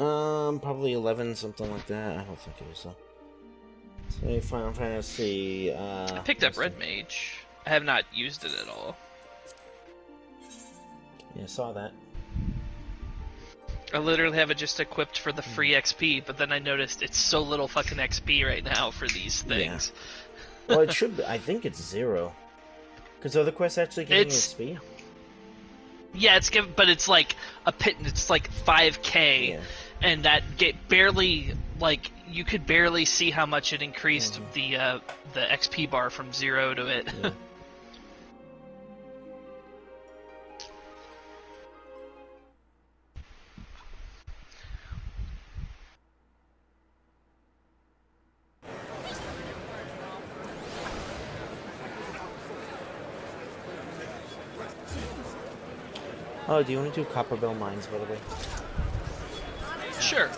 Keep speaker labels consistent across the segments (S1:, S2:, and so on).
S1: Probably 11, something like that. I don't think it was though. So Final Fantasy.
S2: I picked up Red Mage. I have not used it at all.
S1: Yeah, I saw that.
S2: I literally have it just equipped for the free XP, but then I noticed it's so little fucking XP right now for these things.
S1: Yeah. Well, it should be. I think it's 0. Because other quests actually give me XP.
S2: Yeah, it's given, but it's like a pit. It's like 5K, and that barely like you could barely see how much it increased the XP bar from 0 to it. Yeah.
S1: Oh, do you want to do Copperbell Mines, by the way?
S2: Sure.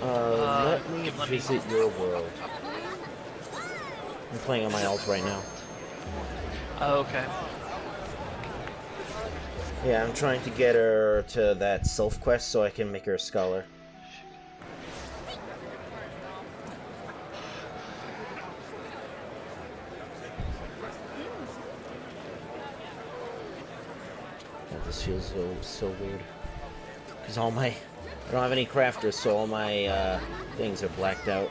S1: Let me visit your world. I'm playing on my alt right now.
S2: Oh, okay.
S1: Yeah, I'm trying to get her to that self quest so I can make her a scholar. This feels so weird. Because all my... I don't have any crafters, so all my things are blacked out.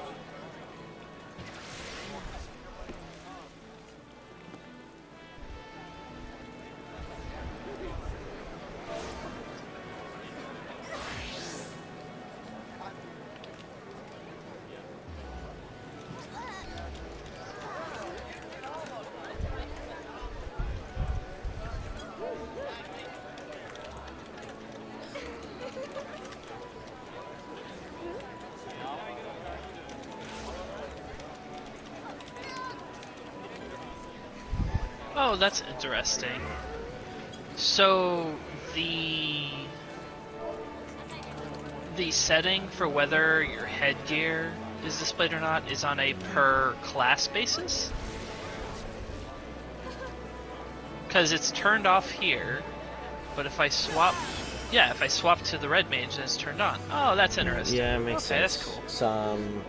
S2: Oh, that's interesting. So the setting for whether your headgear is displayed or not is on a per class basis? Because it's turned off here, but if I swap to the Red Mage, then it's turned on. Oh, that's interesting.
S1: Yeah, it makes sense.
S2: That's cool.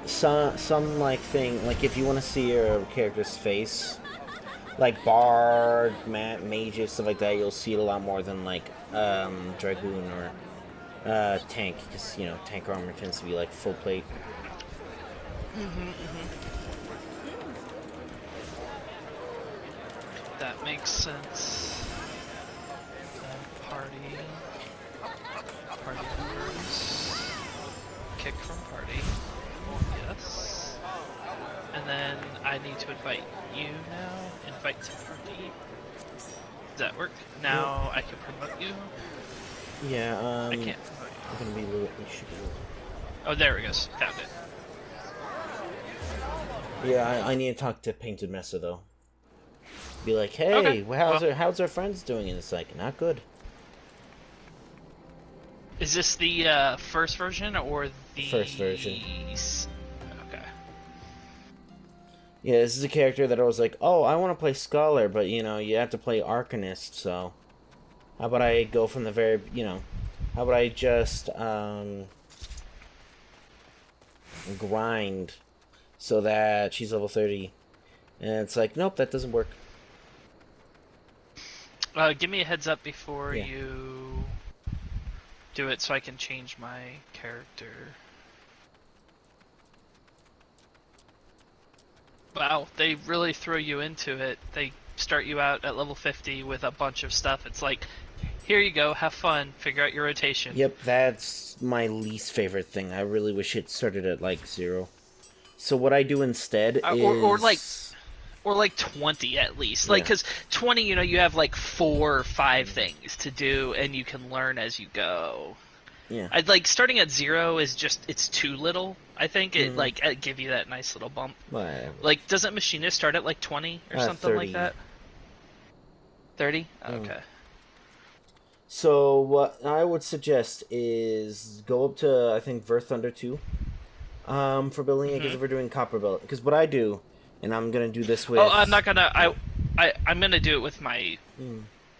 S1: Some like thing, like if you want to see your character's face, like Bard, Mages, stuff like that, you'll see it a lot more than like Dragoon or Tank, because you know tank armor tends to be like full plate.
S2: That makes sense. Party members. Kick from party. Yes. And then I need to invite you now. Invite to party. Does that work? Now I can promote you?
S1: Yeah,
S2: I can't promote you.
S1: I'm gonna be a little...
S2: Oh, there it goes. Found it.
S1: Yeah, I need to talk to Painted Messer, though. Be like, hey, okay. How's our friends doing? And it's like, not good.
S2: Is this the first version or the...
S1: First version.
S2: Okay.
S1: Yeah, this is a character that I was like, oh, I want to play Scholar, but, you know, you have to play Arcanist, so... How about I go from the very, you know... How about I just, grind so that she's level 30. And it's like, nope, that doesn't work.
S2: Give me a heads up before you do it so I can change my character. Wow, they really throw you into it. They start you out at level 50 with a bunch of stuff. It's like, here you go, have fun, figure out your rotation.
S1: Yep, that's my least favorite thing. I really wish it started at, like, 0. So what I do instead is...
S2: Or like 20 at least. Like, because 20, you know, you have like 4 or 5 things to do, and you can learn as you go.
S1: Yeah.
S2: I'd like starting at 0 is just, it's too little. I think it it give you that nice little bump.
S1: Whatever.
S2: Like, doesn't Machinist start at like 20 or something
S1: 30.
S2: like that? 30? Okay.
S1: So what I would suggest is go up to, I think, Ver Thunder 2 for building it, because if we're doing Copperbell. Because what I do, and I'm going to do this with...
S2: Oh, I'm not going to... I'm going to do it with my...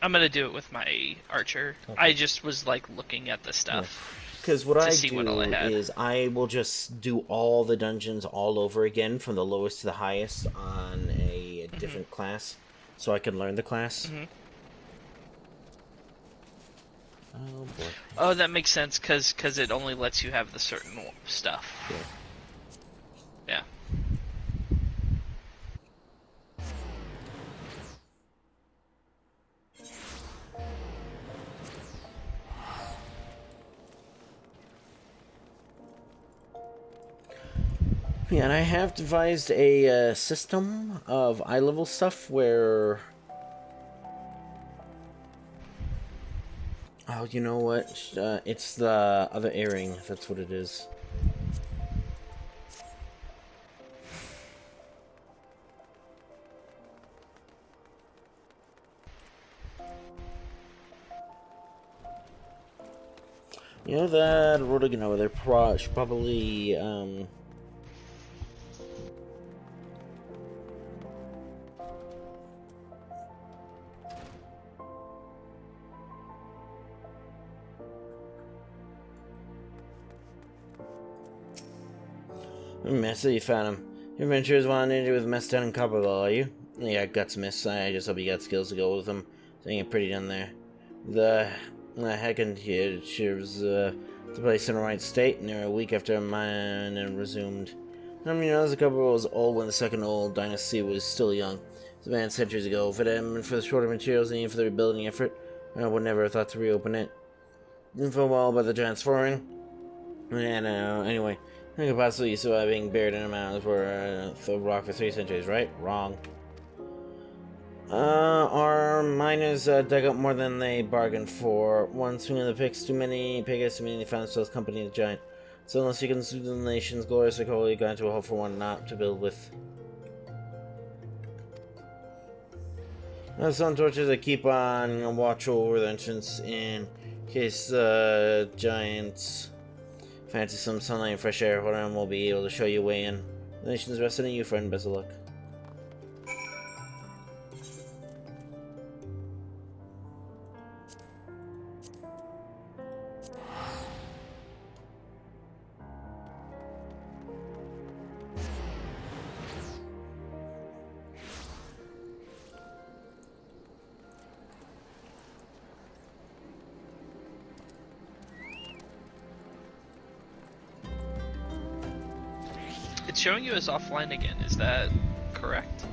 S2: I'm going to do it with my archer. Okay. I just was, like, looking at the stuff.
S1: Because what
S2: to
S1: I
S2: see what all I
S1: do
S2: had.
S1: is I will just do all the dungeons all over again from the lowest to the highest on a different class, so I can learn the class. Oh boy.
S2: Oh, that makes sense, cause it only lets you have the certain stuff.
S1: Yeah.
S2: Yeah.
S1: Yeah, and I have devised a system of eye level stuff where... Oh, you know what? It's the other airing. That's what it is. You know that road again over there? Should probably Miss, you found him. Your adventures wanted with Mess down in Copperville, are you? Yeah, guts, miss. I just hope you got skills to go with them. Saying it pretty down there. The heck and here was the place in the right state, near a week after mine and resumed. You know, the Copperville was old when the second old dynasty was still young. It was centuries ago. For them and for the shorter materials needed for the rebuilding effort, I would never have thought to reopen it. For a while by the giants forming. And anyway, I could possibly survive being buried in a mountain for the rock for 3 centuries, right? Wrong. Our miners dug up more than they bargained for. One swing of the picks, too many pickets, immediately found themselves company of the giant. So unless you can sue the nation's glorious recovery, you got into a hole for one not to build with. Some torches that keep on watch over the entrance in case giants fancy some sunlight and fresh air. Hold on, we'll be able to show you a way in. The nation's resting in you, friend. Best of luck.
S2: It's showing you as offline again, is that correct?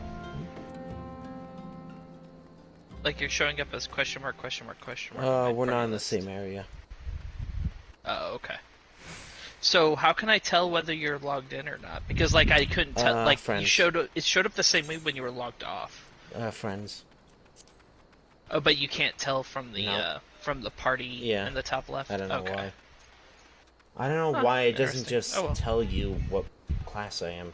S2: Like you're showing up as question mark, question mark, question mark.
S1: We're not in the same area.
S2: Oh, okay. So how can I tell whether you're logged in or not? Because like I couldn't tell. Like
S1: friends.
S2: it showed up the same way when you were logged off.
S1: Friends.
S2: Oh, but you can't tell from the party in the top left.
S1: I don't know
S2: okay.
S1: why. I don't know why it doesn't just tell you what class I am.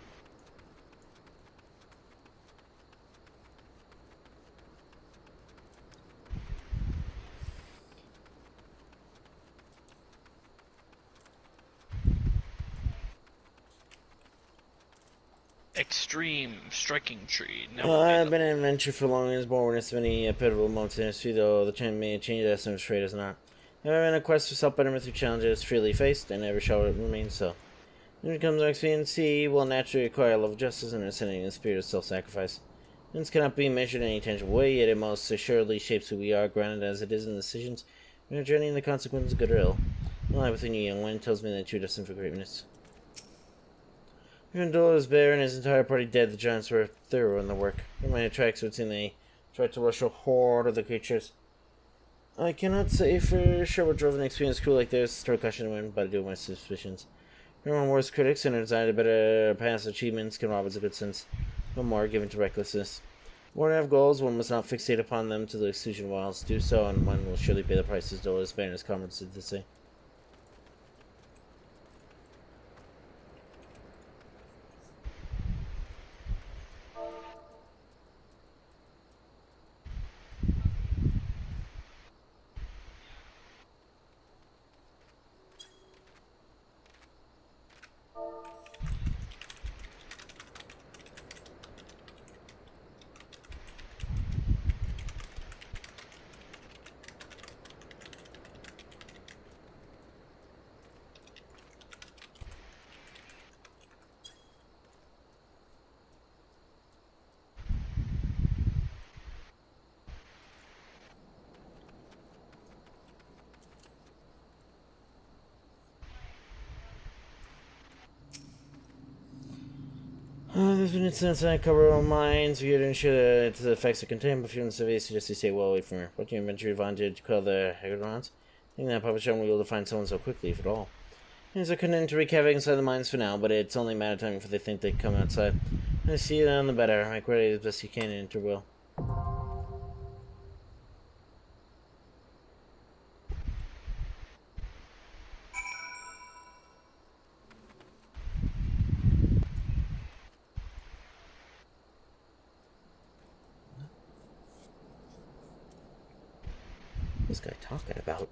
S2: Extreme striking tree.
S1: I've been in adventure for long and has born witness many pivotal moments in history, though the trend may change as some trade is not. Never been a quest for self-betterment through challenges freely faced, and never shall it remain so. When it comes to expediency, will naturally require a love of justice and ascending in the spirit of self-sacrifice. This cannot be measured in any tangible way, yet it most assuredly shapes who we are, grounded as it is in decisions. We are journeying the consequences, good or ill. The light within you, young one, tells me that you are destined for greatness. Even though it was bare and his entire party dead, the giants were thorough in their work. Their minor tracks would seem they tried to rush a horde of the creatures. I cannot say for sure what drove an experienced crew like theirs to throw caution to wind, but I do have my suspicions. Everyone worst critics and a desire to better past achievements can rob us of good sense. No more given to recklessness. One have goals, one must not fixate upon them to the exclusion while else do so, and one will surely pay the price as dull as Banner's comrades did to say. There's been incidents I cover on mines, weird and shit, it affects the containment of fuel surveys, suggest you stay well away from here. What your inventory advantage to call the Hagridons? I think that probably shouldn't be able to find someone so quickly, if at all. Means I couldn't enter wreak havoc inside the mines for now, but it's only a matter of time before they think they come outside. I see it on the better. Make ready as best you can and enter well. What's this guy talking about?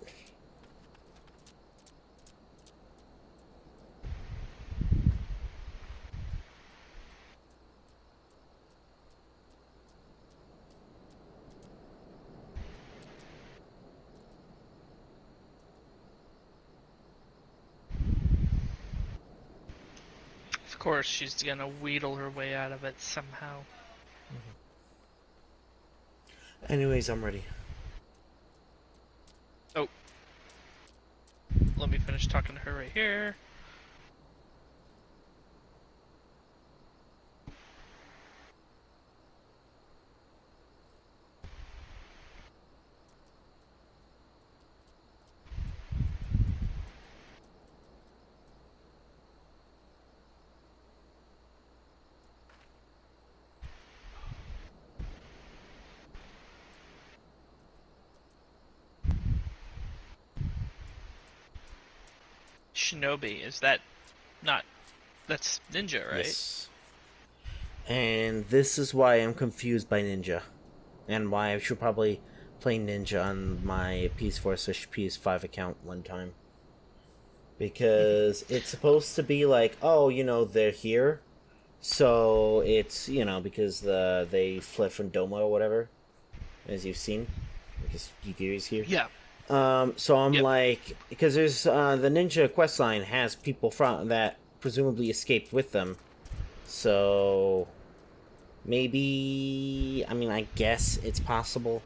S2: Of course, she's gonna wheedle her way out of it somehow.
S1: Anyways, I'm ready.
S2: Oh. Let me finish talking to her right here. Shinobi, is that not... That's ninja, right?
S1: Yes. And this is why I'm confused by ninja. And why I should probably play ninja on my PS4/PS5 account one time. Because it's supposed to be like, oh, you know, they're here. So it's, you know, because they fled from Doma or whatever. As you've seen. Because Yugiri's here.
S2: Yeah.
S1: So I'm
S2: Yep.
S1: like, because there's the ninja quest line has people from that presumably escaped with them, so maybe, I mean, I guess it's possible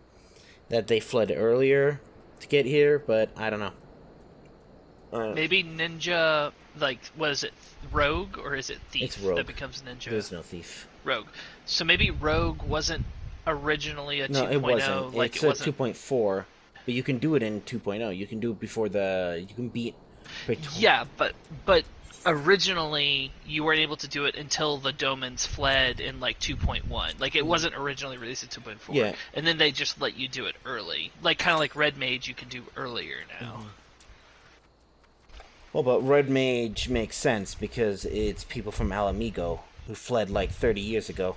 S1: that they fled earlier to get here, but I don't know.
S2: Maybe ninja, like, what is it, rogue, or is it thief
S1: It's rogue.
S2: that becomes ninja?
S1: There's no thief.
S2: Rogue. So maybe rogue wasn't originally a 2.0.
S1: No, it wasn't.
S2: Like
S1: It's
S2: it
S1: a
S2: wasn't...
S1: 2.4, but you can do it in 2.0. You can do it before you can beat...
S2: Yeah, but originally you weren't able to do it until the Domans fled in like 2.1. Like it wasn't originally released in 2.4.
S1: Yeah.
S2: And then they just let you do it early. Like kind of like Red Mage you can do earlier now.
S1: Well, but Red Mage makes sense because it's people from Alamigo who fled like 30 years ago.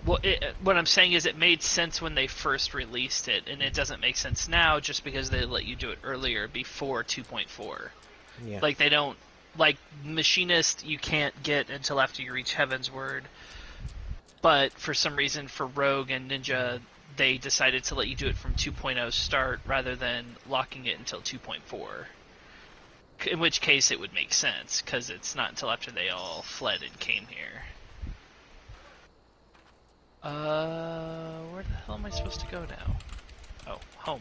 S2: Well, what I'm saying is it made sense when they first released it, and it doesn't make sense now just because they let you do it earlier before 2.4.
S1: Yeah.
S2: Like they don't, like Machinist you can't get until after you reach Heaven's Word, but for some reason for Rogue and Ninja they decided to let you do it from 2.0 start rather than locking it until 2.4. In which case it would make sense, because it's not until after they all fled and came here. Where the hell am I supposed to go now? Oh, home.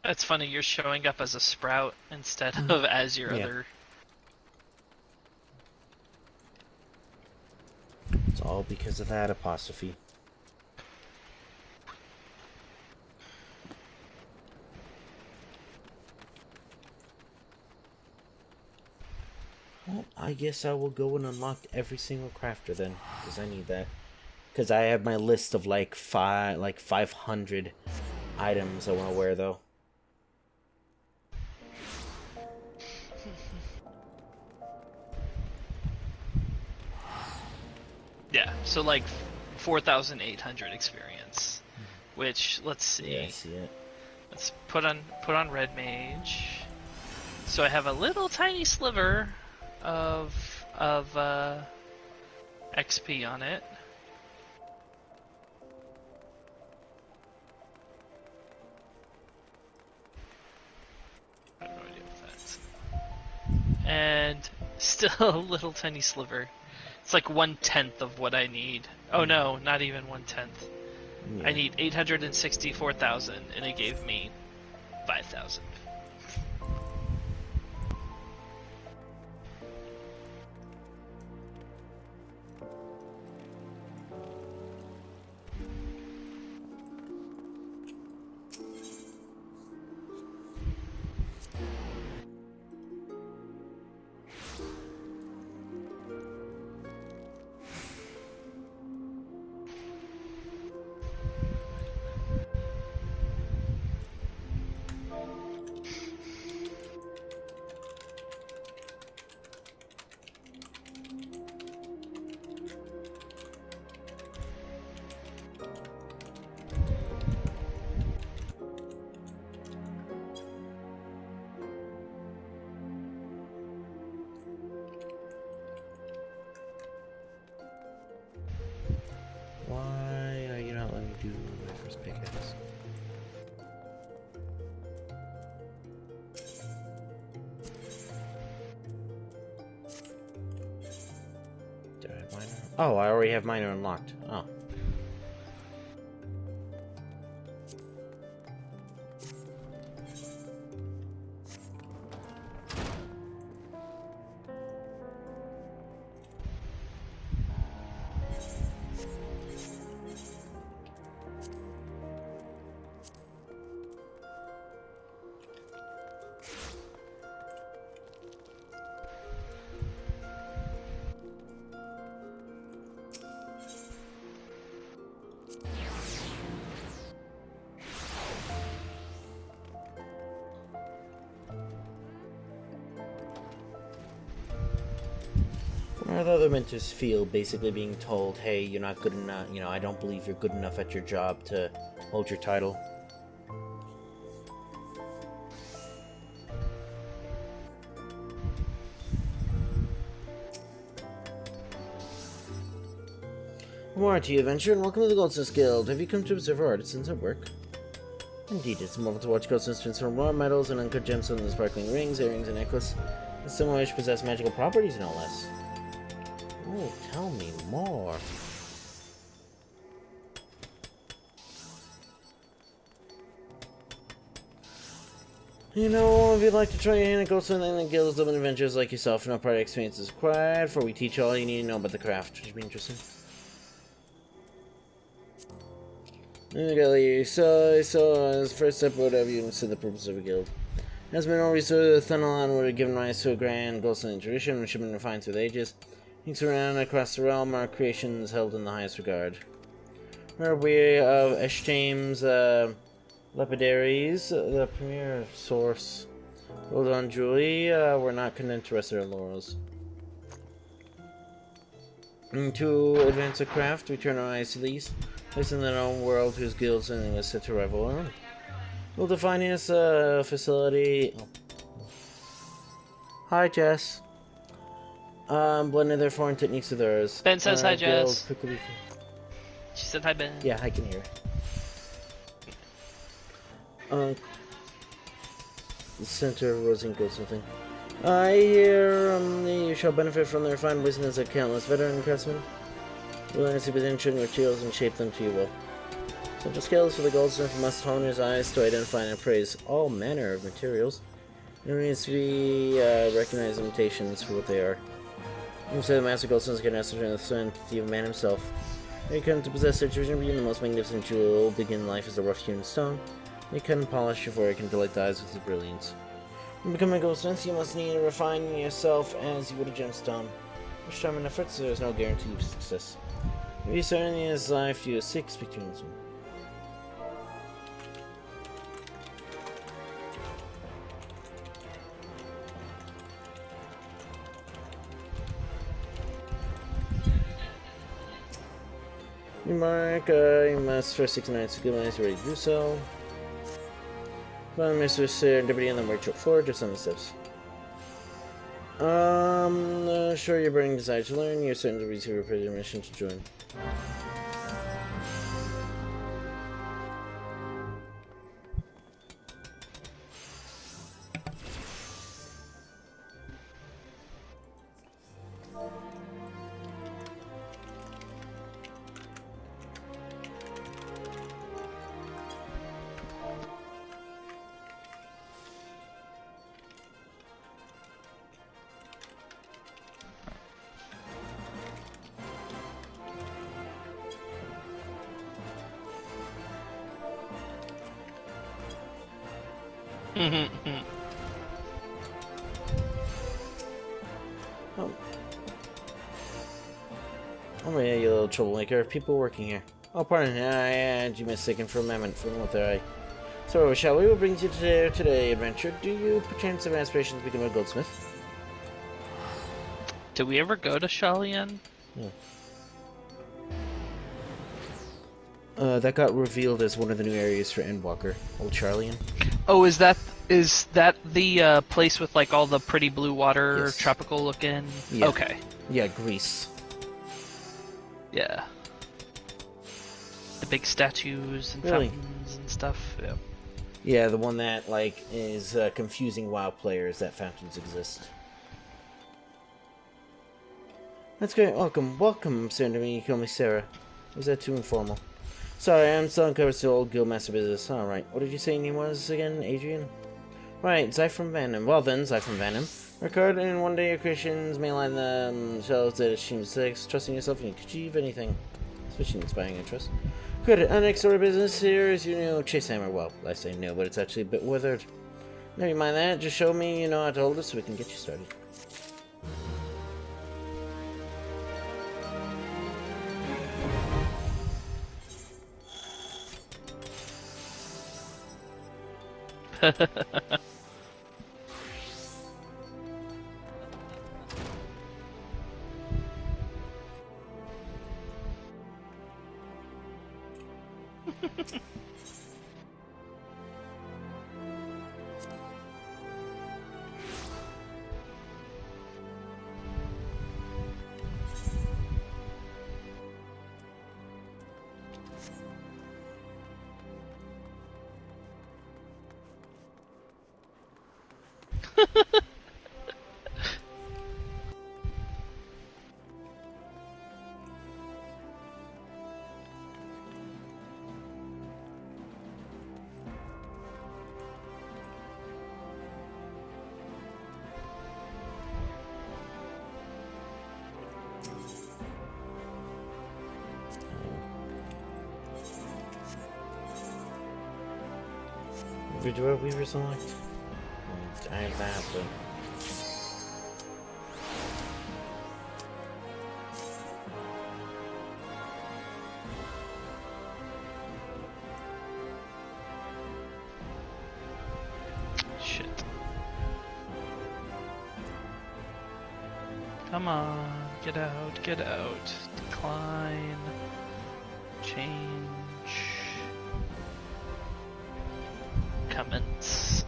S2: That's funny, you're showing up as a sprout instead of as your
S1: Yeah.
S2: other...
S1: It's all because of that apostrophe. I guess I will go and unlock every single crafter then, because I need that. Because I have my list of like 500 items I want to wear though.
S2: Yeah, so like 4,800 experience, which let's see.
S1: Yeah, I see it.
S2: Let's put on red mage. So I have a little tiny sliver of XP on it. I have no idea what that's. And still a little tiny sliver. It's like 1/10 of what I need. Oh no, not even 1/10.
S1: Yeah.
S2: I need 864,000, and it gave me 5,000.
S1: Why are you not letting me do my first pickaxe? Did I have miner? Oh, I already have miner unlocked. Oh. How do other mentors feel basically being told, hey, you're not good enough, you know, I don't believe you're good enough at your job to hold your title? More to you, adventure, and welcome to the Goldsmiths Guild. Have you come to observe our artisans at work? Indeed, it's marvelous to watch goldsmiths transform raw metals and uncut gemstones into sparkling rings, earrings, and necklace. And some of which possess magical properties, no less. Oh, tell me more. You know, if you'd like to try your hand at goldsmithing, then the guilds of adventurers like yourself, no prior experience is required, for we teach all you need to know about the craft. Should be interesting. Okay, so as first step, whatever you consider the purpose of a guild. As been always the Thunderland would have given rise to a grand goldsmithing tradition, which has been refined through the ages. Things around across the realm are creations held in the highest regard. We're weary of Eshtame's lapidaries, the premier source. Well done, Julie. We're not content to rest our laurels. To advance a craft, we turn our eyes to the east, placing the known world whose guilds and is set to rival our own. We'll define this facility. Oh. Hi, Jess. Blending their foreign techniques with theirs.
S2: Ben says hi, Jess.
S1: Quickly.
S2: She said hi, Ben.
S1: Yeah, I can hear. The center of Rosine goes something. I hear you shall benefit from their fine wisdom as a countless veteran craftsmen. Willingness to position materials and shape them to your will. Central skills for the goldsmith must hone his eyes to identify and appraise all manner of materials. There needs to be recognized limitations for what they are. You say the master goldsmith can ascertain the certainty of man himself. They come to possess their vision being the most magnificent jewel, begin life as a rough-hewn stone. They cut and polish before it can delight the eyes with its brilliance. To become a goldsmith, you must need to refine yourself as you would a gemstone. With time and efforts, there is no guarantee of success. If you start in his life, you are 6 between them. You mark, you must first 6 nights to good ready to do so. Find Mr. Serendipity on the workshop floor, just on the steps. Sure your burning desire to learn, you're certain to receive a permission to join. Oh yeah, you little troublemaker. People working here. Oh, pardon. I had you mistaken for a mammoth from Lothar. So, shall we? What brings you today, adventure? Do you perchance have aspirations to become a goldsmith?
S2: Did we ever go to Shalien?
S1: Yeah. That got revealed as one of the new areas for Endwalker. Old Charlian.
S2: Oh, is that the place with like all the pretty blue water,
S1: Yes.
S2: tropical looking?
S1: Yeah.
S2: Okay.
S1: Yeah, Greece.
S2: Yeah. The big statues and
S1: Really?
S2: fountains and stuff. Yeah.
S1: Yeah, the one that, like, is confusing WoW players that fountains exist. That's great. Welcome. Welcome, sir, to me. You call me Sarah. Was that too informal? Sorry, I'm still uncovers to old guildmaster business. Alright, what did you say your name was again, Adrian? Right, Zyphreium Vanham. Well then, Zyphreium Vanham. Record in one day your Christians may line the shelves that achieve sex, trusting yourself you can achieve anything. Especially inspiring interest. Good, our next order of business here is your new chase hammer. Well, I say no, but it's actually a bit withered. Never mind that, just show me you know how to hold it so we can get you started. Do we select? I have that, but...
S2: Shit. Come on, get out, get out. Decline. Change. Commence.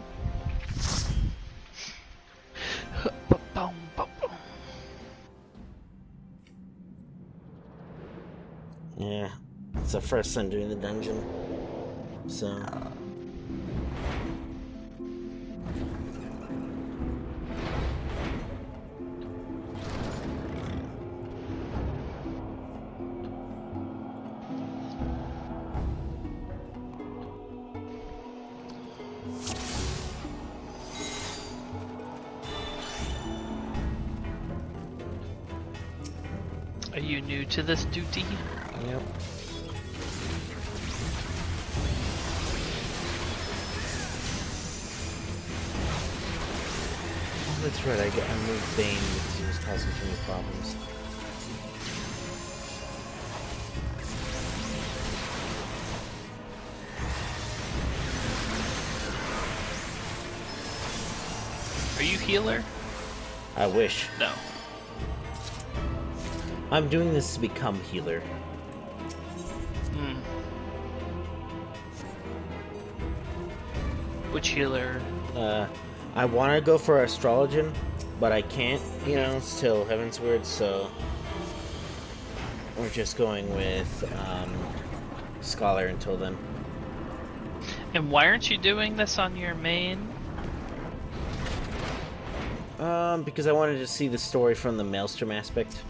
S1: Yeah, it's the first time doing the dungeon, so...
S2: Are you new to this duty?
S1: Yep. That's right, I moved Bane because he was causing too many problems.
S2: Are you healer?
S1: I wish.
S2: No.
S1: I'm doing this to become healer.
S2: Hmm. Which healer?
S1: I want to go for Astrologian, but I can't, you know, it's till Heaven's Word, so we're just going with Scholar until then.
S2: And why aren't you doing this on your main?
S1: Because I wanted to see the story from the Maelstrom aspect.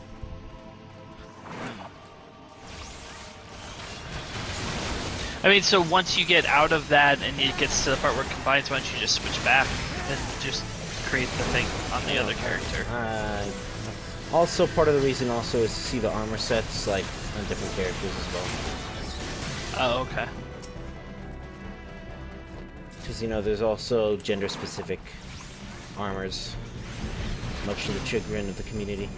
S2: I mean, so once you get out of that and it gets to the part where it combines, why don't you just switch back and just create the thing on the other character?
S1: Also, part of the reason also is to see the armor sets, like, on different characters as well.
S2: Oh, okay.
S1: Because, you know, there's also gender-specific armors, much to the chagrin of the community.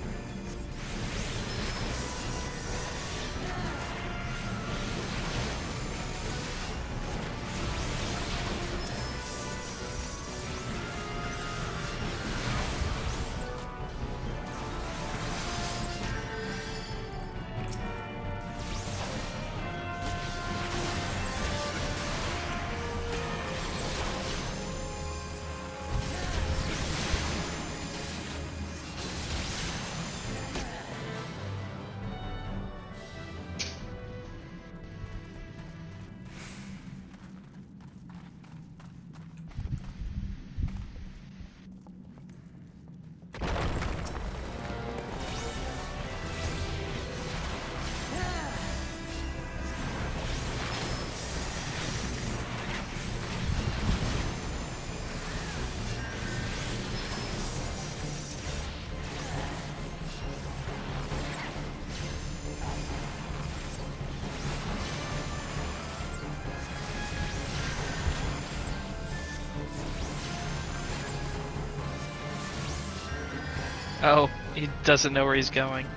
S2: Oh, he doesn't know where he's going.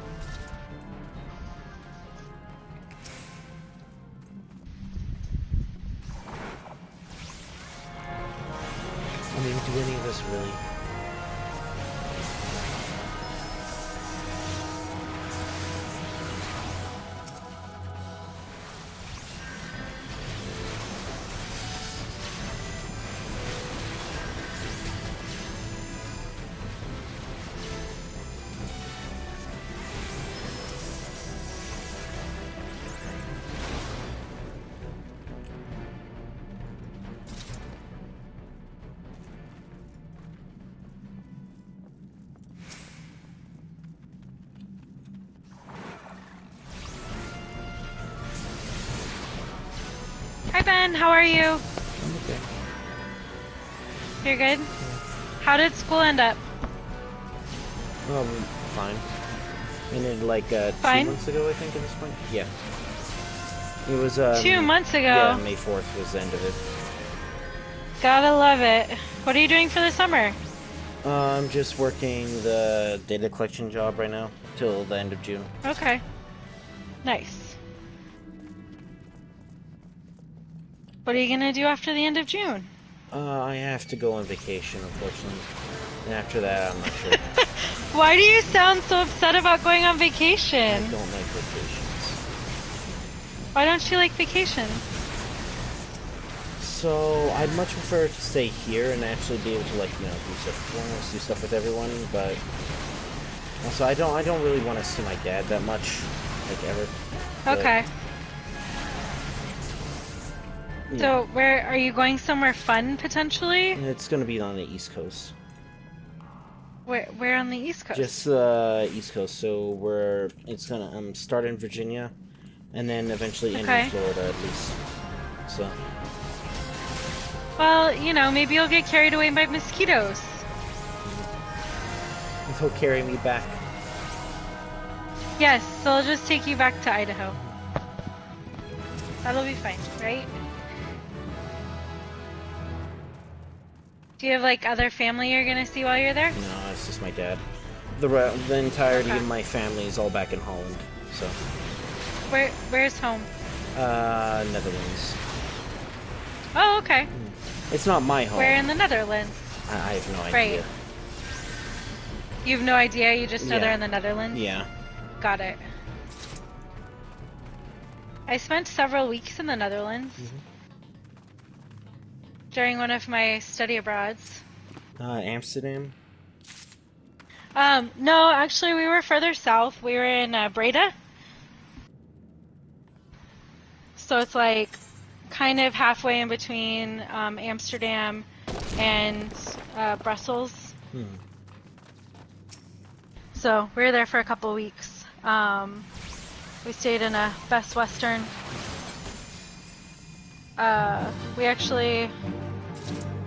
S1: I mean, do any of us really?
S3: Hi Ben, how are you?
S1: I'm okay.
S3: You're good? How did school end up?
S1: Fine. Ended like 2
S3: Fine?
S1: months ago, I think, at this point. Yeah. It was
S3: 2 months ago.
S1: Yeah, May 4th was the end of it.
S3: Gotta love it. What are you doing for the summer?
S1: I'm just working the data collection job right now till the end of June.
S3: Okay. Nice. What are you gonna do after the end of June?
S1: I have to go on vacation, unfortunately. And after that, I'm not sure.
S3: Why do you sound so upset about going on
S1: I
S3: vacation?
S1: don't like vacations.
S3: Why don't you like vacation?
S1: So, I'd much prefer to stay here and actually be able to, like, you know, do stuff with everyone, but also I don't really want to see my dad that much, like, ever. But,
S3: Okay.
S1: yeah.
S3: So, where are you going somewhere fun potentially?
S1: It's gonna be on the East Coast.
S3: Where on the East Coast?
S1: Just East Coast. So it's gonna start in Virginia, and then eventually end
S3: Okay.
S1: in Florida at least. So
S3: Well, you know, maybe you'll get carried away by mosquitoes.
S1: he'll carry me back.
S3: Yes, so I'll just take you back to Idaho. That'll be fine, right? Do you have like other family you're gonna see while you're there?
S1: No, it's just my dad. The entirety of my family is all back in Holland, so.
S3: Where's home?
S1: Netherlands.
S3: Oh, okay.
S1: It's not my home.
S3: Where in the Netherlands?
S1: I have no idea.
S3: Right. You have no idea. You just know
S1: Yeah.
S3: they're in the Netherlands.
S1: Yeah.
S3: Got it. I spent several weeks in the Netherlands during one of my study abroads.
S1: Amsterdam.
S3: No, actually, we were further south. We were in Breda. So it's like kind of halfway in between Amsterdam and Brussels. So we were there for a couple weeks. We stayed in a Best Western. We actually,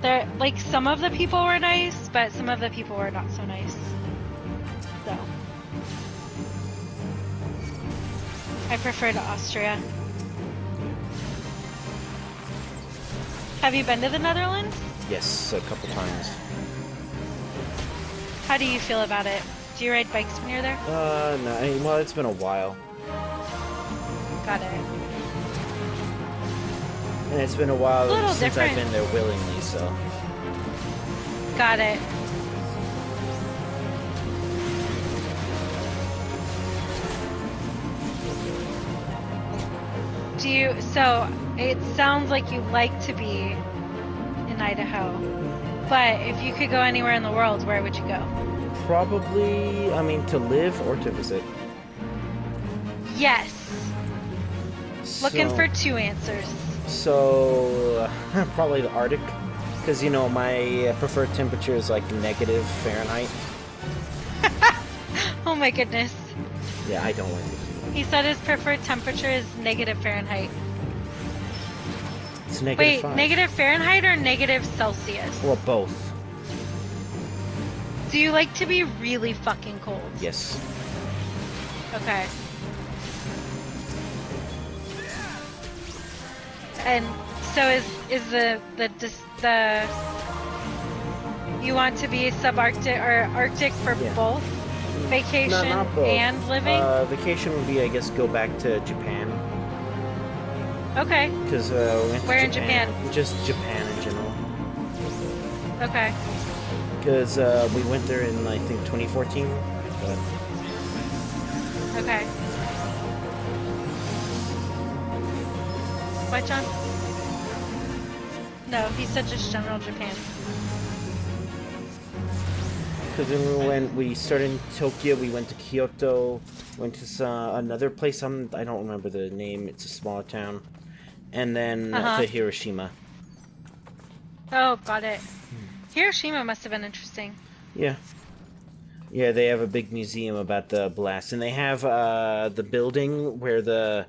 S3: there, like, some of the people were nice, but some of the people were not so nice. So I prefer to Austria. Have you been to the Netherlands?
S1: Yes, a couple times.
S3: How do you feel about it? Do you ride bikes when you're there?
S1: No, well, it's been a while.
S3: Got it.
S1: And it's been a while
S3: A little
S1: since I've
S3: different.
S1: been there willingly, so.
S3: Got it. Do you, so it sounds like you like to be in Idaho, but if you could go anywhere in the world, where would you go?
S1: Probably, I mean, to live or to visit.
S3: Yes. Looking
S1: So-
S3: for two answers.
S1: So, probably the Arctic, because, you know, my preferred temperature is like negative Fahrenheit.
S3: Oh my goodness.
S1: Yeah, I don't like it.
S3: He said his preferred temperature is negative Fahrenheit.
S1: It's negative
S3: Wait,
S1: 5.
S3: negative Fahrenheit or negative Celsius?
S1: Well, both.
S3: Do you like to be really fucking cold?
S1: Yes.
S3: Okay. And so is the you want to be subarctic or Arctic for
S1: Yeah.
S3: both vacation
S1: No, not both.
S3: and living?
S1: Vacation would be, I guess, go back to Japan.
S3: Okay.
S1: Because we went to
S3: Where in Japan?
S1: Just Japan in general.
S3: Okay.
S1: Because we went there in, I think, 2014. But
S3: Okay. What, John? No, he said just general Japan.
S1: Because when we started in Tokyo, we went to Kyoto, went to another place, I don't remember the name, it's a smaller town, and then to Hiroshima.
S3: Oh, got it. Hiroshima must have been interesting.
S1: Yeah. Yeah, they have a big museum about the blast, and they have the building where the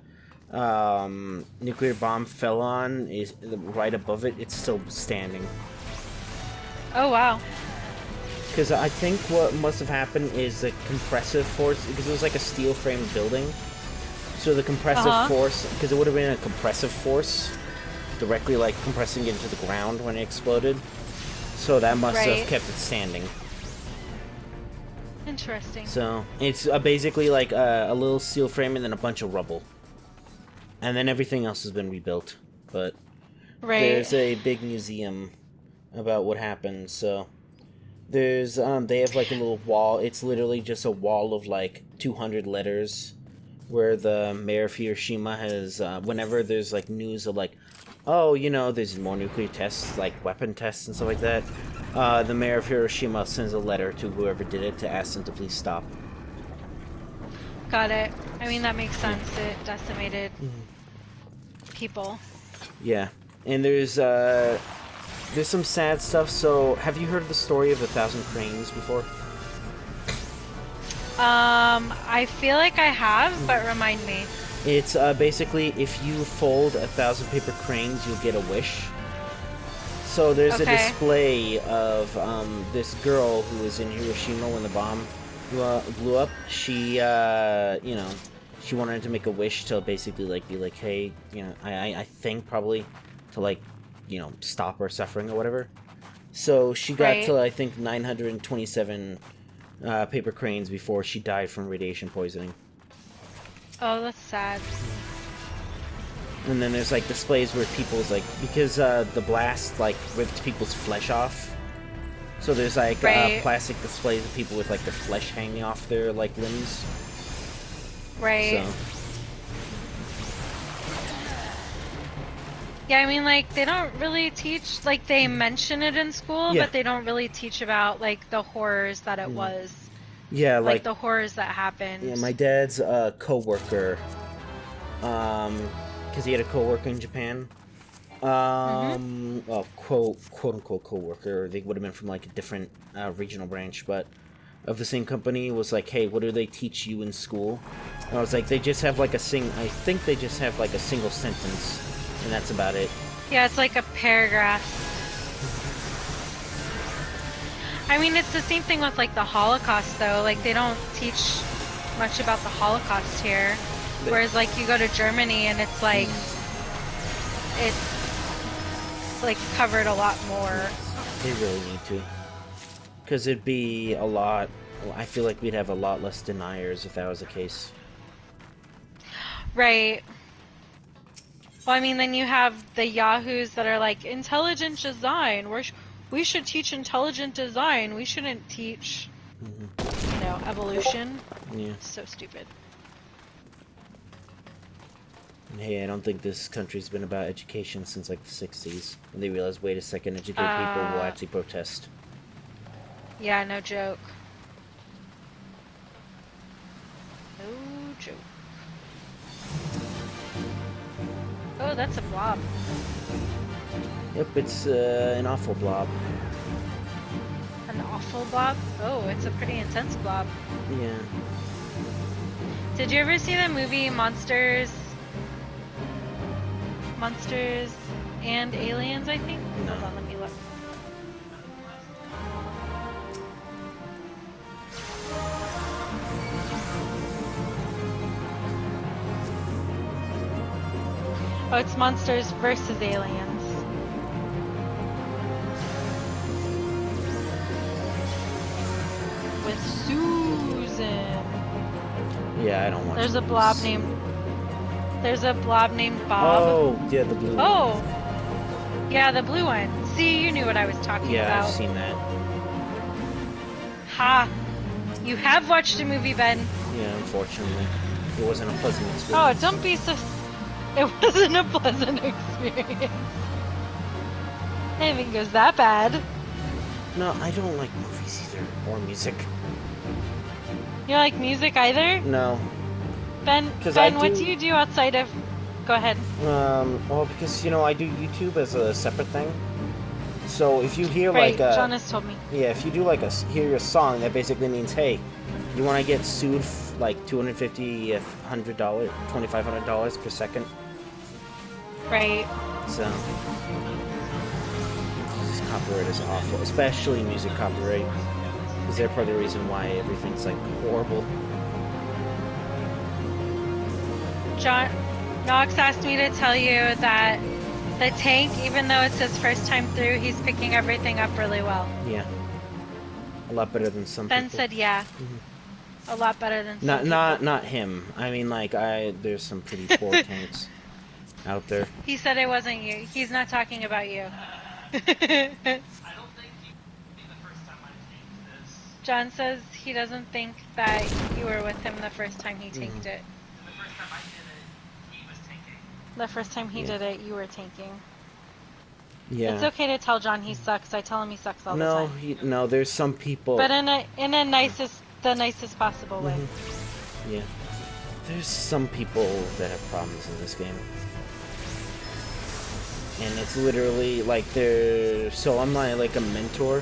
S1: nuclear bomb fell on is right above it. It's still standing.
S3: Oh, wow.
S1: Because I think what must have happened is the compressive force, because it was like a steel framed building. So the compressive force, because it would have been a compressive force, directly like compressing it into the ground when it exploded. So that must have kept it standing.
S3: Interesting.
S1: So it's basically like a little steel frame and then a bunch of rubble. And then everything else has been rebuilt. But there's a big museum about what happened, so... There's, they have like a little wall. It's literally just a wall of like 200 letters where the mayor of Hiroshima has, whenever there's like news of like, oh, you know, there's more nuclear tests, like weapon tests and stuff like that, the mayor of Hiroshima sends a letter to whoever did it to ask them to please stop.
S3: Got it. I mean, that makes sense. It decimated people.
S1: Yeah. And there's some sad stuff. So, have you heard the story of 1,000 Cranes before?
S3: I feel like I have, but remind me.
S1: It's basically if you fold 1,000 paper cranes, you'll get a wish. So there's a display of this girl who was in Hiroshima when the bomb blew up. She, you know, she wanted to make a wish to basically like be like, hey, you know, I think probably to like, you know, stop her suffering or whatever. So she got
S3: Right.
S1: to, I think, 927 paper cranes before she died from radiation poisoning.
S3: Oh, that's sad.
S1: And then there's like displays where people's like, because the blast like ripped people's flesh off. So there's like
S3: Right.
S1: plastic displays of people with like their flesh hanging off their like limbs.
S3: Right.
S1: So
S3: Yeah, I mean, like, they don't really teach, like, they mention it in school,
S1: Yeah.
S3: but they don't really teach about, like, the horrors that it was.
S1: yeah,
S3: Like, the horrors that happened.
S1: yeah, my dad's coworker, because he had a coworker in Japan. Well, quote unquote coworker. They would have been from like a different regional branch, but of the same company. Was like, hey, what do they teach you in school? And I was like, they just have like I think they just have like a single sentence, and that's about it.
S3: Yeah, it's like a paragraph. I mean, it's the same thing with, like, the Holocaust, though. Like, they don't teach much about the Holocaust here. Whereas, like, you go to Germany and it's, like, it's, like, covered a lot more.
S1: They really need to, because it'd be a lot. I feel like we'd have a lot less deniers if that was the case.
S3: Right. Well, I mean, then you have the yahoos that are like, intelligent design. We should teach intelligent design. We shouldn't teach, you know, evolution.
S1: Yeah.
S3: So stupid.
S1: And hey, I don't think this country's been about education since like the 60s. When they realized, wait a second, educated people will actually protest.
S3: Yeah, no joke. No joke. Oh, that's a blob.
S1: Yep, it's an awful blob.
S3: An awful blob? Oh, it's a pretty intense blob.
S1: Yeah.
S3: Did you ever see the movie Monsters and Aliens, I think?
S1: No.
S3: Hold on, let me look. Oh, it's Monsters versus Aliens. With Susan.
S1: Yeah, I don't want.
S3: There's a blob named Bob.
S1: Oh, yeah, the blue.
S3: Oh. Yeah, the blue one. See, you knew what I was talking
S1: Yeah,
S3: about.
S1: I've seen that.
S3: Ha! You have watched a movie, Ben.
S1: Yeah, unfortunately, it wasn't a pleasant
S3: Oh,
S1: experience.
S3: don't be so... It wasn't a pleasant experience. I didn't think it was that bad.
S1: No, I don't like movies either, or music.
S3: You don't like music either?
S1: No.
S3: Ben,
S1: 'Cause I
S3: what
S1: do-
S3: do you do outside of... Go ahead.
S1: Well, because, you know, I do YouTube as a separate thing. So if you hear
S3: Right,
S1: like a...
S3: John has told me.
S1: Yeah, if you do like hear a song, that basically means, hey, you want to get sued like $250, $100, $2,500 per second.
S3: Right.
S1: So this copyright is awful, especially music copyright, because they're part of the reason why everything's like horrible.
S3: John, Nox asked me to tell you that the tank, even though it's his first time through, he's picking everything up really well.
S1: Yeah, a lot better than some
S3: Ben
S1: people.
S3: said, yeah. A lot better than some
S1: Not him. I mean, like there's some pretty poor tanks out there.
S3: He said it wasn't you. He's not talking about you.
S2: I don't think you be the first time I tanked this.
S3: John says he doesn't think that you were with him the first time he tanked it.
S2: And the first time I did it, he was tanking.
S3: The first time he
S1: Yeah.
S3: did it, you were tanking.
S1: Yeah.
S3: It's okay to tell John he sucks. I tell him he sucks all the
S1: No,
S3: time.
S1: no. There's some people.
S3: But in a the nicest possible way.
S1: Yeah. There's some people that have problems in this game. And it's literally like so I'm like a mentor,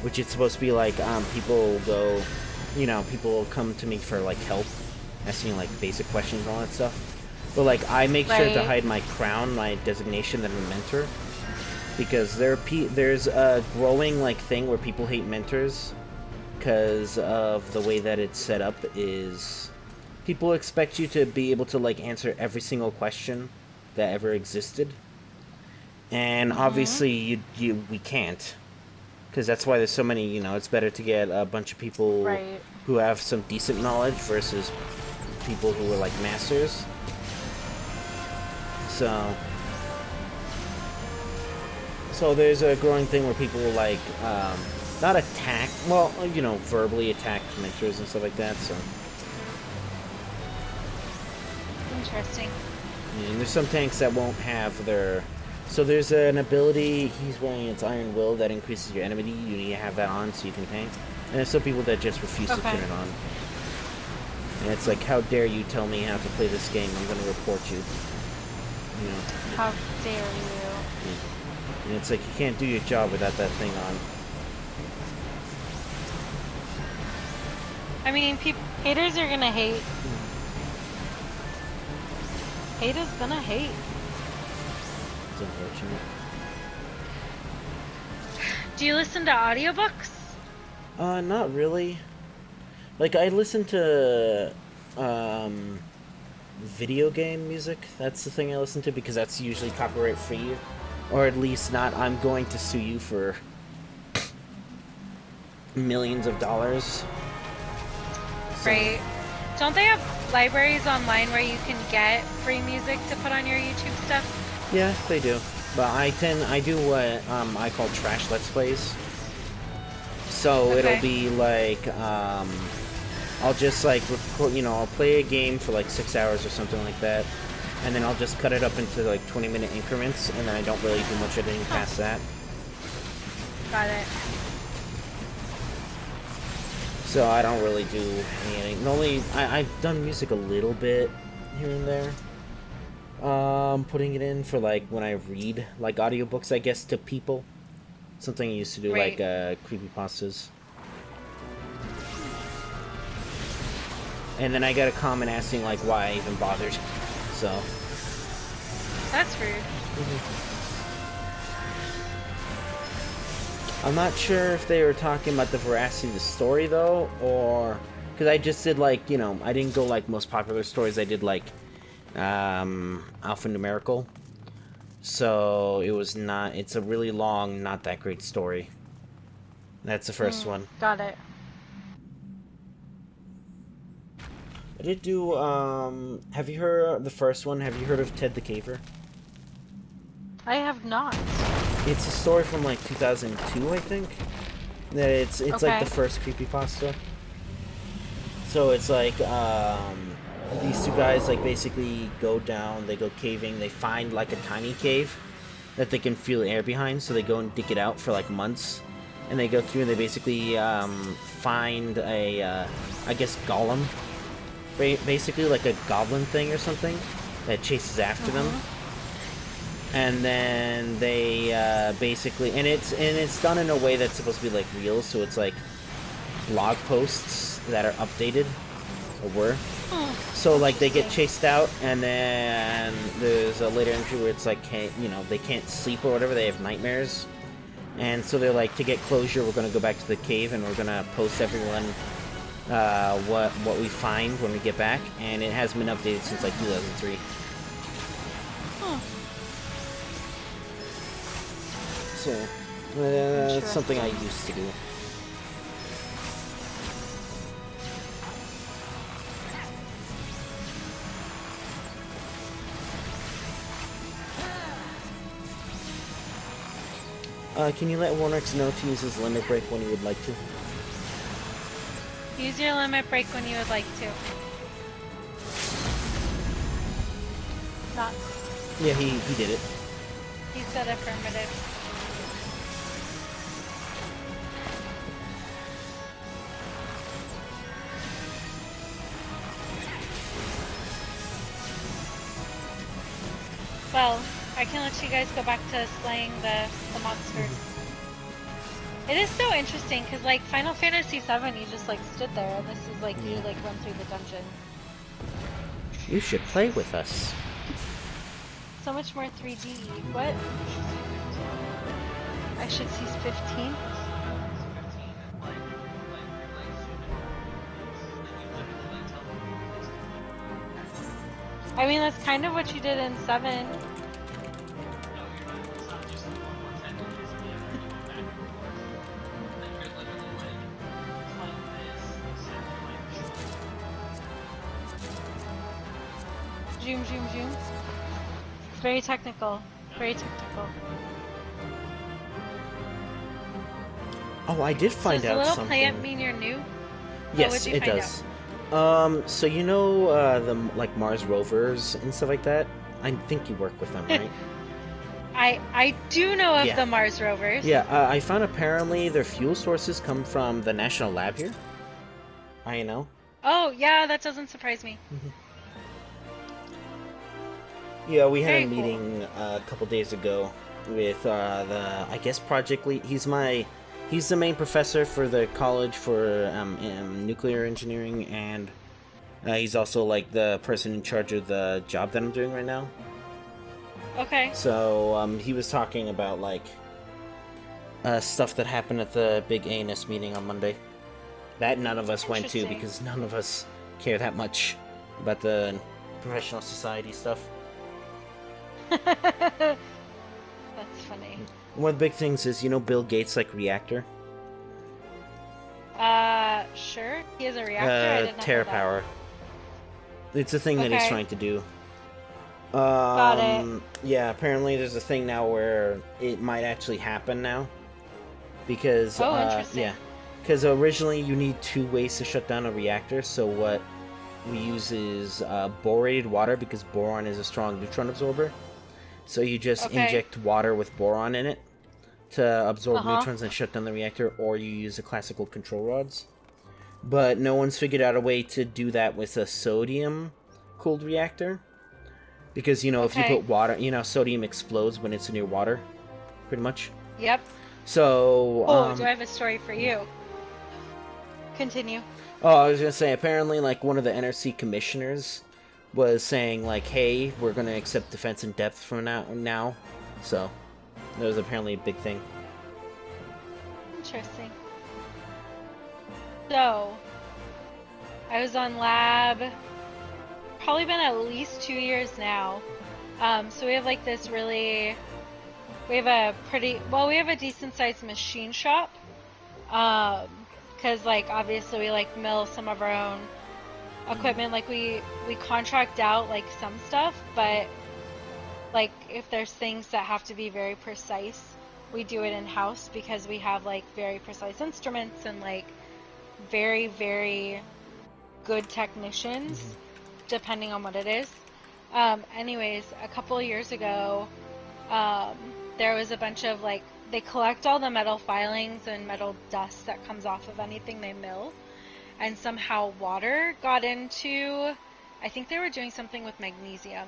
S1: which it's supposed to be like people go, you know, people come to me for like help, asking like basic questions and all that stuff. But like I make sure to
S3: Right.
S1: hide my crown, my designation that I'm a mentor, because there's a growing like thing where people hate mentors because of the way that it's set up. Is people expect you to be able to like answer every single question that ever existed, and obviously we can't. Because that's why there's so many, you know, it's better to get a bunch of people
S3: Right.
S1: who have some decent knowledge versus people who are like masters. So there's a growing thing where people will like, not attack, well, you know, verbally attack mentors and stuff like that, so.
S3: Interesting.
S1: And there's some tanks that won't have their... So there's an ability, he's wearing its Iron Will, that increases your enemy. You need to have that on so you can tank. And there's some people that just refuse to turn it on. And it's like, how dare you tell me how to play this game? I'm going to report you. You know?
S3: How dare you?
S1: And it's like, you can't do your job without that thing on.
S3: I mean, haters are gonna hate. Hate is gonna hate.
S1: It's unfortunate.
S3: Do you listen to audiobooks?
S1: Not really. Like, I listen to, video game music. That's the thing I listen to because that's usually copyright free. Or at least not, I'm going to sue you for millions of dollars. So,
S3: Right. Don't they have libraries online where you can get free music to put on your YouTube stuff?
S1: yeah, they do. But I do what I call trash let's plays. So
S3: Okay.
S1: it'll be like, I'll just like record, you know, I'll play a game for like 6 hours or something like that. And then I'll just cut it up into like 20-minute increments, and then I don't really do much editing past that.
S3: Got it.
S1: So I don't really do anything. I've done music a little bit here and there. Putting it in for like when I read like audiobooks, I guess, to people. Something I used to do,
S3: Right.
S1: like creepypastas. And then I got a comment asking like why I even bothered. So.
S3: That's rude.
S1: I'm not sure if they were talking about the veracity of the story though, or because I just did like, you know, I didn't go like most popular stories. I did like alphanumerical. So it was not. It's a really long, not that great story. That's the first one.
S3: Got it.
S1: I did do. Have you heard of the first one? Have you heard of Ted the Caver?
S3: I have not.
S1: It's a story from like 2002, I think. That it's
S3: Okay.
S1: like the first creepypasta. So it's like these two guys like basically go down, they go caving, they find like a tiny cave that they can feel air behind, so they go and dig it out for like months, and they go through and they basically find a I guess golem, basically like a goblin thing or something that chases after them. And then they basically, and it's done in a way that's supposed to be like real, so it's like blog posts that are updated, or were. So like they get chased out, and then there's a later entry where it's like, you know, they can't sleep or whatever, they have nightmares, and so they're like, to get closure, we're gonna go back to the cave and we're gonna post everyone what we find when we get back, and it hasn't been updated since like 2003. So, it's something I used to do. Can you let Warnox know to use his limit break when he would like to?
S3: Use your limit break when you would like to. Not.
S1: Yeah, he did it.
S3: He said affirmative. Well, I can let you guys go back to slaying the monsters. It is so interesting because, like, Final Fantasy VII, you just like stood there, and this is like you like run through the dungeon.
S1: You should play with us.
S3: So much more 3D. What? I should see 15. I mean, that's kind of what you did in 7. Zoom, zoom, zoom. It's very technical. Very technical.
S1: Oh, I did find
S3: Does
S1: out
S3: the little
S1: something.
S3: plant mean you're new?
S1: Yes,
S3: what'd you
S1: it
S3: find
S1: does. So you know the like Mars rovers and stuff like that. I think you work with them, right?
S3: I do know of
S1: Yeah.
S3: the Mars rovers.
S1: Yeah, I found apparently their fuel sources come from the national lab here. I know.
S3: Oh, yeah, that doesn't surprise me.
S1: Yeah, we had
S3: Very
S1: a
S3: cool.
S1: meeting a couple days ago with the I guess project lead. He's the main professor for the college for nuclear engineering, and he's also like the person in charge of the job that I'm doing right now.
S3: Okay.
S1: So he was talking about like stuff that happened at the big ANS meeting on Monday that none of us went to
S3: Interesting.
S1: because none of us care that much about the professional society stuff.
S3: That's funny.
S1: One of the big things is, you know, Bill Gates' like reactor,
S3: Sure. He has a reactor. I did not know
S1: Terra
S3: that.
S1: Power. It's a thing that he's
S3: Okay.
S1: trying to do.
S3: Got it.
S1: Yeah, apparently there's a thing now where it might actually happen now. Because,
S3: Oh, interesting.
S1: yeah. Because originally you need 2 ways to shut down a reactor, so what we use is borated water, because boron is a strong neutron absorber. So you just
S3: Okay.
S1: inject water with boron in it to absorb
S3: Uh-huh.
S1: neutrons and shut down the reactor, or you use the classical control rods. But no one's figured out a way to do that with a sodium-cooled reactor. Because, you know, if you
S3: Okay.
S1: put water, you know, sodium explodes when it's near water, pretty much.
S3: Yep.
S1: So,
S3: Oh, do I have a story for you? Continue.
S1: oh, I was gonna say, apparently, like, one of the NRC commissioners was saying, like, hey, we're gonna accept defense in depth from now. So, that was apparently a big thing.
S3: Interesting. So, I was on lab, probably been at least 2 years now. So we have like this really, we have a decent sized machine shop. Cause like obviously we like mill some of our own equipment. Like we contract out like some stuff, but like if there's things that have to be very precise, we do it in house because we have like very precise instruments and like very, very good technicians, depending on what it is. Anyways, a couple of years ago, there was a bunch of like, they collect all the metal filings and metal dust that comes off of anything they mill, and somehow water got into, I think they were doing something with magnesium.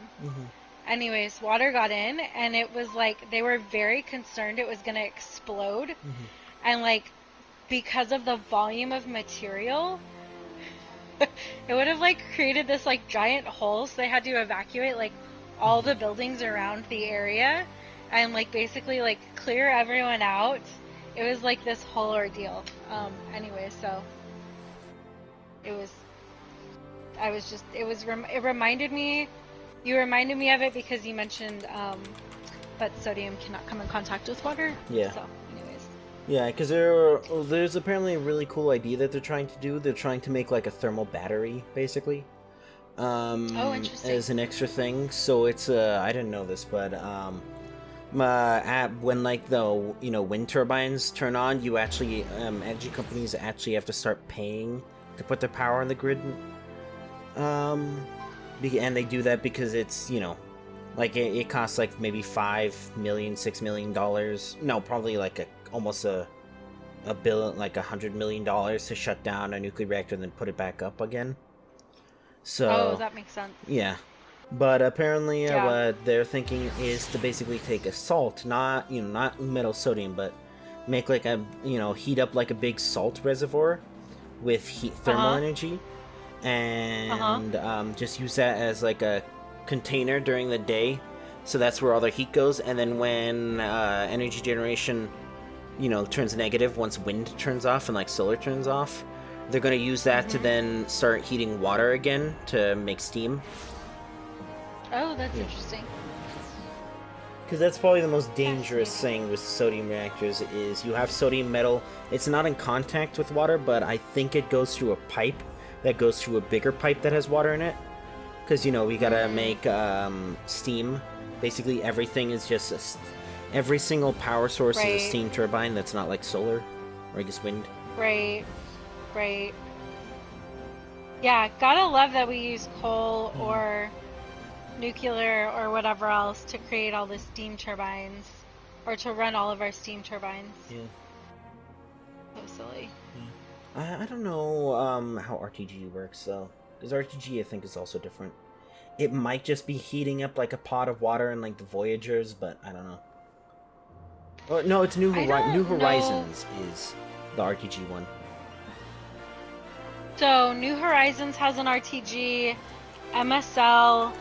S3: Anyways, water got in, and it was like, they were very concerned it was going to explode, and like, because of the volume of material, it would have like created this like giant hole, so they had to evacuate like all the buildings around the area and like basically like clear everyone out. It was like this whole ordeal. Anyway, so it reminded me, you reminded me of it because you mentioned that sodium cannot come in contact with water.
S1: Yeah.
S3: So anyways.
S1: Yeah, because there's apparently a really cool idea that they're trying to do. They're trying to make like a thermal battery, basically.
S3: Oh, interesting.
S1: As an extra thing. So it's I didn't know this, but when like the wind turbines turn on, you actually energy companies actually have to start paying to put their power on the grid. And they do that because it's like it costs like maybe $5 million, $6 million. No, probably like almost a billion, like $100 million to shut down a nuclear reactor and then put it back up again. So
S3: that makes sense.
S1: yeah, but apparently
S3: Yeah.
S1: what they're thinking is to basically take a salt, not metal sodium, but make like a heat up like a big salt reservoir with thermal energy, and just use that as like a container during the day, so that's where all the heat goes, and then when energy generation turns negative, once wind turns off and like solar turns off, they're going to use that to then start heating water again to make steam.
S3: Oh, that's interesting.
S1: Because that's probably the most dangerous thing with sodium reactors is you have sodium metal. It's not in contact with water, but I think it goes through a pipe that goes through a bigger pipe that has water in it. Because, you know, we gotta make steam. Basically, everything is just every single power source is a steam turbine that's not like solar or I guess wind.
S3: Right. Yeah, gotta love that we use coal or nuclear or whatever else to create all the steam turbines, or to run all of our steam turbines.
S1: Yeah.
S3: So silly.
S1: Yeah. I don't know how RTG works though, because RTG I think is also different. It might just be heating up like a pot of water in like the Voyagers, but I don't know. Oh no, it's New Horizons is the RTG one.
S3: So New Horizons has an RTG, MSL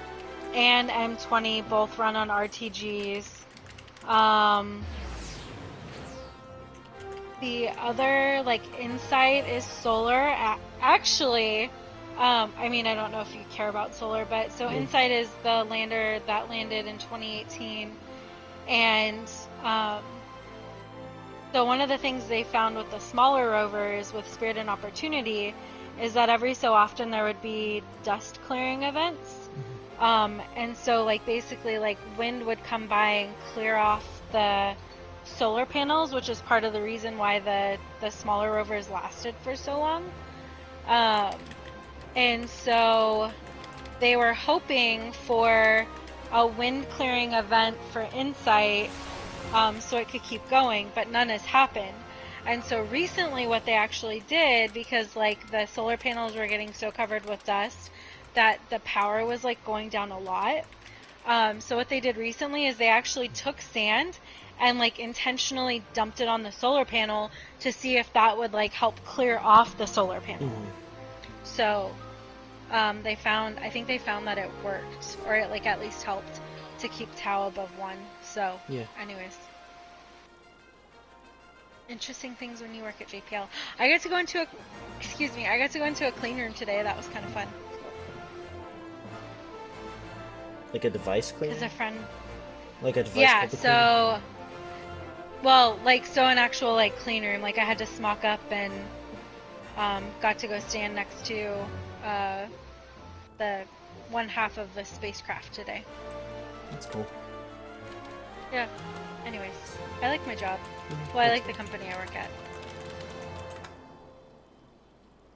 S3: and M20 both run on RTGs. The other, like, Insight is solar. Actually, I mean, I don't know if you care about solar, but so Insight is the lander that landed in 2018. And so one of the things they found with the smaller rovers with Spirit and Opportunity is that every so often there would be dust clearing events. And so, like, basically, like, wind would come by and clear off the solar panels, which is part of the reason why the smaller rovers lasted for so long. And so they were hoping for a wind clearing event for Insight, so it could keep going, but none has happened. And so recently what they actually did, because like the solar panels were getting so covered with dust that the power was like going down a lot. So what they did recently is they actually took sand and like intentionally dumped it on the solar panel to see if that would like help clear off the solar panel. So I think they found that it worked, or it like at least helped to keep tau above 1. So
S1: yeah.
S3: Anyways. Interesting things when you work at JPL. I got to go into a clean room today. That was kind of fun.
S1: Like a device cleaner?
S3: As a friend.
S1: Like a device
S3: Yeah,
S1: cleaner?
S3: so... Well, like, so an actual, like, clean room. Like, I had to smock up and got to go stand next to the one half of the spacecraft today.
S1: That's cool.
S3: Yeah. Anyways, I like my job. Well, I like the company I work at.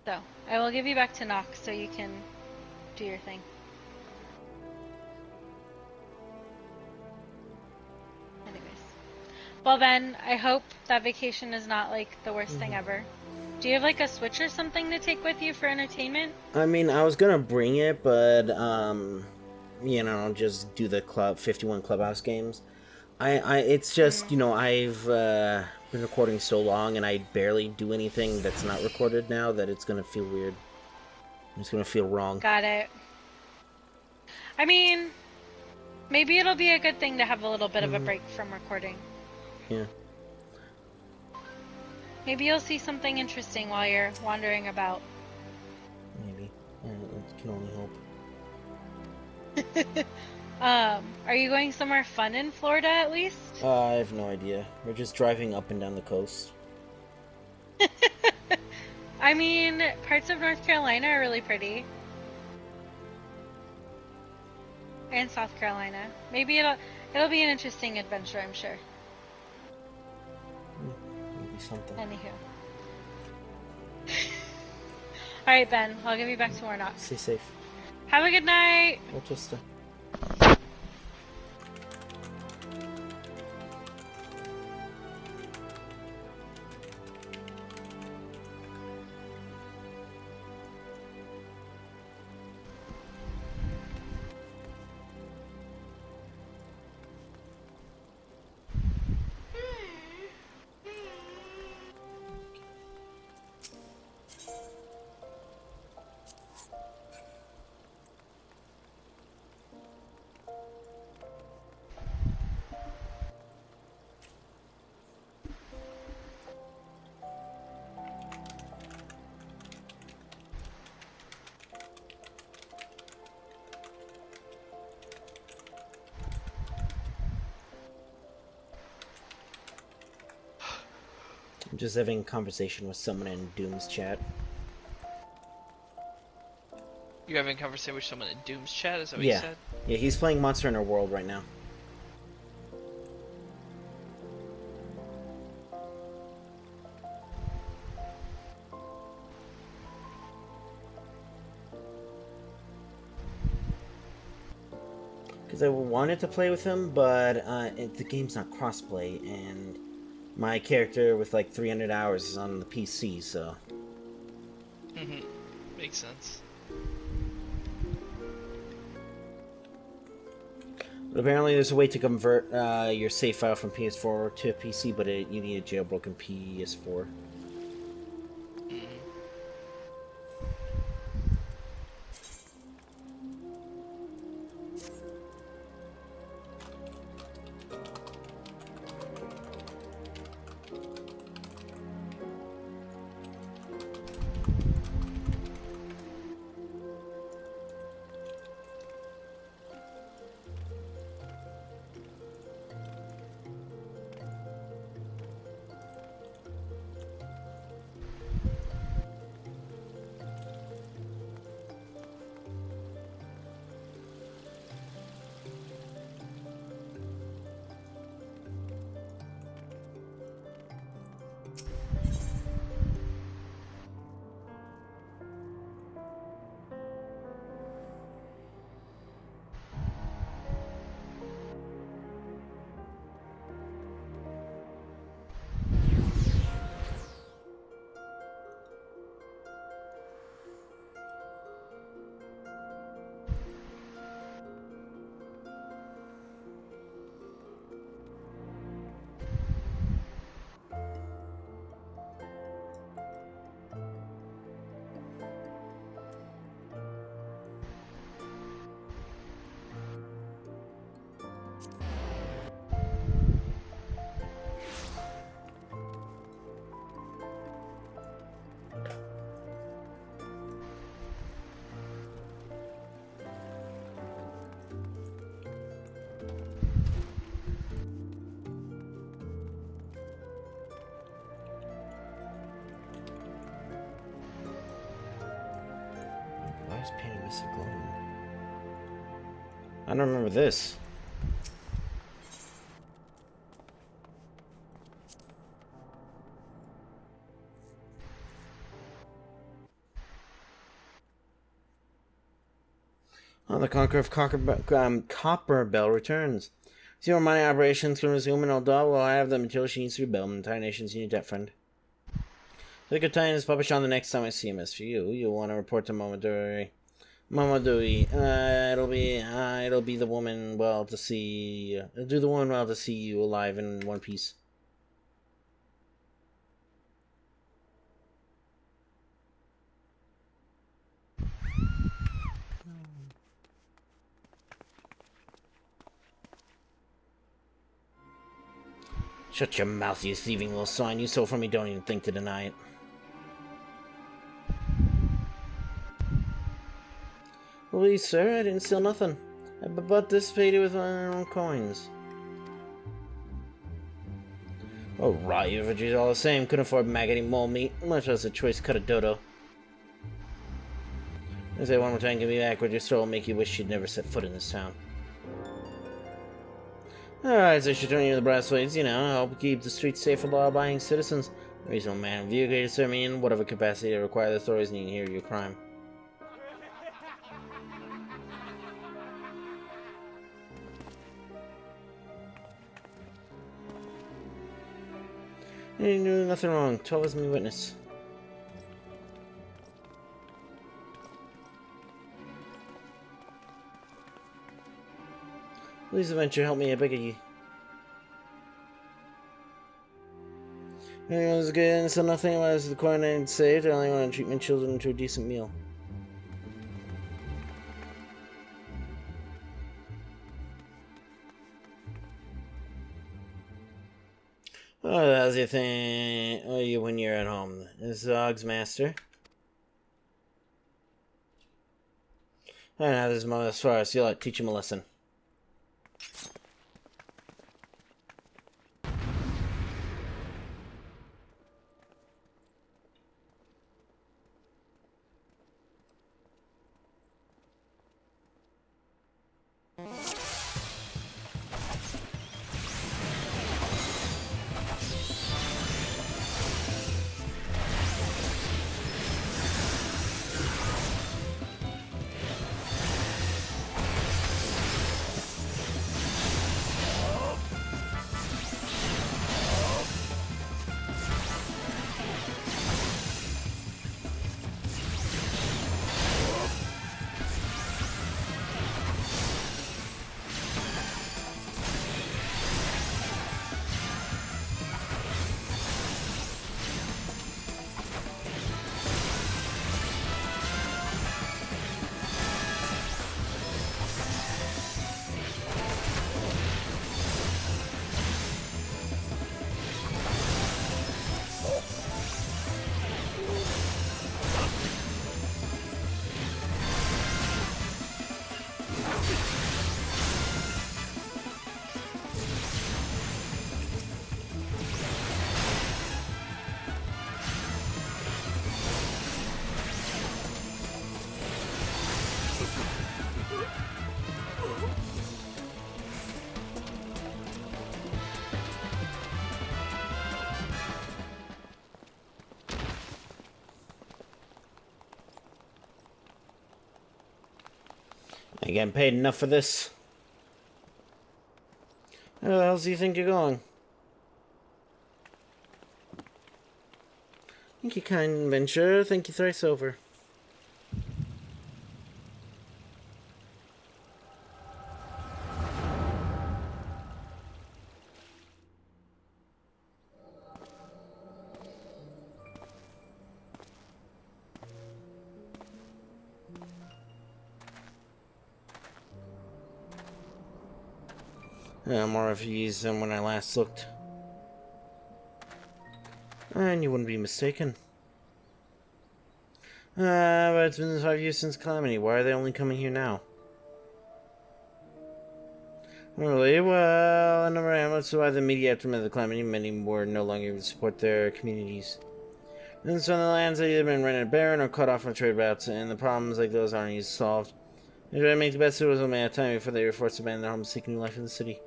S3: So, I will give you back to Nox so you can do your thing. Anyways. Well then, I hope that vacation is not like the worst thing ever. Do you have like a Switch or something to take with you for entertainment?
S1: I mean, I was gonna bring it, but you know, just do the 51 Clubhouse games. It's just, you know, I've been recording so long and I barely do anything that's not recorded now that it's gonna feel weird. It's gonna feel wrong.
S3: Got it. I mean, maybe it'll be a good thing to have a little bit of a break from recording.
S1: Yeah.
S3: Maybe you'll see something interesting while you're wandering about.
S1: Maybe. I can only hope.
S3: Are you going somewhere fun in Florida at least?
S1: I have no idea. We're just driving up and down the coast.
S3: I mean, parts of North Carolina are really pretty. And South Carolina. Maybe it'll be an interesting adventure, I'm sure.
S1: Maybe something.
S3: Anywho. Alright, Ben, I'll give you back to Warnock.
S1: Stay safe.
S3: Have a good night!
S1: Rochester. I'm just having a conversation with someone in Doom's chat.
S2: You're having a conversation with someone in Doom's chat, is that what
S1: Yeah.
S2: you said?
S1: Yeah, he's playing Monster Hunter World right now. Because I wanted to play with him, but the game's not crossplay, and my character with like 300 hours is on the PC, so...
S2: Mm-hmm. Makes sense.
S1: But apparently there's a way to convert your save file from PS4 to PC, but you need a jailbroken PS4. Why is Painted Mist glowing? I don't remember this. Oh, the Conqueror of Copper Bell returns. Zero mining operations can resume, and although we'll have them until she needs to rebuild, and entire nations need a debt friend. The good time is published on the next time I see him. As for you, you'll want to report to Mamaduri. It'll be the woman well to see. It'll do the woman well to see you alive in one piece. Shut your mouth, you thieving little swine. You stole from me, don't even think to deny it. Please, sir, I didn't steal nothing. I but dissipated with my own coins. Oh, right, your veggies all the same. Couldn't afford maggoty mole meat, much less a choice cut of dodo. I say one more time, give me back what you stole, make you wish you'd never set foot in this town. Alright, so I should turn you to the brass blades, you know, help keep the streets safe for law-abiding citizens. A reasonable man of you to serve me in whatever capacity to require the authorities need to hear your crime. You didn't do nothing wrong. 12 is my witness. Please adventure, help me, I beg of you. Anyone's good and so nothing unless the quarantine saved. I only want to treat my children into a decent meal. Oh, that's your thing. Oh, you when you're at home. This is Dog's master. Alright, now this is as far as you'll teach him a lesson. Ain't getting paid enough for this. Where the hell do you think you're going? Thank you, kind adventurer. Thank you thrice over. More refugees than when I last looked. And you wouldn't be mistaken. But it's been 5 years since Calamity. Why are they only coming here now? Really? Well, a number of hamlets survived the immediate aftermath of the Calamity. Many were no longer able to support their communities. And so the lands have either been rendered barren or cut off from trade routes, and the problems like those aren't easily solved. They try to make the best of it was a matter of time before they were forced to abandon their homes, seeking new life in the city.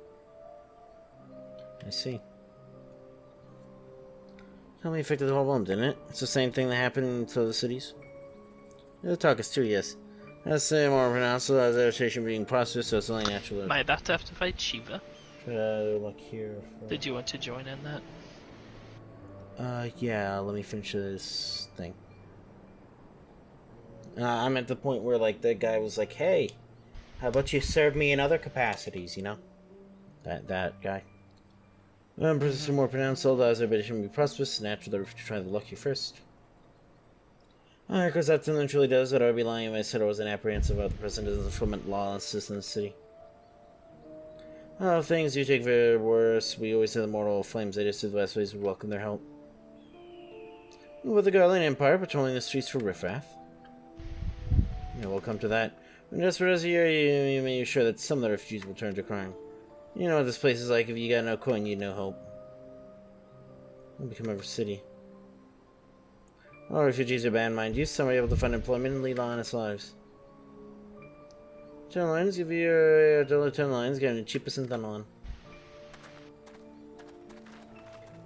S1: I see. Tell me affected the whole realm, didn't it? It's the same thing that happened to the cities. The talk is true, yes. That's the more pronounced, so as vegetation being prosperous, so it's only natural.
S2: Am I about to have to fight Shiva?
S1: Try to look here.
S2: Did you want to join in that?
S1: Yeah, let me finish this thing. I'm at the point where, like, that guy was like, hey, how about you serve me in other capacities, you know? That guy. Persistent more pronounced, so as vegetation be prosperous, it's natural to try the lucky first. Because that thing truly does what I would be lying if I said I wasn't apprehensive about the president doesn't implement lawlessness in the city. Oh, things do take very worse. We always say the mortal flames they just do the best ways would welcome their help. With the Guardian Empire patrolling the streets for riffraff. Yeah, we'll come to that. When desperate as you are, you may be sure that some of the refugees will turn to crime. You know what this place is like. If you got no coin, you no hope. We'll become a city. All refugees are banned, mind you. Some are able to find employment and lead honest lives. 10 lines, give you your $10 lines, get the cheapest in Thunderland.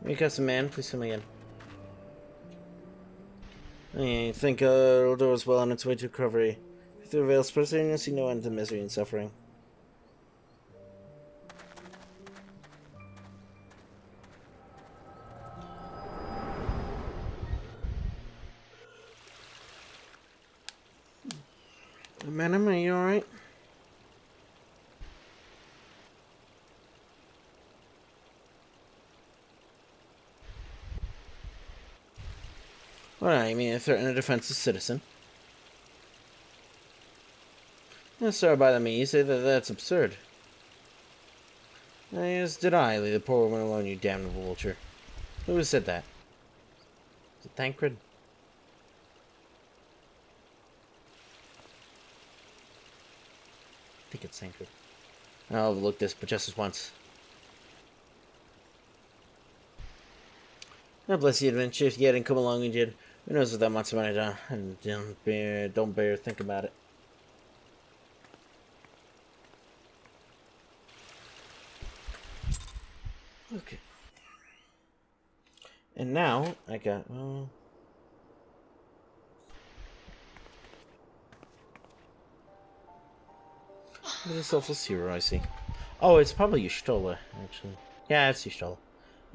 S1: You custom man, please come again. I think Eldor is well on its way to recovery. If the veils person, you'll see no end to misery and suffering. Madam, are you alright? Well, I mean, a threat and a defenseless citizen. Sir, by the me, you say that that's absurd. Yes, did I leave the poor woman alone, you damnable vulture? Who said that? Is it Tancred? I think it's Tancred. I'll overlook this, but just as once. God bless the adventure. If you hadn't come along and did, who knows what that much money done? And don't bear think about it. Okay. And now I got There's a selfless hero, I see. Oh, it's probably Y'shtola, actually. Yeah, it's Y'shtola.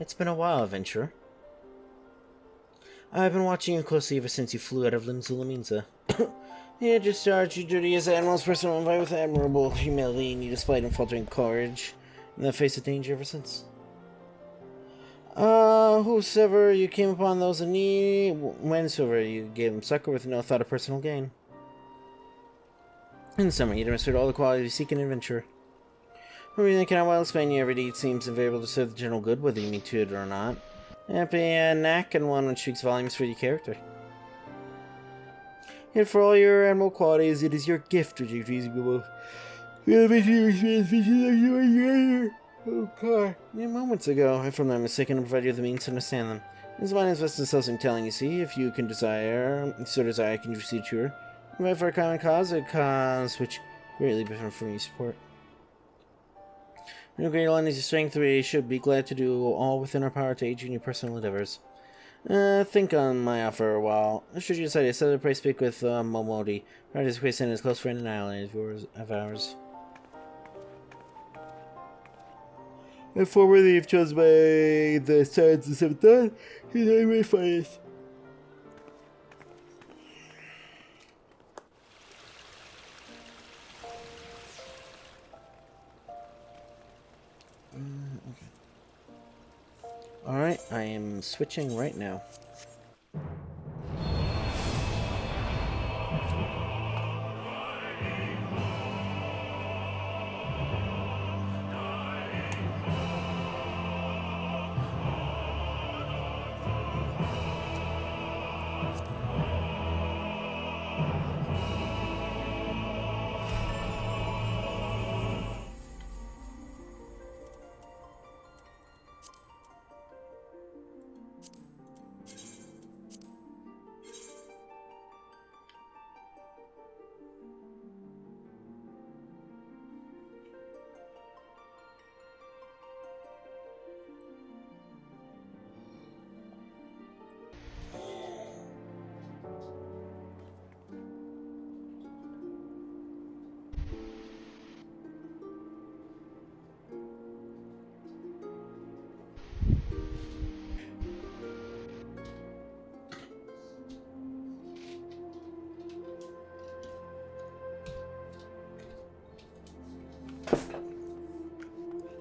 S1: It's been a while, adventurer. I've been watching you closely ever since you flew out of Limzulaminza. You discharged your duty as Admiral's personal envoy with admirable humility, and you displayed unfaltering courage in the face of danger ever since. Whosoever you came upon those in need, whensoever you gave them succor with no thought of personal gain. In summer, you demonstrated all the qualities you seek in an adventurer. For reason I cannot well explain, your every deed seems invariable to serve the general good, whether you mean to it or not. A knack and one which speaks volumes for your character. And for all your admirable qualities, it is your gift which is reasonable. Oh god. Moments ago, if I'm not mistaken, I provided you with the means to understand them. This mind is best themselves in telling you, see, if you can desire, I can receive to her. Provide for a common cause, a cause which greatly benefits from your support. No greater line is your strength, we should be glad to do all within our power to aid you in your personal endeavors. Think on my offer a while. Should you decide to set up, speak with Momodi. Right, his place and his close friend and ally of ours. And formerly, if chosen by the Science of Seventh Dawn, he's my finest. Alright, I am switching right now.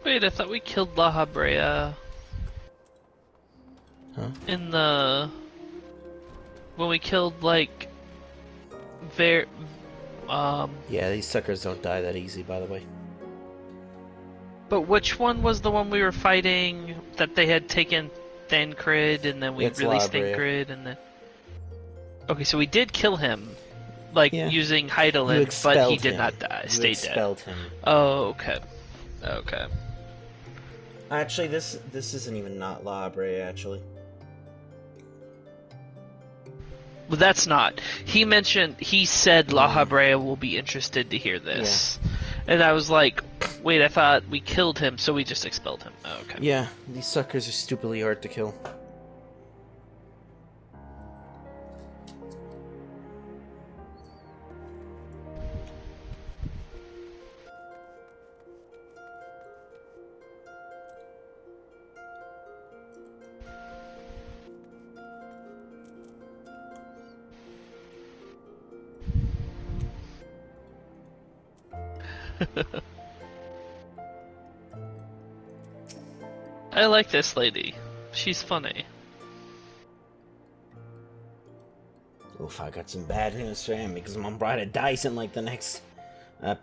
S2: Wait, I thought we killed La Habrea.
S1: Huh?
S2: In the... When we killed, like...
S1: Yeah, these suckers don't die that easy, by the way.
S2: But which one was the one we were fighting that they had taken Thancred and then we
S1: It's
S2: released
S1: La Habrea.
S2: Thancred and then... Okay, so we did kill him. Like,
S1: Yeah.
S2: using
S1: You
S2: Heidelin, but he
S1: expelled
S2: did
S1: him.
S2: not die.
S1: You
S2: Stayed dead.
S1: expelled him.
S2: Oh, okay. Okay.
S1: Actually, this isn't even not La Habrea, actually.
S2: Well, that's not. He said La Habrea will be interested to hear this. And I was like, wait, I thought we killed him, so we just expelled him. Oh, okay.
S1: Yeah, these suckers are stupidly hard to kill.
S2: I like this lady. She's funny.
S1: Oof, I got some bad news for him because Mom brought a dice in like the next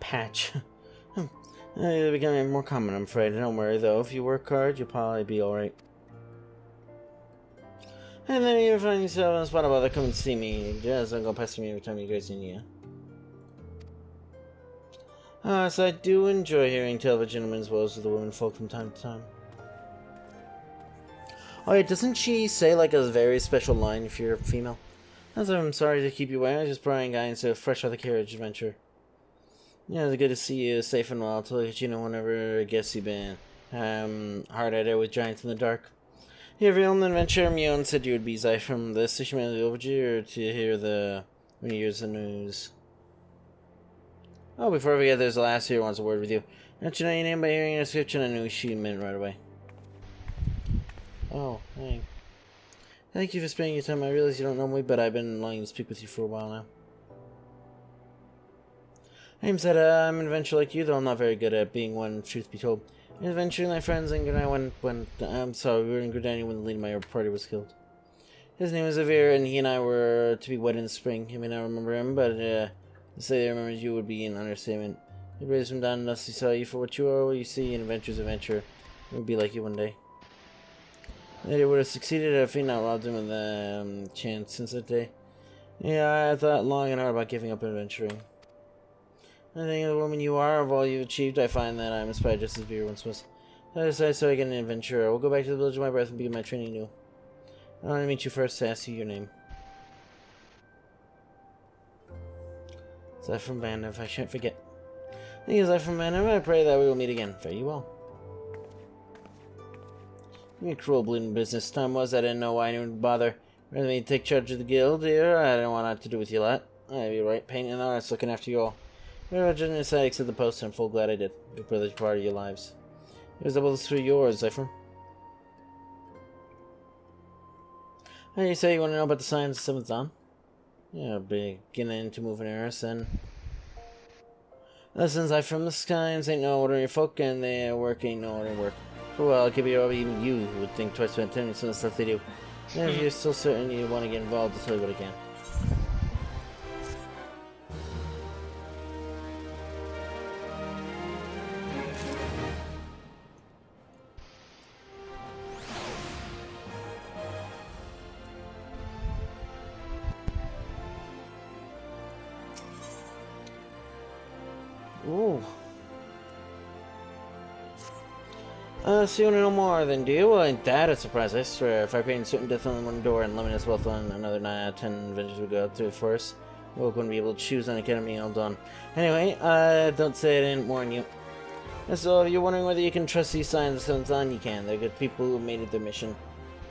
S1: patch. They're becoming more common, I'm afraid. Don't worry though, if you work hard, you'll probably be alright. And then you find yourself in a spot of bother, come and see me. Just don't go pester me every time you guys need you. So I do enjoy hearing tale of a gentleman's woes with the women folk from time to time. Oh yeah, doesn't she say like a very special line if you're a female? I'm sorry to keep you waiting, I was just Brian guy instead of fresh out of the carriage adventure. Yeah, it's good to see you safe and well. To let you know whenever I guess you've been hard at it with giants in the dark. You ever on the adventure? Mion said you would be Zyphreium. The station man over you, or to hear when you hear the news. Oh, before I forget, there's the last here wants a word with you. Don't you know your name by hearing a description? I knew she meant right away. Oh, hey. Thank you for spending your time. I realize you don't know me, but I've been longing to speak with you for a while now. I'm said I'm an adventurer like you, though I'm not very good at being one, truth be told. An adventurer, my friends, and I we were in Gridania when the leader of my party was killed. His name was Avir, and he and I were to be wed in the spring. You may not remember him, but to say they remembered you would be an understatement. He raised him down and thus he saw you for what you are. You see, an adventure's adventure. It would be like you one day. They would have succeeded if he not robbed him of the chance since that day. Yeah, I thought long and hard about giving up adventuring. I think of the woman you are, of all you've achieved, I find that I'm inspired just as Veer once was. I decided so I get an adventurer. I will go back to the village of my birth and begin my training new. I want to meet you first to ask you your name. Zyphreium Vandev, I shan't forget. Thank you, Zyphreium Vandev. I pray that we will meet again. Fare you well. Your cruel bleeding business time was. I didn't know why anyone would bother. Rather me take charge of the guild here. I didn't want to do with you lot. I'd be right, painting an artist looking after you all. Very much I accept the post, and I'm full glad I did. Your brother's part of your lives. Here's double through yours, Zyphreium. Hey, you say you want to know about the signs of 7th Dawn? Yeah, beginning to move in earnest, and... Lessons I from the skies ain't no ordinary folk, and their work ain't no ordinary work. For well, I'll give you even you would think twice about attending some of the stuff they do. And if you're still certain you want to get involved, I'll tell you what I can. Ooh. So you want to know more then, do you? Well, ain't that a surprise, I swear. If I paint certain death on one door and limit us both on another 9 out of 10 adventures we go out through first, we wouldn't be able to choose an academy all done. Anyway, don't say I didn't warn you. And so if you're wondering whether you can trust these signs of 7th Dawn, you can. They're good people who made it their mission.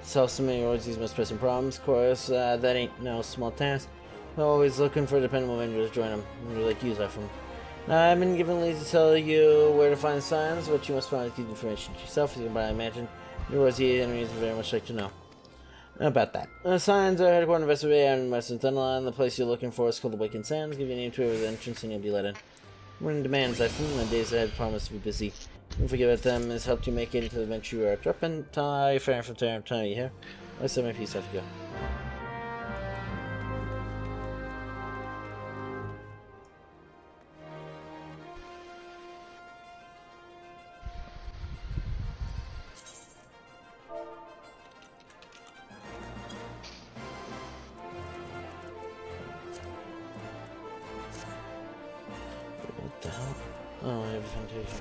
S1: Solve some of your these most pressing problems, of course. That ain't no small task. We're always looking for dependable vendors to join them. Like you, Zyphreium. I've been given leave to tell you where to find signs, but you must find the information yourself, as you might imagine. Yours, the enemies would very much like to know about that. Signs are headquartered in West Bay and Western Thunder, and the place you're looking for is called Awakened Sands. Give your name to whoever's entrance, and you'll be let in. We're in demand, Zyphreium. The days ahead promise to be busy. Don't forget about them. Has helped you make it into the adventure you are up and tie fair from time to time. You hear? I said my piece. I have to go. What the hell? Oh, I have a foundation.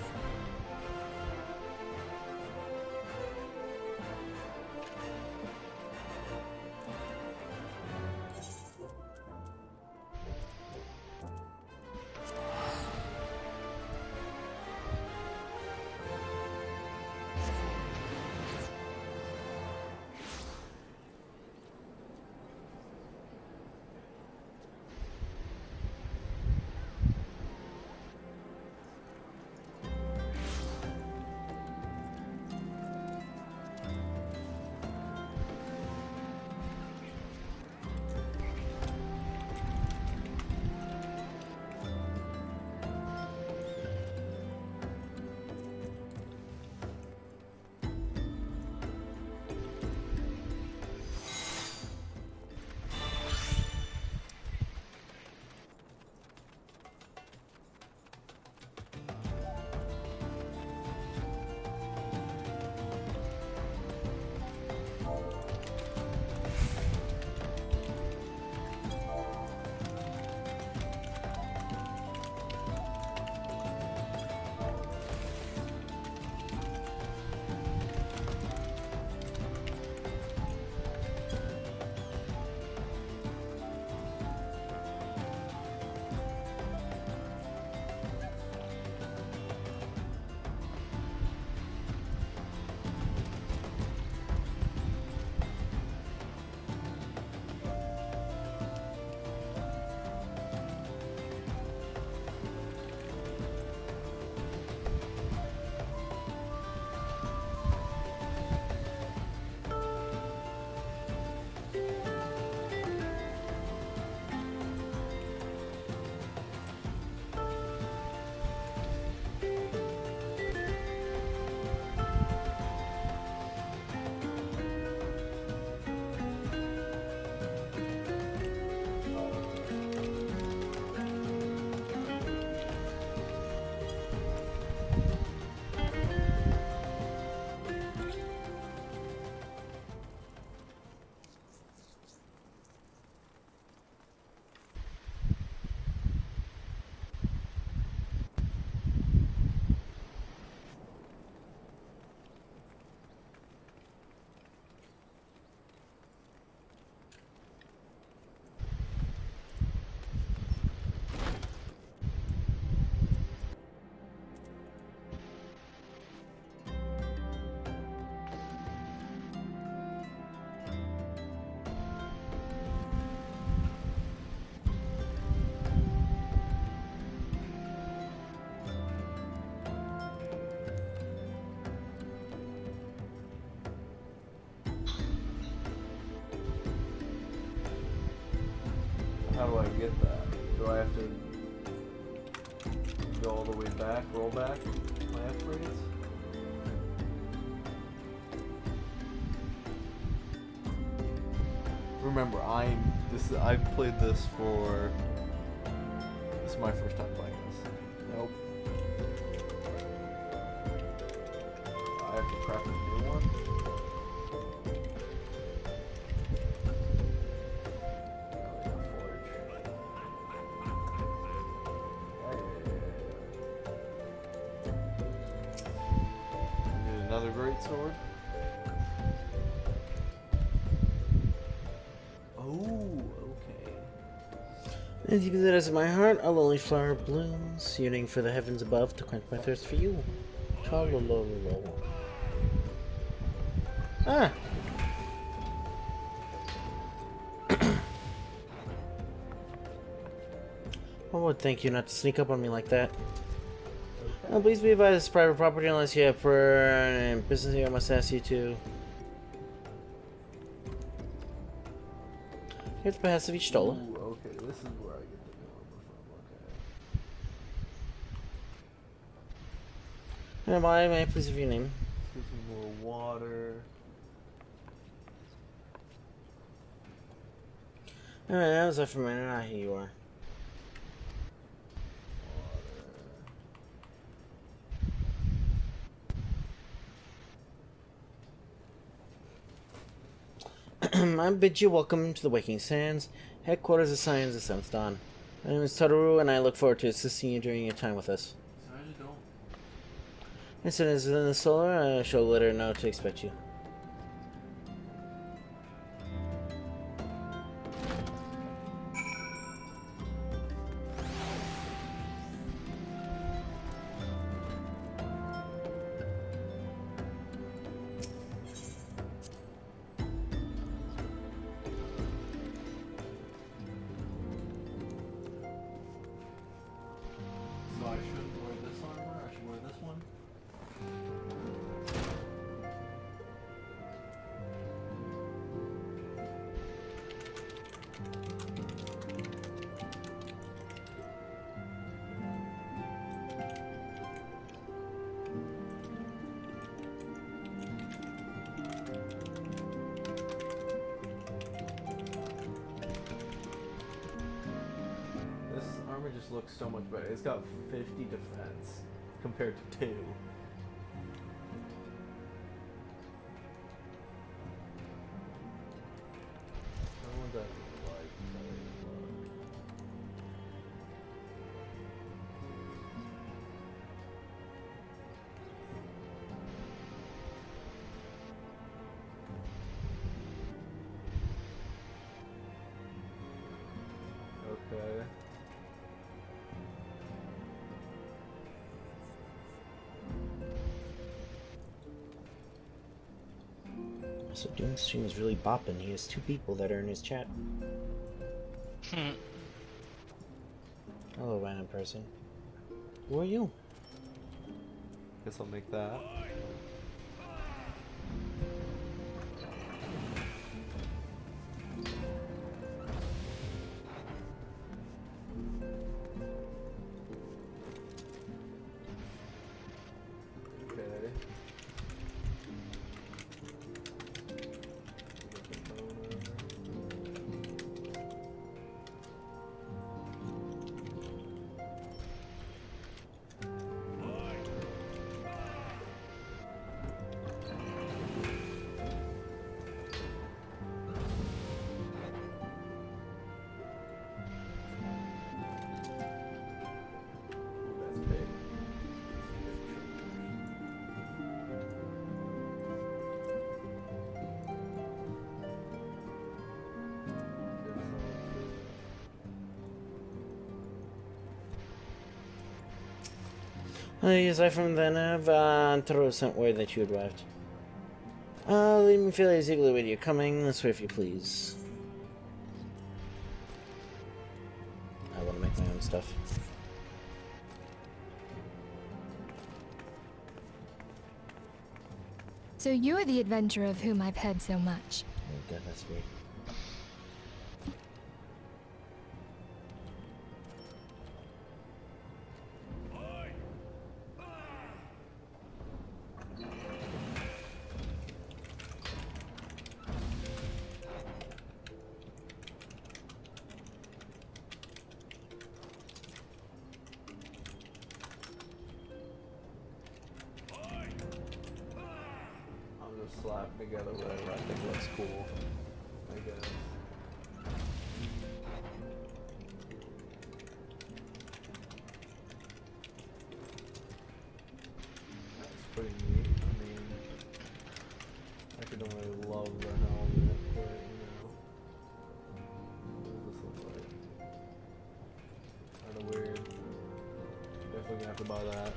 S4: How do I get that? Do I have to go all the way back, roll back my upgrades? Remember, I've played this for. This is my first time playing this. Nope. I have to craft a new one. Another great sword. Oh, okay.
S1: And deep in the depths of my heart, a lonely flower blooms, yearning for the heavens above to quench my thirst for you. Tra-la-la-la-la. Ah! I would thank you not to sneak up on me like that. Oh, please be advised, this is private property unless you have prayer and business here. I must ask you to. Here's the behest of each stola.
S4: Ooh, okay, this is where I get the armor from, okay.
S1: And why may I please have your name?
S4: Let's get some more water.
S1: Alright, that was for a minute. Ah, here you are. I bid you welcome to the Waking Sands, headquarters of Science of Seventh Dawn. My name is Totaru, and I look forward to assisting you during your time with us.
S4: I just don't.
S1: As soon as it's in the solar, I shall let her know to expect you.
S4: So I shouldn't wear this armor, I should wear this one? This armor just looks so much better. It's got 50 defense compared to 2. I want that like okay.
S1: So doing stream is really bopping. He has 2 people that are in his chat. Hello, random person. Who are you?
S4: Guess I'll make that. Okay. That's big.
S1: Aside from then, Taro sent word that you arrived. Leave me feel easily when you're coming. This way, if you please. I want to make my own stuff.
S5: So you're the adventurer of whom I've heard so much.
S1: Oh god, that's weird.
S4: slapping together whatever I think looks cool. I guess. That's pretty neat. I mean, I actually don't really love the helmet, but you know. What does this look like? Kinda weird. Definitely gonna have to buy that.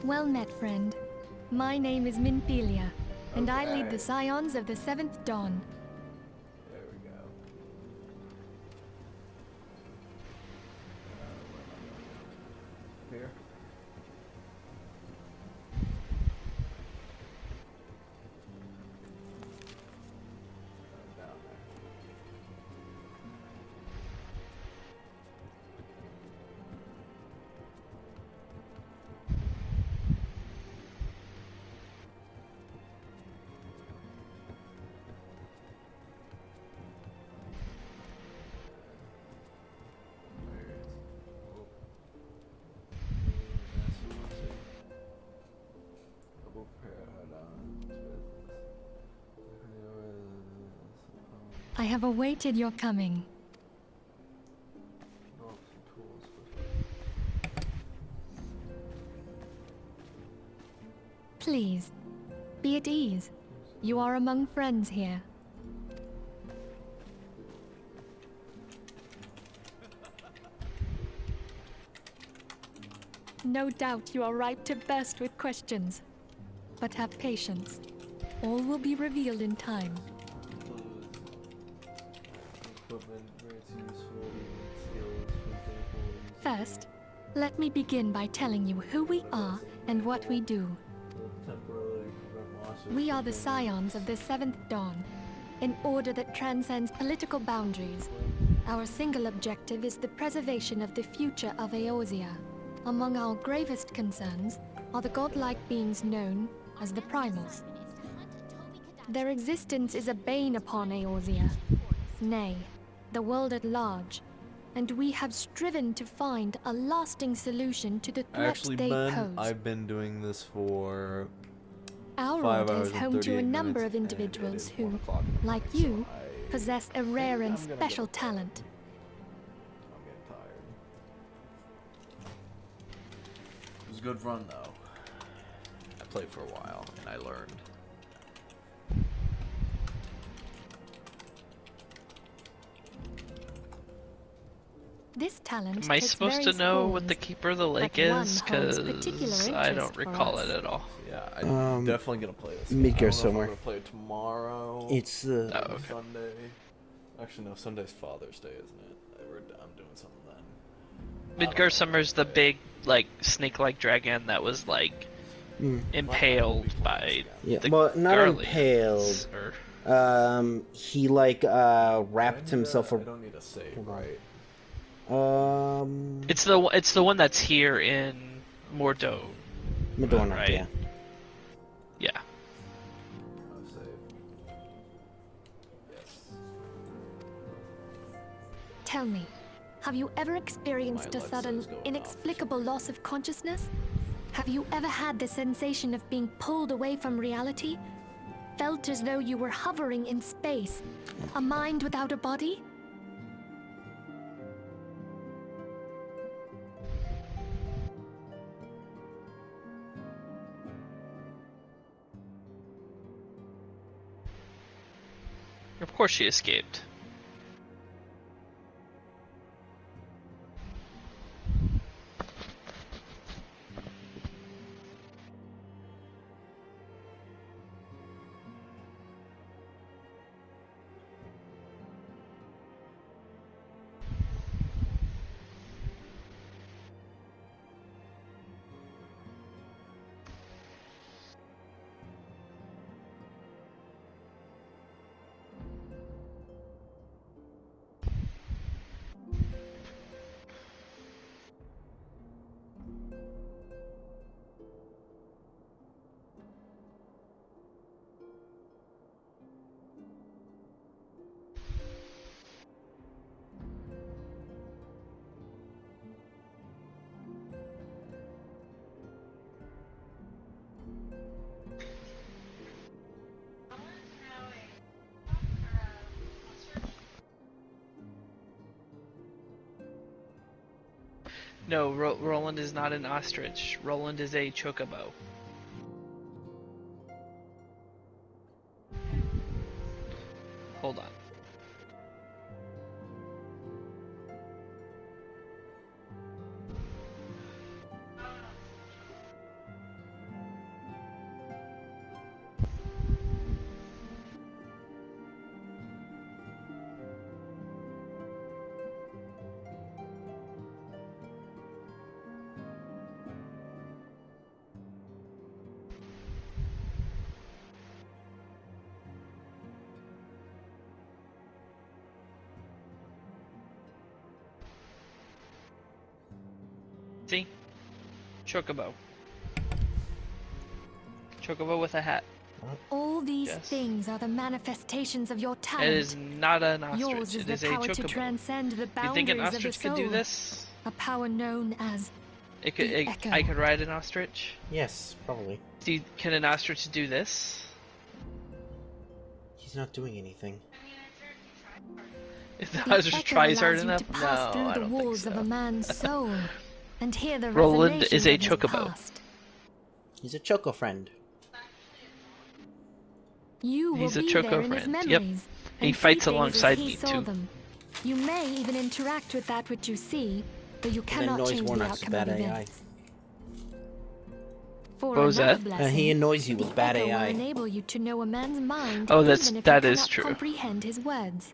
S5: Well met, friend. My name is Minthelia, and I lead the
S4: Okay.
S5: Scions of the Seventh Dawn.
S4: There we go. Here. Down there.
S5: I have awaited your coming. Please, be at ease. You are among friends here. No doubt you are ripe to burst with questions. But have patience. All will be revealed in time. First, let me begin by telling you who we are and what we do. We are the Scions of the Seventh Dawn, an order that transcends political boundaries. Our single objective is the preservation of the future of Eorzea. Among our gravest concerns are the godlike beings known as the Primals. Their existence is a bane upon Eorzea, nay, the world at large, and we have striven to find a lasting solution to the threat
S4: Actually,
S5: they
S4: Ben,
S5: pose.
S4: I've been doing this for
S5: Our
S4: 5
S5: order
S4: hours
S5: is
S4: and
S5: home to a
S4: 38
S5: number
S4: minutes,
S5: of
S4: and it
S5: individuals
S4: is 1
S5: who,
S4: o'clock in the
S5: like
S4: morning,
S5: you,
S4: so I
S5: possess a rare and
S4: I'm gonna
S5: special
S4: go to bed.
S5: talent.
S4: I'm getting tired. It was a good run, though. I played for a while, and I learned.
S5: This talent
S2: Am I
S5: takes
S2: supposed to
S5: various
S2: know what the
S5: forms,
S2: Keeper of the Lake
S5: but one
S2: is?
S5: holds particular
S2: Because I
S5: interest
S2: don't
S5: for
S2: recall
S5: us.
S2: it at all.
S4: Yeah, I'm definitely gonna play this. One. I
S1: Midgar
S4: don't know if I'm
S1: somewhere.
S4: gonna play it tomorrow.
S1: It's the
S2: Oh, okay.
S4: Sunday. Actually, no. Sunday's Father's Day, isn't it? I'm doing something then.
S2: Midgar Summer's the big, like, snake-like dragon that was, like, impaled by
S1: yeah,
S2: the
S1: well, not
S2: Garleans,
S1: impaled.
S2: or
S1: He like wrapped himself.
S4: I don't need a save,
S1: Hold on.
S4: right?
S2: it's the one that's here in Mordor.
S1: Madonna,
S2: right?
S1: yeah.
S2: Yeah.
S4: No save. Yes.
S5: Tell me, have you ever experienced
S4: My
S5: a
S4: Lexa's
S5: sudden,
S4: going off.
S5: inexplicable loss of consciousness? Have you ever had the sensation of being pulled away from reality? Felt as though you were hovering in space? A mind without a body?
S2: Of course she escaped. No, Roland is not an ostrich. Roland is a chocobo. Hold on. See? Chocobo. Chocobo with a hat.
S5: All these
S2: Yes.
S5: things are the manifestations of your
S2: It
S5: talent.
S2: is not an ostrich.
S5: Yours is
S2: It
S5: the
S2: is a
S5: power to
S2: chocobo.
S5: transcend the
S2: You
S5: boundaries
S2: think an
S5: of the
S2: ostrich
S5: soul.
S2: could do this?
S5: A power known as
S2: I
S5: echo.
S2: could ride an ostrich.
S1: Yes, probably.
S2: Can an ostrich do this?
S1: He's not doing anything.
S2: If the
S5: the
S2: ostrich
S5: echo
S2: tries hard
S5: allows you
S2: enough?
S5: to pass
S2: No,
S5: through
S2: I
S5: the
S2: don't
S5: walls
S2: think
S5: of a
S2: so.
S5: man's soul and hear the
S2: Roland is a
S5: resonations of his
S2: chocobo.
S5: past.
S1: He's a choco friend.
S5: You will
S2: He's a
S5: be
S2: choco
S5: there in his
S2: friend. Yep.
S5: memories.
S2: He
S5: and see
S2: fights
S5: things
S2: alongside
S5: as he
S2: me,
S5: saw
S2: too.
S5: them. You may even interact with that which you see, but you
S1: then
S5: cannot
S1: Noise
S5: change the
S1: Warnock's
S5: outcome of
S1: bad AI.
S5: events. For
S2: What was
S5: another
S2: that?
S5: blessing,
S1: He annoys you with
S5: the
S1: bad
S5: echo
S1: AI.
S5: will enable you to know a man's mind,
S2: Oh,
S5: even if
S2: that
S5: you
S2: is
S5: cannot
S2: true.
S5: comprehend his words.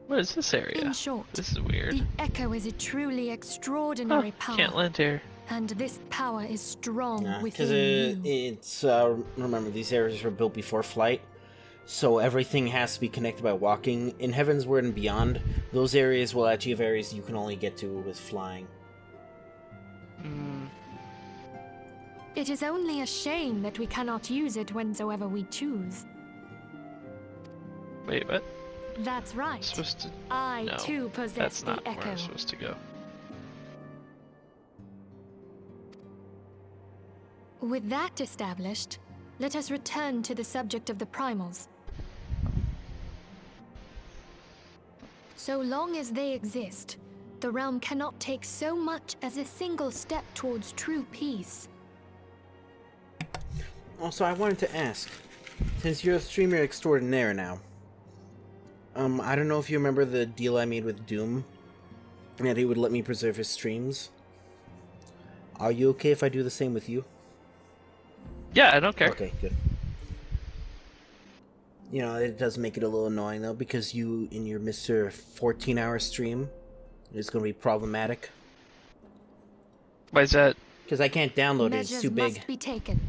S2: What is this area?
S5: In short,
S2: This is weird.
S5: the echo is a truly extraordinary power,
S2: Can't land here.
S5: and this power is strong
S1: Because
S5: within you.
S1: it's remember, these areas were built before flight, so everything has to be connected by walking. In Heaven's Word and beyond, those areas will actually have areas you can only get to with flying.
S2: Mm,
S5: It is only a shame that we cannot use it whensoever we choose.
S2: wait, what?
S5: That's right.
S2: Supposed to?
S5: I
S2: No,
S5: too possess
S2: that's
S5: the
S2: not where
S5: echo.
S2: I'm supposed to go.
S5: With that established, let us return to the subject of the primals. So long as they exist, the realm cannot take so much as a single step towards true peace.
S1: Also, I wanted to ask, since you're a streamer extraordinaire now, I don't know if you remember the deal I made with Doom, and that he would let me preserve his streams. Are you okay if I do the same with you?
S2: Yeah, I don't care.
S1: Okay, good. You know, it does make it a little annoying, though, because you, in your Mr. 14-hour stream, it's going to be problematic.
S2: Why is that?
S1: Because I can't download it, it's
S5: Measures
S1: too big.
S5: must be taken.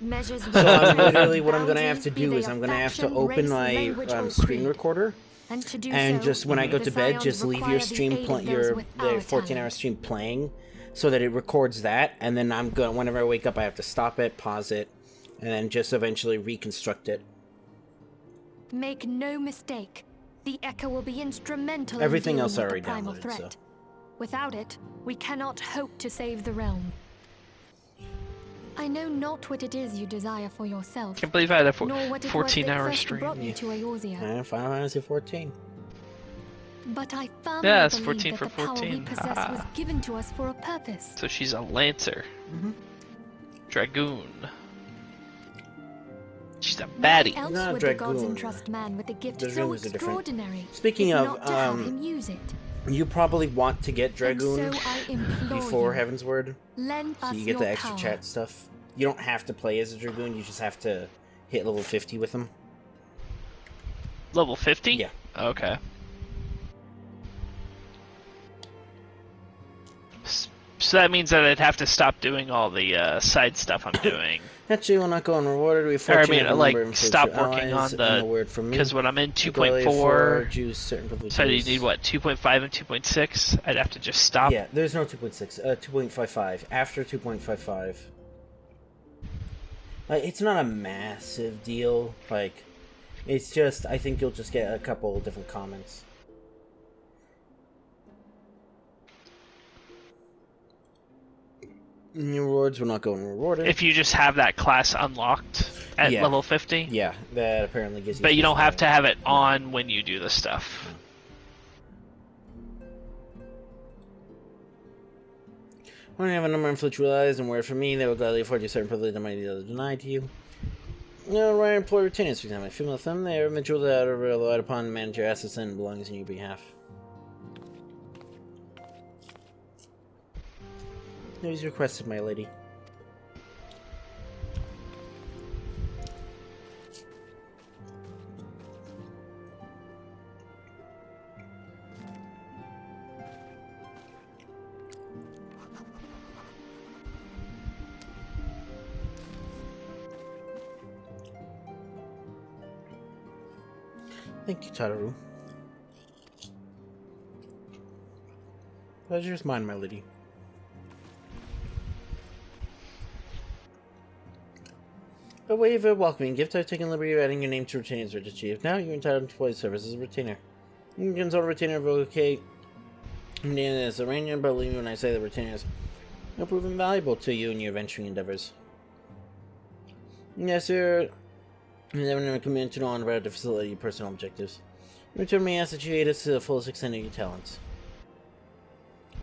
S5: Measures
S1: So I'm
S5: must be
S1: literally, what I'm going to
S5: boundaries,
S1: have to
S5: be
S1: do
S5: they
S1: is
S5: of
S1: I'm going to have to
S5: faction,
S1: open
S5: race,
S1: my
S5: language, or
S1: screen
S5: creed.
S1: recorder,
S5: And to do
S1: and
S5: so,
S1: just when I go
S5: the
S1: to bed,
S5: Scions
S1: just leave
S5: require
S1: your
S5: the
S1: stream,
S5: aid of those
S1: your
S5: with
S1: the
S5: our
S1: 14-hour
S5: talent.
S1: stream playing, so that it records that, and then I'm going. Whenever I wake up, I have to stop it, pause it, and then just eventually reconstruct it.
S5: Make no mistake, the Echo will be instrumental
S1: Everything
S5: in dealing
S1: else I
S5: with
S1: already
S5: the primal
S1: downloaded,
S5: threat.
S1: so.
S5: Without it, we cannot hope to save the realm. I know not what it is you desire for yourself,
S2: Can't believe I had a
S5: nor what it was that
S2: 14-hour
S5: first
S2: stream.
S5: brought you to Eorzea.
S1: And Final Fantasy 14.
S5: But I firmly
S2: Yeah, it's
S5: believe
S2: 14
S5: that
S2: for
S5: the power we
S2: 14.
S5: possess was
S2: Ah.
S5: given to us for a purpose.
S2: So she's a lancer.
S1: Mm-hmm.
S2: Dragoon. She's a
S5: Why
S2: baddie.
S5: else
S1: Not a
S5: would the gods
S1: dragoon.
S5: entrust man with a gift
S1: Dragoon
S5: so
S1: is a different-
S5: extraordinary?
S1: Speaking
S5: if
S1: of,
S5: not to have him use it.
S1: You probably want to get Dragoon
S5: And so I implore
S1: before
S5: you,
S1: Heaven's Word,
S5: lend
S1: so
S5: us
S1: you get
S5: your
S1: the extra
S5: power.
S1: chat stuff. You don't have to play as a Dragoon, you just have to hit level 50 with them.
S2: Level 50?
S1: Yeah.
S2: Okay. So that means that I'd have to stop doing all the side stuff I'm doing.
S1: Actually, will not go unrewarded. We
S2: Or I
S1: fortunately
S2: mean,
S1: have a
S2: like,
S1: number of
S2: stop
S1: influential
S2: working
S1: allies,
S2: on
S1: and a word from me.
S2: Because when I'm in
S1: Ability
S2: 2.4,
S1: for Jews, certain privileges.
S2: so you need what, 2.5 and 2.6? I'd have to just stop.
S1: Yeah, there's no 2.6. 2.55. After 2.55. It's not a massive deal. Like, it's just, I think you'll just get a couple different comments. New rewards will not go unrewarded.
S2: If you just have that class unlocked at
S1: Yeah.
S2: level 50.
S1: Yeah, that apparently gives you...
S2: But you don't have to
S1: special-
S2: have it on when you do the stuff.
S1: When you have a number of influential allies and word from me, they will gladly afford you certain privileges that might be denied to you. You know, right employee retainers, for example. If you with them, they are individuals that are relied upon to manage your assets and belongings on your behalf. News requested, my lady. Thank you, Tataru. Pleasure is mine, my lady. A way of a welcoming gift, I've taken liberty of adding your name to Retainer's registry. If now you're entitled to employee service as a retainer. You can consult a retainer, relocate as a retainer, but believe me when I say that retainers will prove invaluable to you in your venturing endeavors. Yes, sir. You never commit to know on about to facilitate your personal objectives. In return, may I ask that you aid us to the fullest extent of your talents.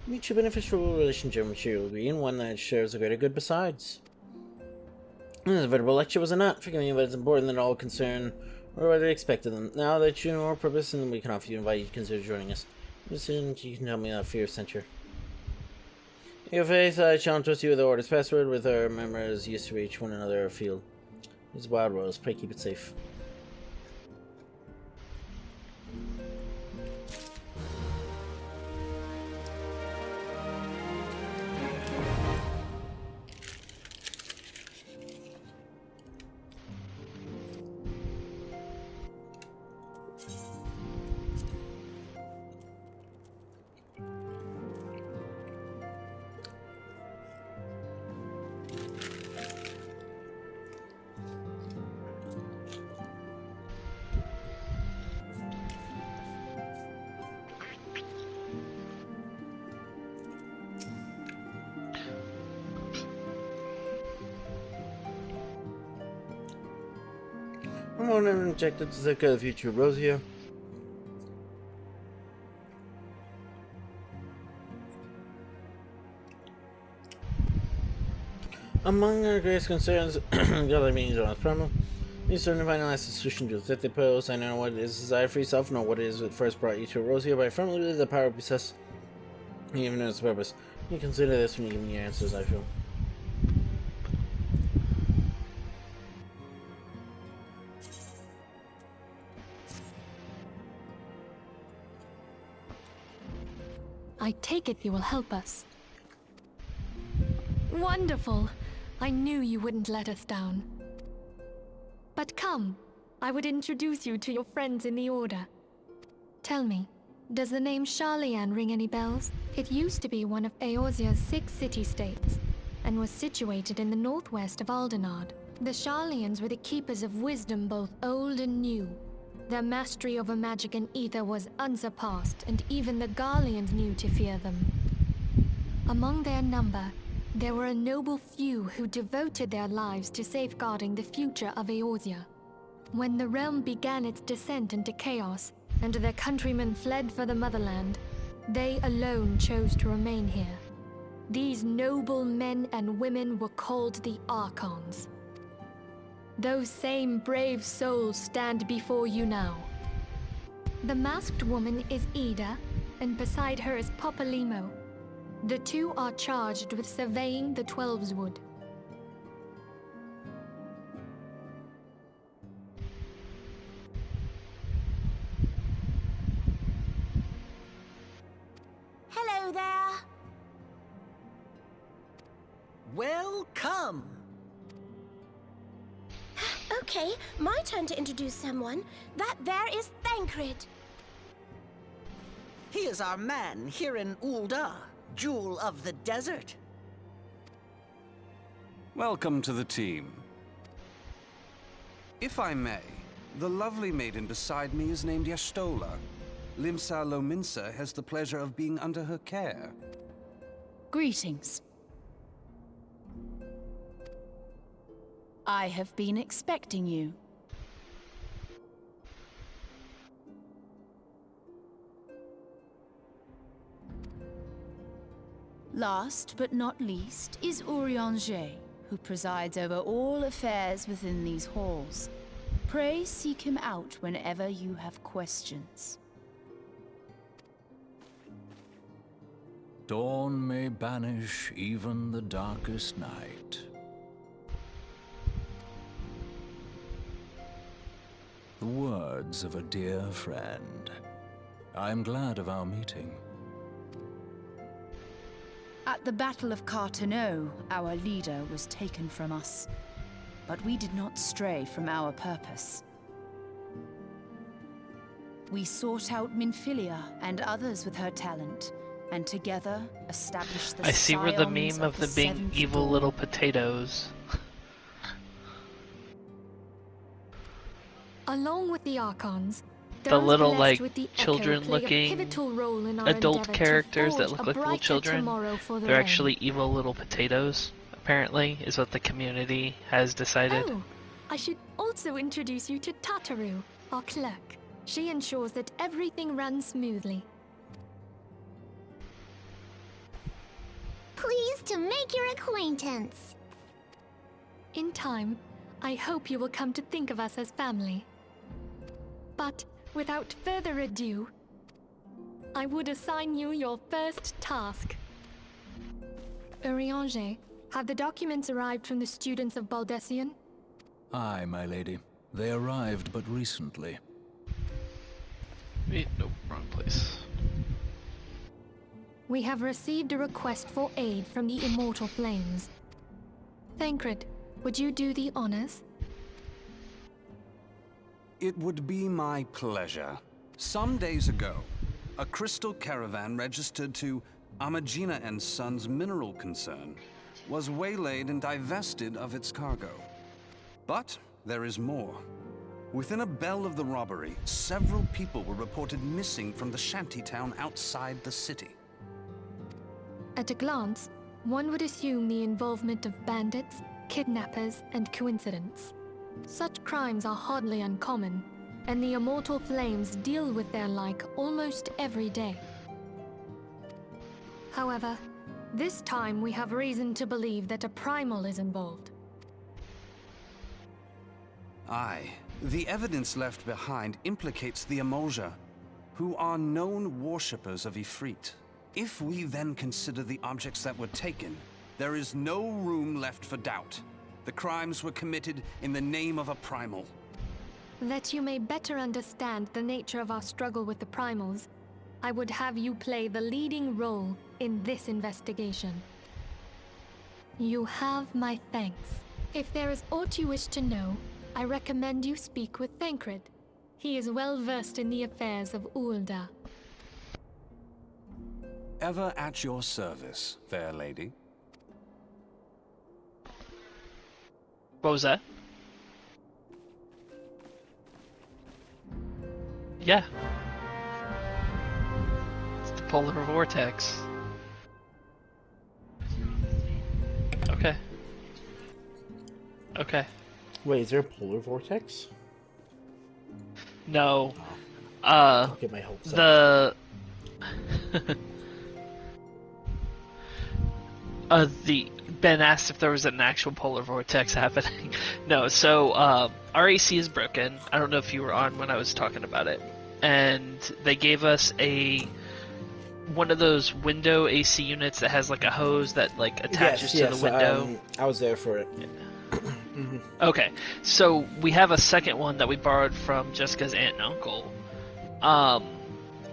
S1: Mutually beneficial relationship, I'm sure you'll agree, and one that shares a greater good besides. This veritable lecture was a not. Forgive me, but it's important that all concerned or what I expect of them. Now that you know our purpose, and we can offer you invite you to consider joining us. Listen, you can help me without fear of censure. In your faith, I shall entrust you with the order's password, with our members used to reach one another afield. It's Wild Rose. Pray keep it safe. I'm on an injected to take care of the future of Rosia. Among our greatest concerns, gathering meetings on this problem, we certainly finalize the solution to the fifth pose. I know what it is desire for yourself, nor what it is that first brought you to Rosia, but I firmly believe the power possess, even in its purpose. You consider this when you give me your answers, I feel.
S5: I take it you will help us. Wonderful! I knew you wouldn't let us down. But come, I would introduce you to your friends in the Order. Tell me, does the name Sharlayan ring any bells? It used to be one of Eorzea's 6 city-states, and was situated in the northwest of Aldenard. The Sharlayans were the keepers of wisdom both old and new. Their mastery over magic and ether was unsurpassed, and even the Garleans knew to fear them. Among their number, there were a noble few who devoted their lives to safeguarding the future of Eorzea. When the realm began its descent into chaos, and their countrymen fled for the motherland, they alone chose to remain here. These noble men and women were called the Archons. Those same brave souls stand before you now. The masked woman is Ida, and beside her is Popalimo. The two are charged with surveying the Twelveswood.
S6: Hello there.
S7: Welcome.
S6: Okay, my turn to introduce someone. That there is Thancred.
S7: He is our man here in Ul'dah, Jewel of the Desert.
S8: Welcome to the team. If I may, the lovely maiden beside me is named Y'shtola. Limsa Lominsa has the pleasure of being under her care.
S9: Greetings. I have been expecting you. Last but not least is Urianger, who presides over all affairs within these halls. Pray seek him out whenever you have questions.
S10: Dawn may banish even the darkest night. The words of a dear friend. I'm glad of our meeting.
S9: At the Battle of Carteneau, our leader was taken from us. But we did not stray from our purpose. We sought out Minfilia and others with her talent, and together established the
S2: I see where the
S9: scions
S2: meme of the being
S9: Seventh
S2: evil
S9: Dawn.
S2: little potatoes.
S5: Along with the Archons,
S2: The
S5: those
S2: little,
S5: blessed
S2: like,
S5: with the Echo
S2: children-looking
S5: play a pivotal role in our
S2: adult
S5: endeavor to
S2: characters that
S5: forge
S2: look
S5: a
S2: like little
S5: brighter
S2: children.
S5: tomorrow for the
S2: They're
S5: realm.
S2: actually evil little potatoes, apparently, is what the community has decided.
S5: Oh, I should also introduce you to Tataru, our clerk. She ensures that everything runs smoothly.
S6: Pleased to make your acquaintance.
S5: In time, I hope you will come to think of us as family. But without further ado, I would assign you your first task. Urianger, have the documents arrived from the students of Baldessian?
S10: Aye, my lady. They arrived but recently.
S2: Wait, nope, wrong place.
S5: We have received a request for aid from the Immortal Flames. Thancred, would you do the honors?
S8: It would be my pleasure. Some days ago, a crystal caravan registered to Amagina and Sons mineral concern was waylaid and divested of its cargo. But there is more. Within a bell of the robbery, several people were reported missing from the shantytown outside the city.
S5: At a glance, one would assume the involvement of bandits, kidnappers, and coincidence. Such crimes are hardly uncommon, and the Immortal Flames deal with their like almost every day. However, this time we have reason to believe that a primal is involved.
S8: Aye. The evidence left behind implicates the Emulja, who are known worshippers of Ifrit. If we then consider the objects that were taken, there is no room left for doubt. The crimes were committed in the name of a primal.
S5: That you may better understand the nature of our struggle with the primals, I would have you play the leading role in this investigation. You have my thanks. If there is aught you wish to know, I recommend you speak with Thancred. He is well versed in the affairs of Ulda.
S8: Ever at your service, fair lady.
S2: What was that? Yeah. It's the polar vortex. Okay. Okay.
S1: Wait, is there a polar vortex?
S2: No.
S1: Don't get my hopes up.
S2: The Ben asked if there was an actual polar vortex happening. No, so our AC is broken. I don't know if you were on when I was talking about it. And they gave us one of those window AC units that has like a hose that like attaches to the window.
S1: I was there for it.
S2: Okay, so we have a second one that we borrowed from Jessica's aunt and uncle.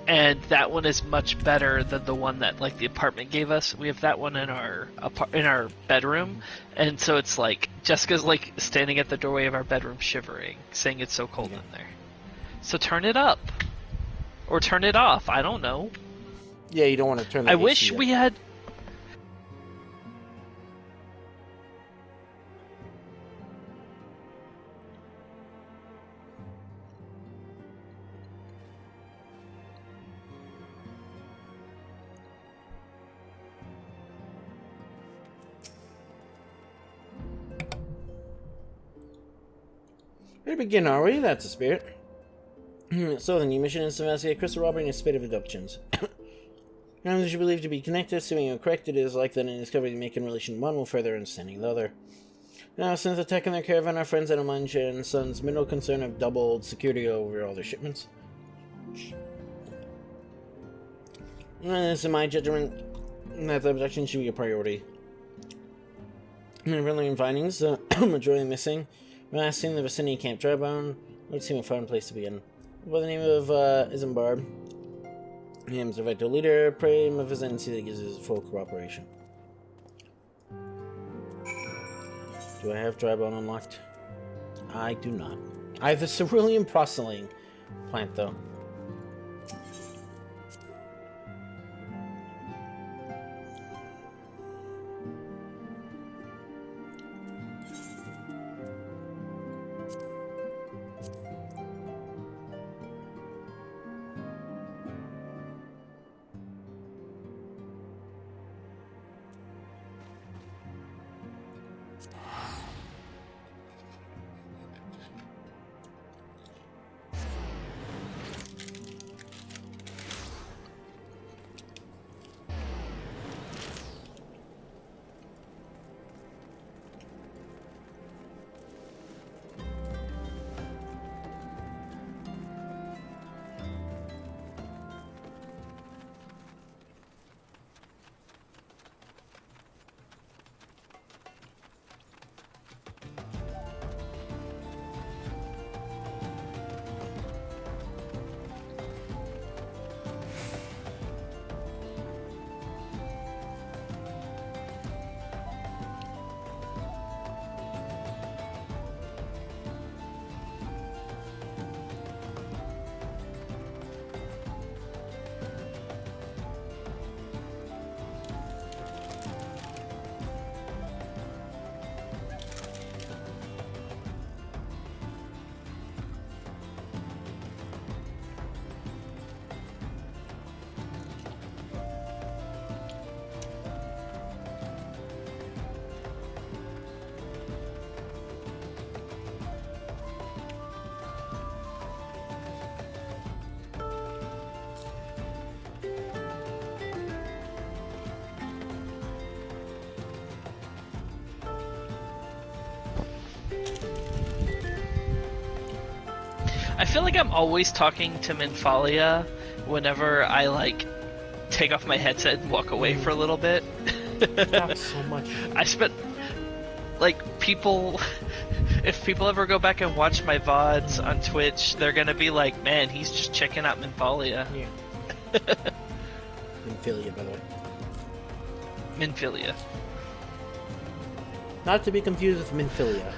S2: And that one is much better than the one that like the apartment gave us. We have that one in our bedroom, and so it's like Jessica's like standing at the doorway of our bedroom shivering, saying it's so cold in there. So turn it up, or turn it off. I don't know.
S1: Yeah, you don't want to turn the
S2: I
S1: AC
S2: wish
S1: up.
S2: we had.
S1: Ready to begin, are we? That's the spirit. So the new mission is to investigate crystal robbery and a spate of abductions. Items you believe to be connected, assuming you're correct, it is like that any discovery you make in relation to one will further understanding the other. Now, since attacking their caravan, our friends at Amantia and Sons' mineral concern have doubled security over all their shipments. And this is my judgment that the abduction should be a priority. In the relevant findings, the majority missing. Last seen in the vicinity of Camp Drybound would seem a fun place to begin. By the name of Isambard. Him, the Vector leader, pray him of his NC that gives his full cooperation. Do I have Drybone unlocked? I do not. I have the Cerulean Proselying plant, though.
S2: I feel like I'm always talking to Minfalia whenever I, like, take off my headset and walk away for a little bit.
S1: Not so much.
S2: I spent, like, people... If people ever go back and watch my VODs on Twitch, they're gonna be like, man, he's just checking out Minfalia.
S1: Yeah. Minfilia, by the way.
S2: Minfilia.
S1: Not to be confused with Minfilia.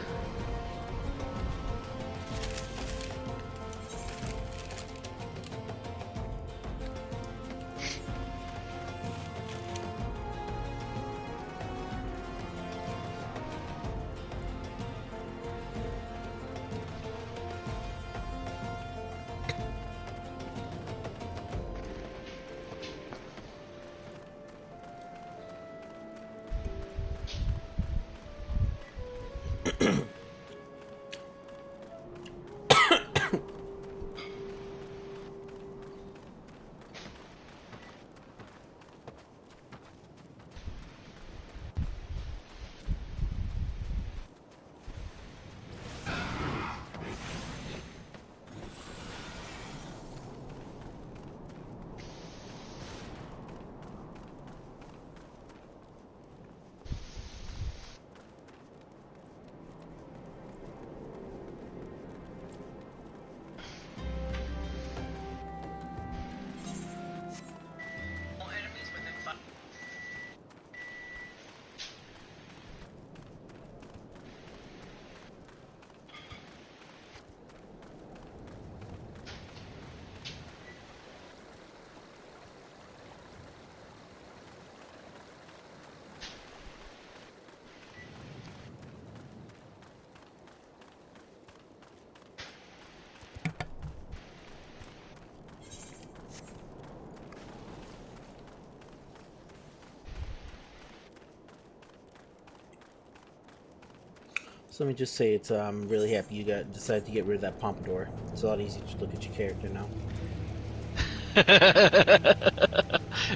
S1: So let me just say I'm really happy you decided to get rid of that pompadour. It's a lot easier to look at your character now.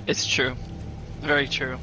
S2: It's true. Very true.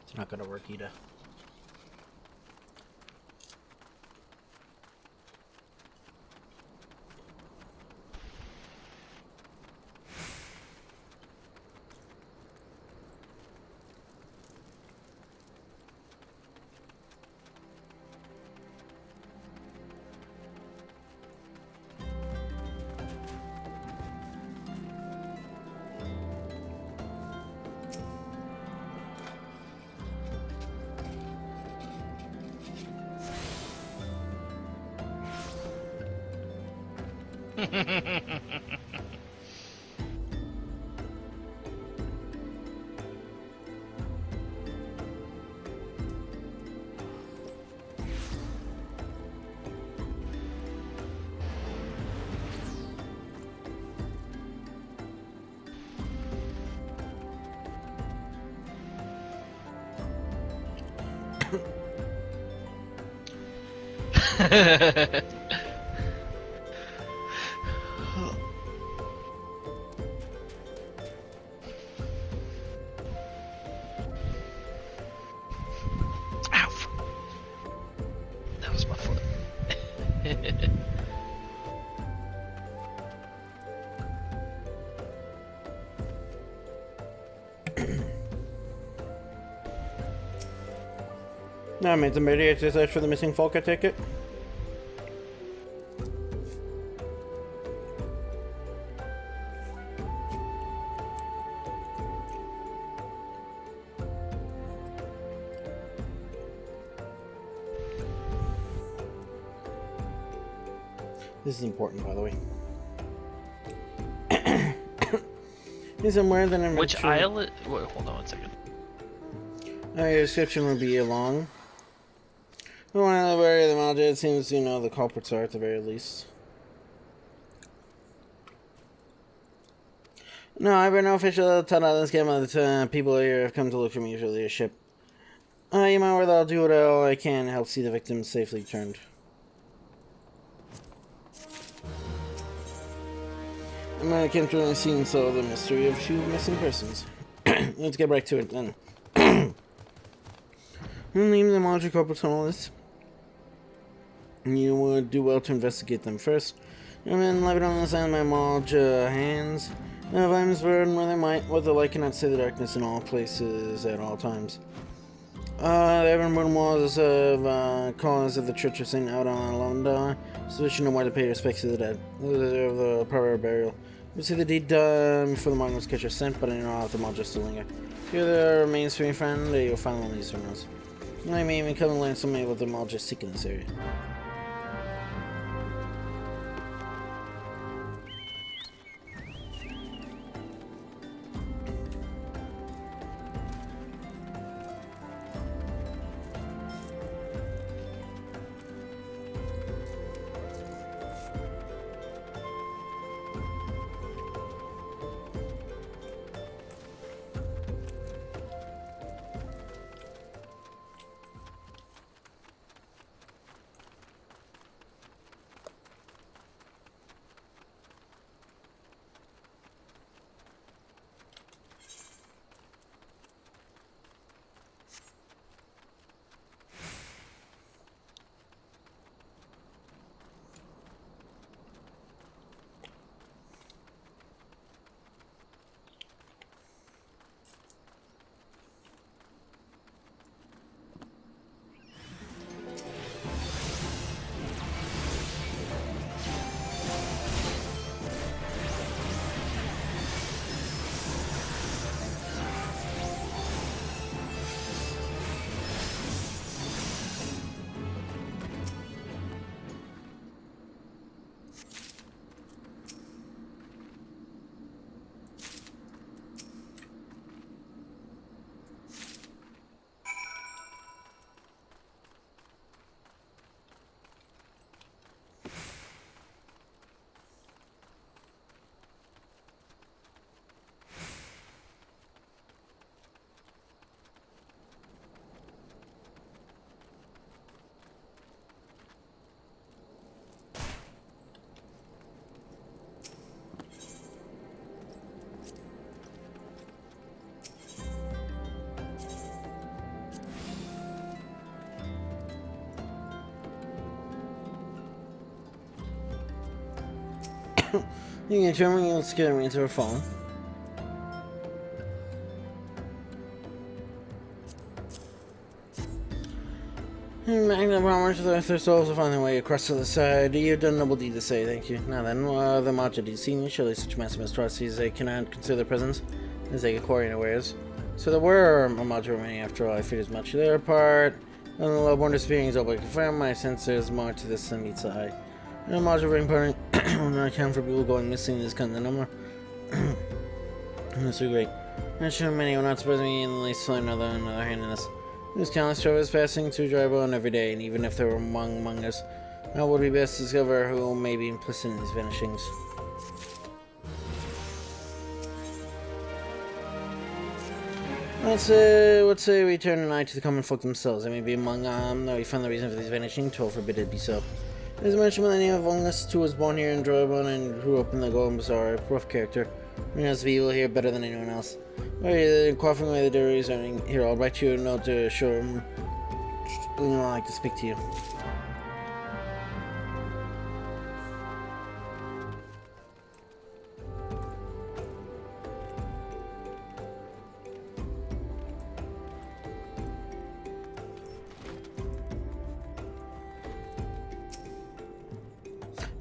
S1: It's not gonna work either.
S2: Ow! That was my foot.
S1: No, I made some mediators search for the missing folk, I take it. This is important, by the way. Is it more than a
S2: Which islet? Wait, hold on one second.
S1: Your description will be long. But when I bury them all, it seems you know the culprits are at the very least. No, I've been no official tell out this game of the people here have come to look for me for leadership. You might where I'll do what all I can to help see the victims safely returned. I'm gonna come to the scene so the mystery of 2 missing persons. Let's get right to it then. Name the module culprits on the list. You would do well to investigate them first. And then leave it on the side of my Molge hands. If I'm burdened where they might, what the light cannot see the darkness in all places at all times. The Evan walls of colonists of the Church of St. Out on London, so we should know why to pay respects to the dead. They deserve the proper burial. You see the deed done before the Magnus catcher sent, but I don't know if the Molge still linger. If you're the mainstream friend, you'll find one of these from us. I may even come and learn something about the Molge seek in this area. You can turn me and scare me into her phone. Magna promised their souls to find their way across to the side. You've done a noble deed to say, thank you. Now then, the Maja do you see me? Surely such massive atrocities they cannot consider their presence as they get quarry unawares. So there were a Maja remaining after all, I feared as much. Their part, and the lowborn disappearing is all but confirmed. My sense there's more to this than meets the eye. And a Maja ring party will not account for people going missing in this kind of number. That's so great. I'm sure many will not surprise me in the least to learn another hand in this. This countless travelers passing through Drybone every day, and even if there were among us, now would be best to discover who may be implicit in these vanishings. Let's say we turn an eye to the common folk themselves. They may be among that we find the reason for these vanishing, told forbid it be so. As mentioned by the name of Ungus, who was born here in Drybone and grew up in the Golden Bazaar, a rough character. He knows the evil here better than anyone else. Quaffing away the dairies, here, I'll write you a note to show him I'd like to speak to you.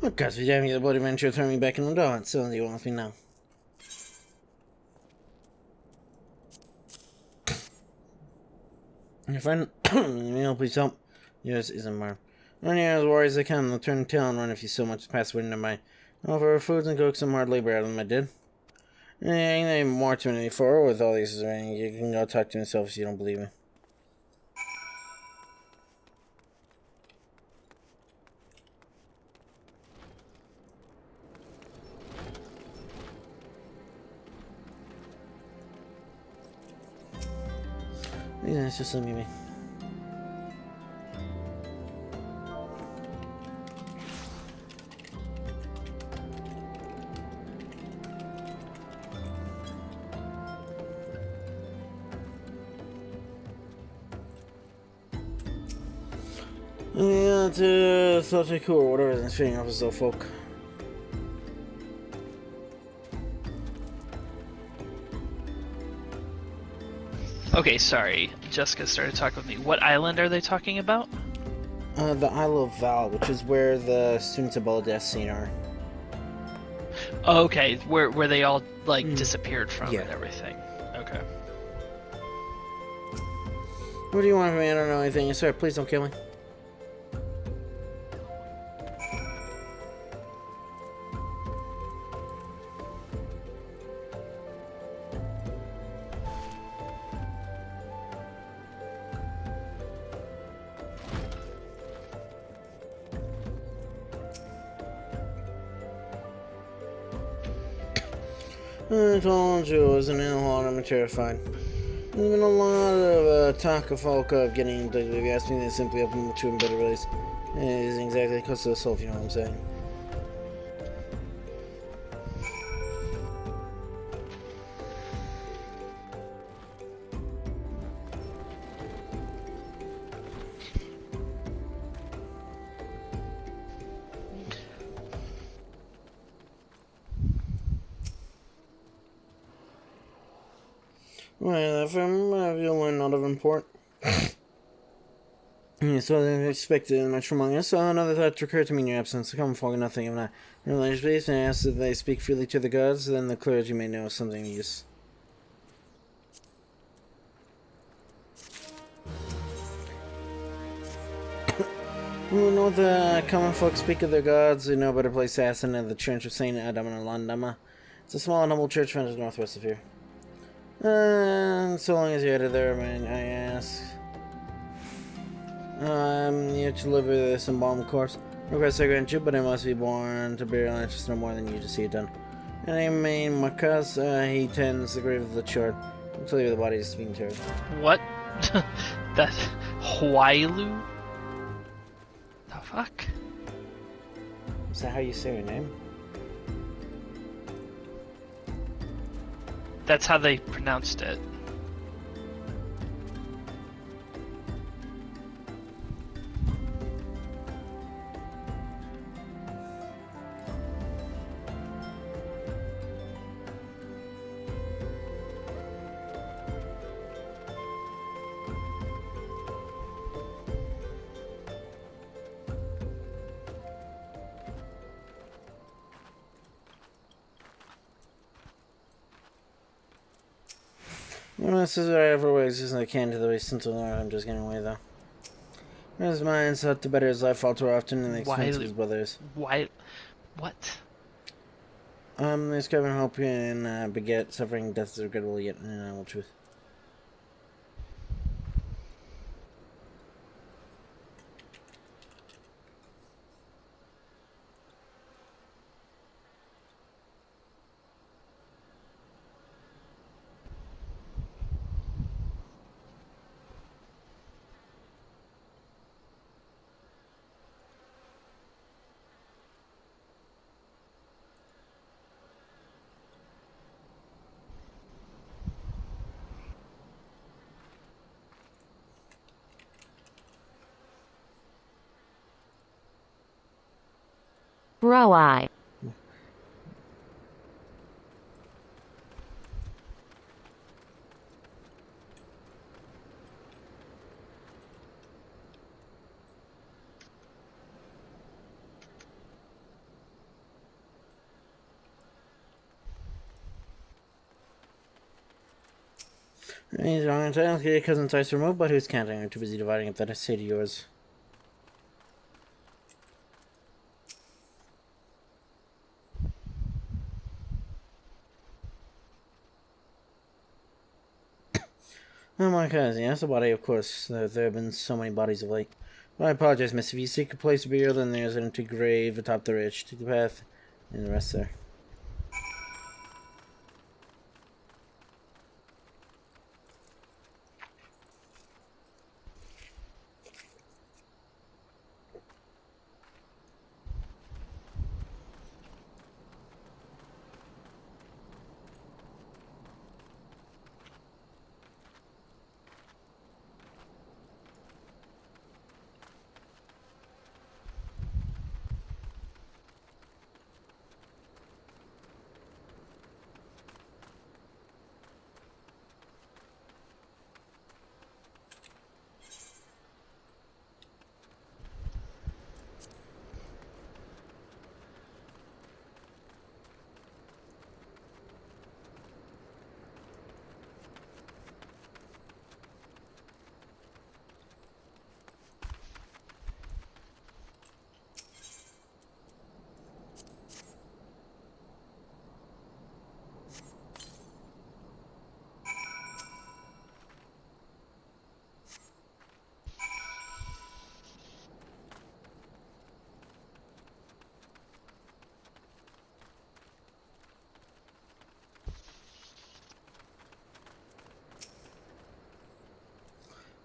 S1: What gods be damn you, the bloody venture throw me back in the door. It's so you want with me now. Your friend, Emil, please help. Yours isn't more. Run here as warriors as I can. They'll turn tail and run if you so much as pass wind in my. Offer foods and cook some hard labor out of them, I did. Ain't more to me for with all these. You can go talk to himself if you don't believe me. Yeah, it's just me. Yeah, it's thought cool or whatever this thing offers though, folk.
S2: Okay, sorry. Jessica started talking with me. What island are they talking about?
S1: The Isle of Val, which is where the students of Baldeath are.
S2: Oh, okay, where they all like disappeared from and everything. Okay.
S1: What do you want from me? I don't know anything. Sir, please don't kill me. I told you it was an in-law and I'm terrified. There's been a lot of talk of folk of getting abducted. If you ask me, they simply open to him better release. It isn't exactly close to the soul, if you know what I'm saying. Well, from you'll learn not of import. So they expected much from among us. So another thought recurred to me in your absence. The common folk nothing of that. In religious beliefs, and asked if they speak freely to the gods, then the clergy may know something of use. You know the common folk speak of their gods. They know better place to ask than at the church of Saint Adam and Landama. It's a small and humble church found northwest of here. So long as you're headed there, man, I ask. I'm here to deliver this embalmed corpse. Request I grant you, but I must be born to burial interest no more than you to see it done. And I mean, Marcus, he tends the grave of the chart. I'll tell you the body is being carried.
S2: What? That Huailu? The fuck?
S1: Is that how you say your name?
S2: That's how they pronounced it.
S1: This is what I ever was using the can to the waste until I'm just getting away though. His mind sought to better his life all too often in the expense of his brothers.
S2: Why? What?
S1: There's Kevin hope and beget suffering death is regrettable yet undeniable truth.
S11: Bro, I.
S1: He's wrong entirely, cousin twice removed, but who's counting? I'm too busy dividing up that estate of yours. Oh my cousin, yes, the body, of course. There have been so many bodies of late. Well, I apologize, miss. If you seek a place of burial, then there's an empty grave atop the ridge. Take the path, and the rest there.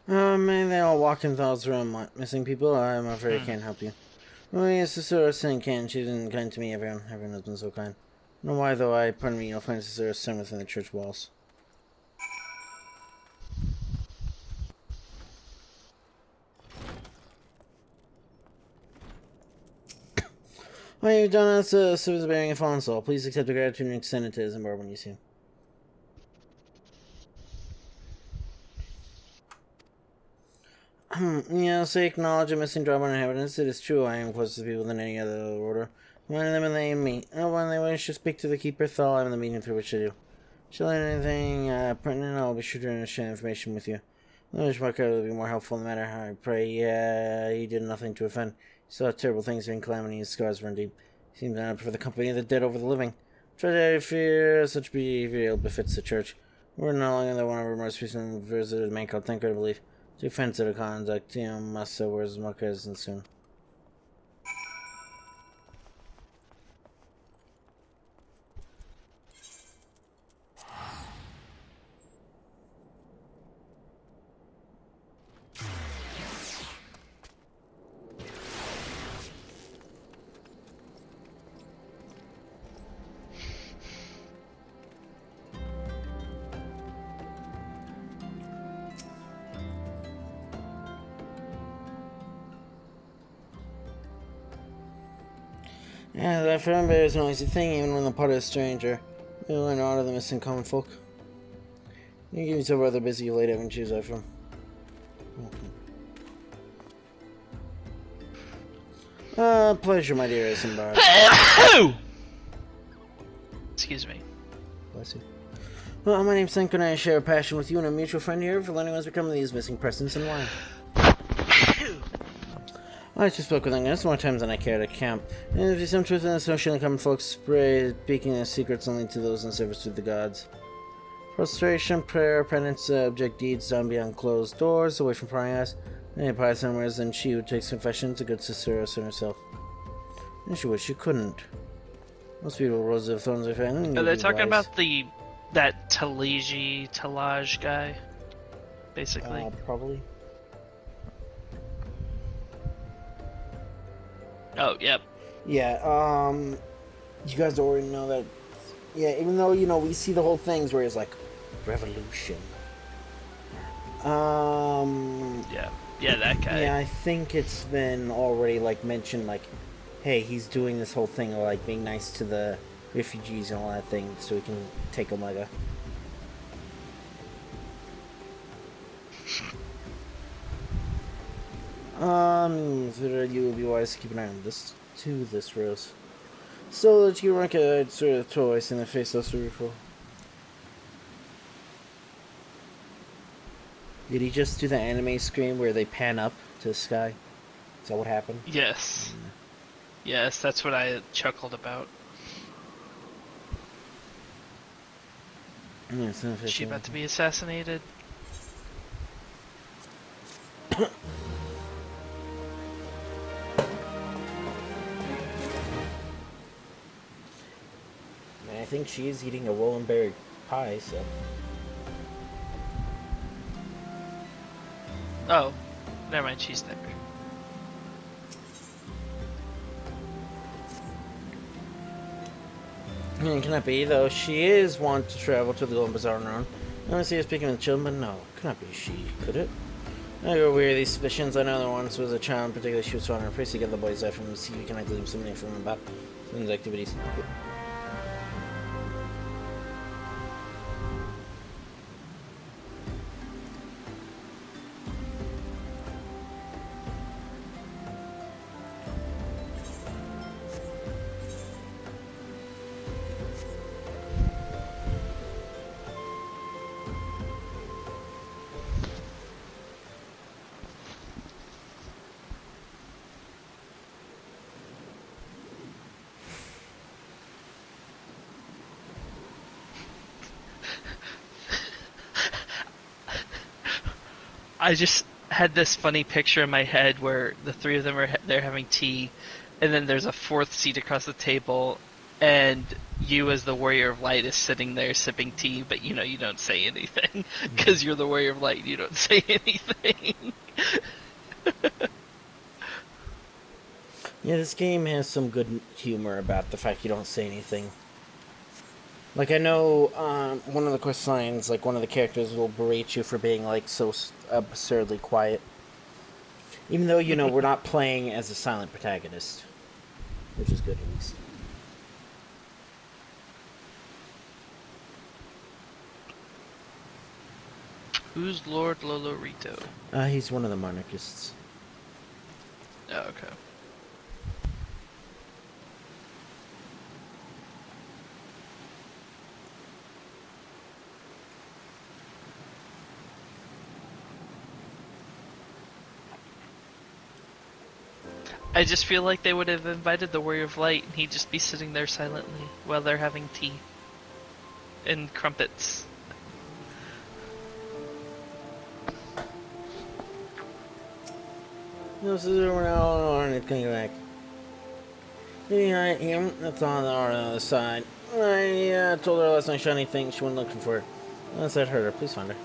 S1: May they all walk in thoughts around missing people? I'm afraid I can't help you. Oh, yes, Sister Sin can. She's been kind to me, everyone. Everyone has been so kind. I don't know why, though. Pardon me, you'll find Sister Sin within the church walls. What you've done us a service bearing a fallen soul. Please accept the gratitude and extend it to his when you see him. Yes, I acknowledge a missing drop on inhabitants. It is true I am closer to people than any other order. One of them and they meet. When they wish to speak to the keeper, Thal, I am the medium through which to do. Shall I learn anything pertinent? I'll be sure to share information with you. I wish my card would be more helpful no matter how I pray. He did nothing to offend. He saw terrible things in calamity, his scars run deep. He seemed to prefer the company of the dead over the living. Tragedy, I fear such behavior ill befits the church. We're no longer the one of our most recent visited man called Thinker, I believe. To offense to the conduct, must wears muckers and soon. Yeah, that friend bear is an easy thing, even when the part is a stranger. You learn out of the missing common folk. You give yourself rather busy late, haven't you, Zyphreium? Pleasure, my dear Isenbar.
S2: Excuse me.
S1: Bless you. Well, my name's Senko, and I share a passion with you and a mutual friend here for learning what's become of these missing persons and why. I just spoke with Agnes more times than I care to count, and if there's some truth in this notion, common folks speaking their secrets only to those in service to the gods. Prostration, prayer, penance, object deeds done beyond closed doors, away from prying eyes. Any pious somewhere than she who takes confession to good sister in herself. And she wished she couldn't. Most beautiful roses of thorns are found.
S2: Are they talking about that Talaj guy? Basically.
S1: Probably.
S2: Oh, yep.
S1: Yeah, you guys already know that. Yeah, even though, we see the whole things where it's like, revolution.
S2: Yeah, that guy.
S1: Yeah, I think it's been already, mentioned, hey, he's doing this whole thing of, being nice to the refugees and all that thing so he can take Omega. You would be wise to keep an eye on this Rose. So that you rank a sort of twice in the face of before. Did he just do the anime scream where they pan up to the sky? Is that what happened?
S2: Yes. Yes, that's what I chuckled about.
S1: Yeah,
S2: Is she about to be assassinated?
S1: I think she is eating a Wollenberry pie, so...
S2: Oh, never mind, she's there.
S1: Can it be, though? She is wont to travel to the Golden Bazaar on her own. I want to see her speaking with children, but no, cannot be she, could it? I go weary of these suspicions. I know there once was a child in particular she was trying to priest to get the boys out from the sea. We can glean some information about his activities.
S2: I just had this funny picture in my head where the three of them are they're having tea, and then there's a fourth seat across the table, and you as the Warrior of Light is sitting there sipping tea, but you don't say anything because you're the Warrior of Light. You don't say anything.
S1: Yeah, this game has some good humor about the fact you don't say anything. I know one of the quest lines, one of the characters will berate you for being, so absurdly quiet. Even though, we're not playing as a silent protagonist. Which is good, at least.
S2: Who's Lord Lolorito?
S1: He's one of the monarchists.
S2: Oh, okay. I just feel like they would have invited the Warrior of Light and he'd just be sitting there silently while they're having tea. And crumpets.
S1: No, so we're now on it, coming back. Yeah, that's on the other side. I told her last night shiny thing she wasn't looking for. Unless I'd hurt her, please find her.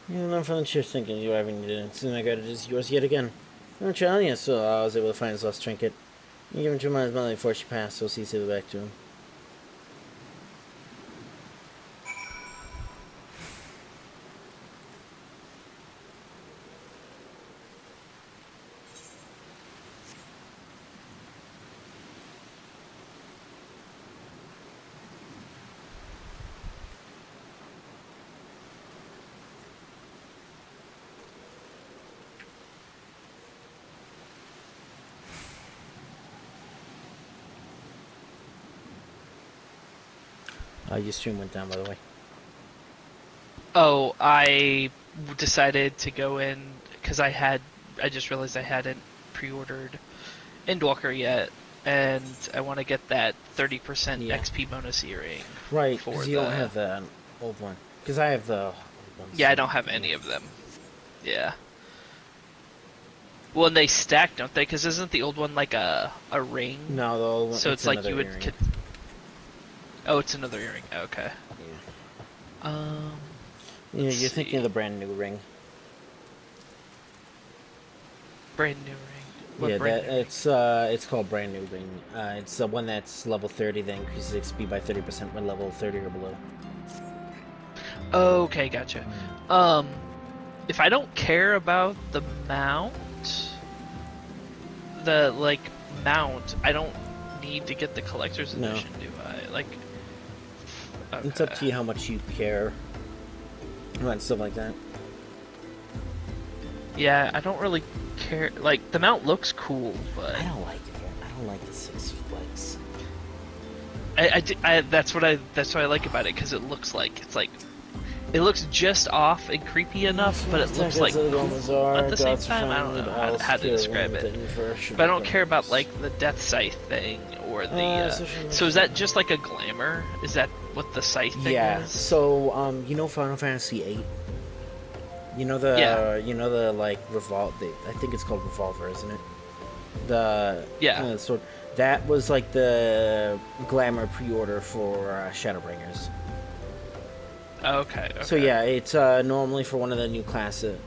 S1: You know, from the church thinking you having it. Soon I got it is yours yet again. I'm telling you, so I was able to find his lost trinket. You give him 2 miles money before she passed, so see it back to him. Your stream went down, by the way.
S2: Oh, I decided to go in because I just realized I hadn't pre-ordered Endwalker yet, and I want to get that 30% XP bonus earring.
S1: Right, because you don't have the old one. Because I have the old one.
S2: Yeah, I don't have any of them. Yeah. Well, and they stack, don't they? Because isn't the old one like a ring?
S1: No, the old one.
S2: So it's like you would.
S1: Earring.
S2: Oh, it's another earring. Okay.
S1: Yeah. Yeah, you're thinking of the brand new ring.
S2: Brand new ring. What
S1: Yeah,
S2: brand new ring?
S1: it's called brand new ring. It's the one that's level 30 that increases XP by 30% when level 30 or below.
S2: Okay, gotcha. If I don't care about the mount, I don't need to get the collector's edition, do I? Like, okay.
S1: It's up to you how much you care about stuff like that.
S2: Yeah, I don't really care. Like, the mount looks cool, but
S1: I don't like it. I don't like the 6 flex.
S2: That's what I like about it, because it looks it looks just off and creepy enough, but it looks like cool at the same time. I don't know how to describe it. But I don't care about like the death scythe thing or the. So is that just like a glamour? Is that what the scythe thing is?
S1: Yeah. So you know Final Fantasy VIII. You know the like I think it's called Revolver, isn't it? The sword. That was like the glamour pre-order for Shadowbringers.
S2: Okay.
S1: So yeah, it's normally for one of the new classes.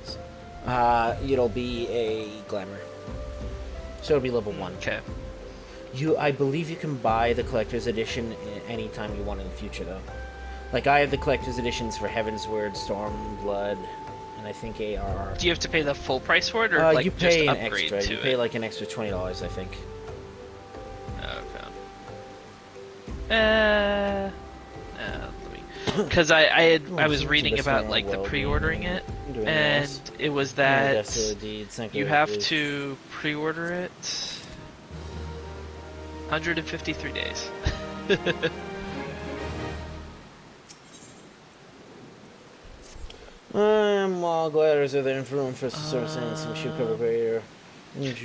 S1: It'll be a glamour. So it'll be level 1.
S2: Okay.
S1: I believe you can buy the collector's edition anytime you want in the future, though. Like I have the collector's editions for Heaven's Word, Stormblood, and I think ARR.
S2: Do you have to pay the full price for it, or like
S1: you pay
S2: just
S1: an
S2: upgrade
S1: extra?
S2: to
S1: You
S2: it?
S1: pay like an extra $20, I think.
S2: Okay. Because I was reading about like the pre-ordering it, and it was that you have to pre-order it 153 days.
S1: I'm all glad there's other influence for servicing some shoe cover greater.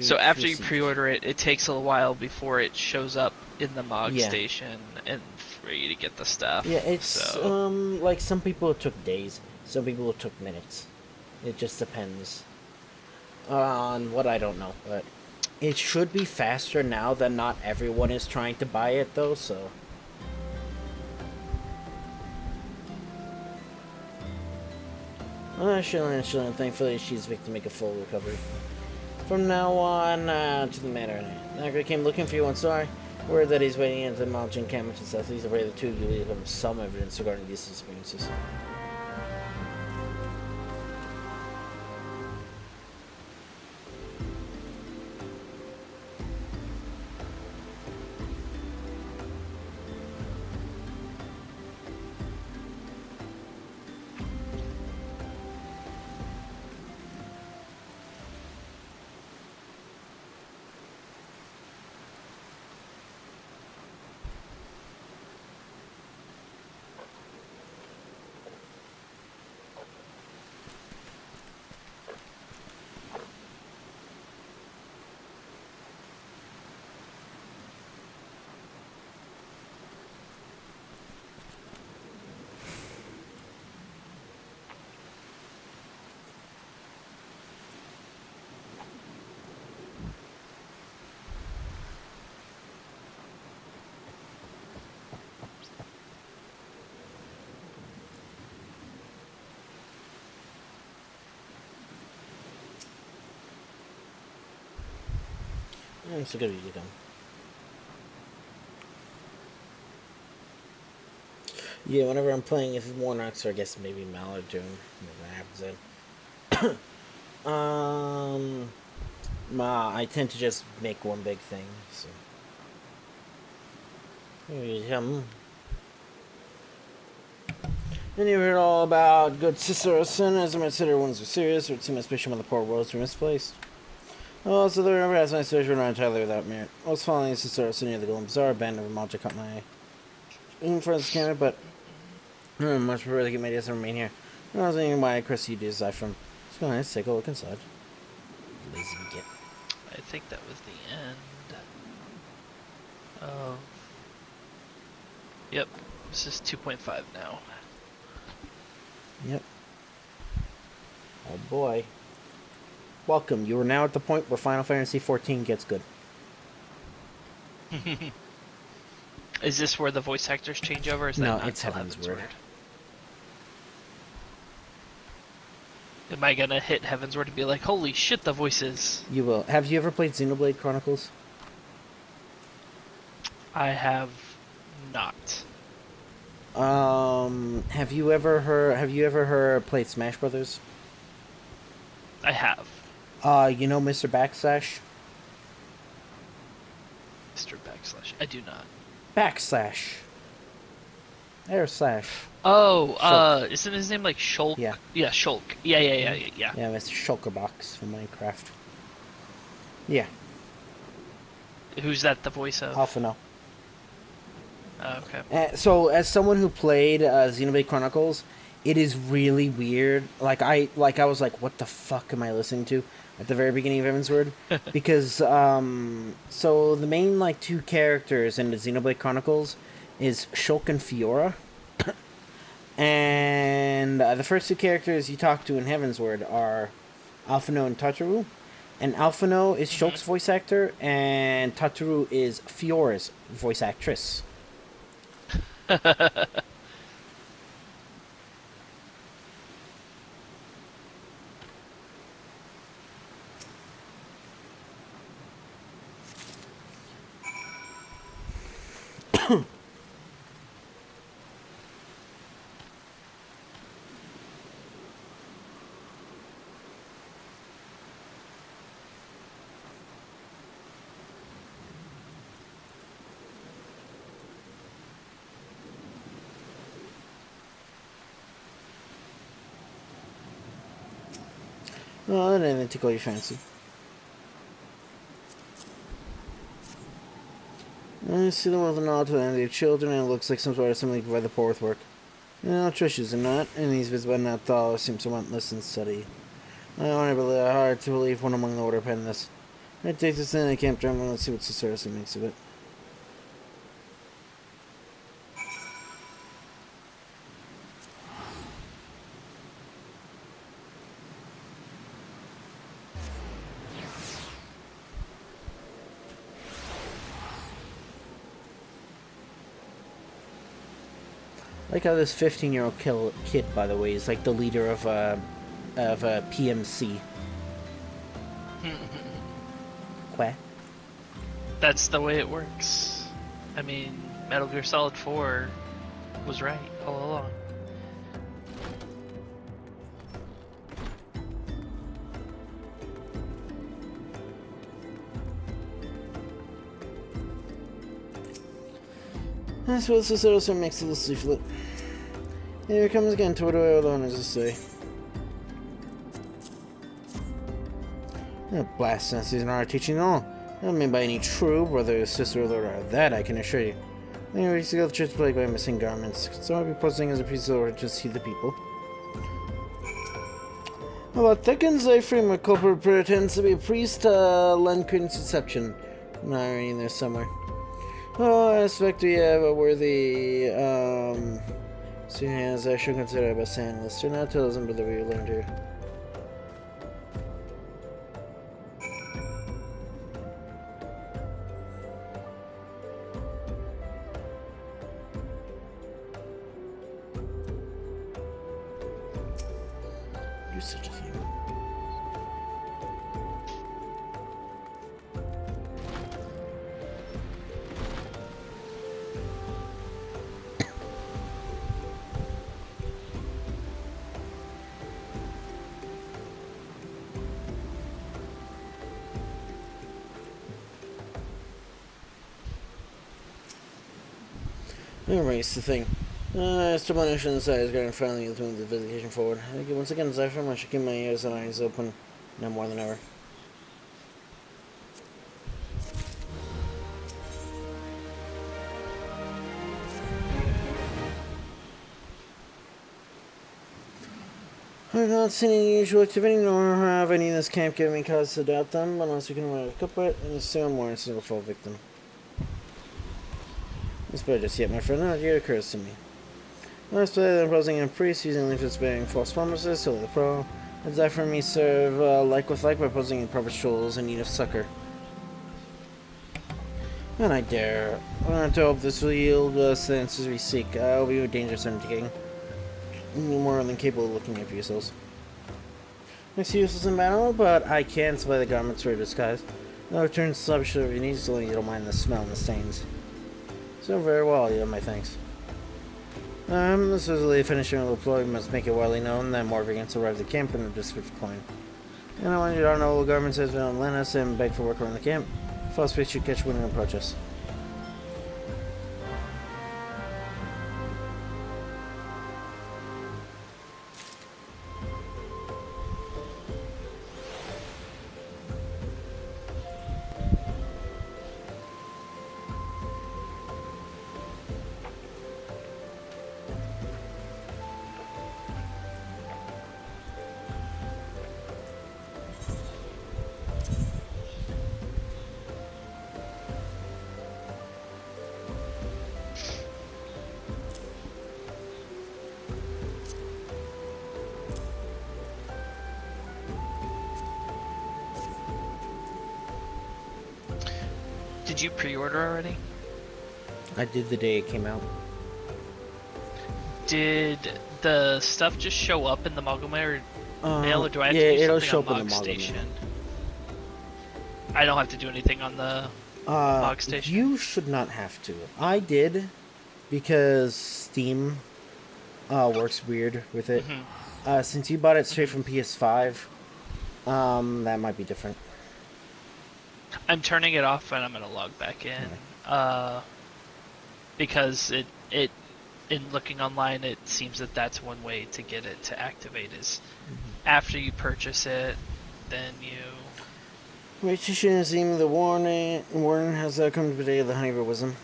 S2: So after you pre-order it, it takes a while before it shows up in the MOG station and for you to get the stuff.
S1: Yeah, it's like some people it took days, some people it took minutes. It just depends on what I don't know, but it should be faster now that not everyone is trying to buy it though, so. Shilling, thankfully she's able to make a full recovery. From now on, to the manor. Nagra came looking for you and sorry. Word that he's waiting at the mountain encampment in south. He's afraid the two of you will give him some evidence regarding these experiences. It's a good video done. Yeah, whenever I'm playing, if it's Monarchs or I guess maybe Mallard too, that happens then. I tend to just make one big thing, so. Here you come. Then you heard all about good Ciceroson, as I might consider ones are serious, or too especially when the poor worlds were misplaced. Also, the river has my search run entirely without merit. I was following Ciceroson near the Golden Bazaar, a band of Malta caught my eye. In front of the camera, but I much prefer to get my days and remain here. I was thinking why I crossed you to Zyphreium. Let's go ahead and take a look inside. Lazy git.
S2: I think that was the end. Oh. Yep. This is 2.5 now.
S1: Yep. Oh boy. Welcome. You are now at the point where Final Fantasy XIV gets good.
S2: Is this where the voice actors change over? Is that
S1: No,
S2: not
S1: it's Heaven's Word.
S2: Am I gonna hit Heaven's Word and be like, holy shit, the voices?
S1: You will. Have you ever played Xenoblade Chronicles?
S2: I have not.
S1: Have you ever played Smash Brothers?
S2: I have.
S1: You know Mr. Backslash?
S2: Mr. Backslash. I do not.
S1: Backslash. Air slash.
S2: Oh,
S1: Shulk.
S2: isn't his name like Shulk?
S1: Yeah.
S2: Yeah, Shulk. Yeah.
S1: Yeah, Mr. Shulkerbox from Minecraft. Yeah.
S2: Who's that the voice of?
S1: Alphino.
S2: Okay.
S1: So, as someone who played Xenoblade Chronicles, it is really weird. I was like, what the fuck am I listening to at the very beginning of Heaven's Word? Because, so the main, two characters in the Xenoblade Chronicles is Shulk and Fiora. And the first two characters you talk to in Heaven's Word are Alphino and Tataru. And Alphino is Shulk's voice actor, and Tataru is Fiora's voice actress. Oh, that didn't tickle your fancy. I see them with an odd to their children, and it looks like some sort of something provide the poor with work. No, Trish's are not, and these visible not dollars seem somewhat less than steady. I want to hard to believe one among the order penned this. I take this in, I can't jump, let's see what Ciceroson makes of it. I like how this 15-year-old kid, by the way, is like the leader of PMC. Quack.
S2: That's the way it works. I mean, Metal Gear Solid 4 was right all along.
S1: I suppose this also makes a little leaflet. Here it comes again to what do I alone as to say. Blast sense isn't our teaching at all. I don't mean by any true brother, sister, or lord, or that I can assure you. Anyway, you go to church plagued by missing garments. So I'll be posting as a priest or to see the people. About Tekken Zyphreium, a culprit pretends to be a priest, lend credence to deception. An irony in there somewhere. Oh, I expect we have a worthy, so as I should consider about saying this. Do not tell them whether we learned here. Do such a thing. Anyways, the thing. Stabilization inside is going finally moving the visitation forward. Thank you once again, Zyphreium. I should keep my ears and eyes open now more than ever. I've not seen any unusual activity, nor have any in this camp given me cause to doubt them, unless we can run a culprit and assume more a single fall victim. This better just yet, my friend, not yet occurs to me. Last play, I'm posing in a priest using leaflets bearing false promises, so the pro. As I for me serve like with like by posing in prophet souls in need of succor. And I dare. I want to hope this will yield us the answers we seek. I will be a dangerous undertaking. More than capable of looking after yourselves. Makes you useless in battle, but I can supply the garments for a disguise. I'll return to sluggish if you need, so you don't mind the smell and the stains. So very well, you have my thanks. This is the finishing of the ploy. We must make it widely known that more vegans arrived at the camp in a desperate coin. And I want you to know all the garments has been lent us and beg for work around the camp. False space should catch wind and approach us.
S2: Did you pre-order already?
S1: I did the day it came out.
S2: Did the stuff just show up in the Mogulmail mail, or do I have to do
S1: it'll
S2: something
S1: show
S2: on
S1: up in
S2: Mog
S1: the
S2: Station? I don't have to do anything on the Mog Station?
S1: You should not have to. I did, because Steam works weird with it. Since you bought it straight from PS5, that might be different.
S2: I'm turning it off and I'm gonna log back in. Because it in looking online, it seems that that's one way to get it to activate is after you purchase it, then you...
S1: Magician is aiming the warden has come to the day of the honey of wisdom.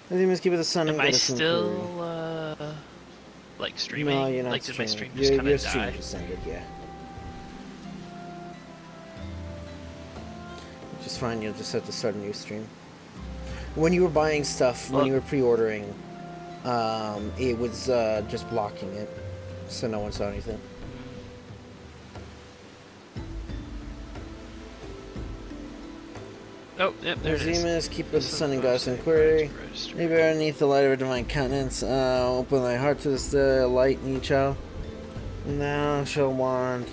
S1: I think we must keep it the sun and
S2: Am I
S1: get us
S2: still, like streaming?
S1: No, you're not
S2: like,
S1: streaming.
S2: Did my stream just kind
S1: your
S2: of
S1: stream
S2: die?
S1: just ended, yeah. Which is fine, you'll just have to start a new stream. When you were buying stuff, when you were pre-ordering, it was just blocking it, so no one saw anything.
S2: Oh, yep, there it is.
S1: Zemus, keep the sun and goddess inquiry. Maybe underneath the light of her divine countenance, open thy heart to this light in each child. Now shall want.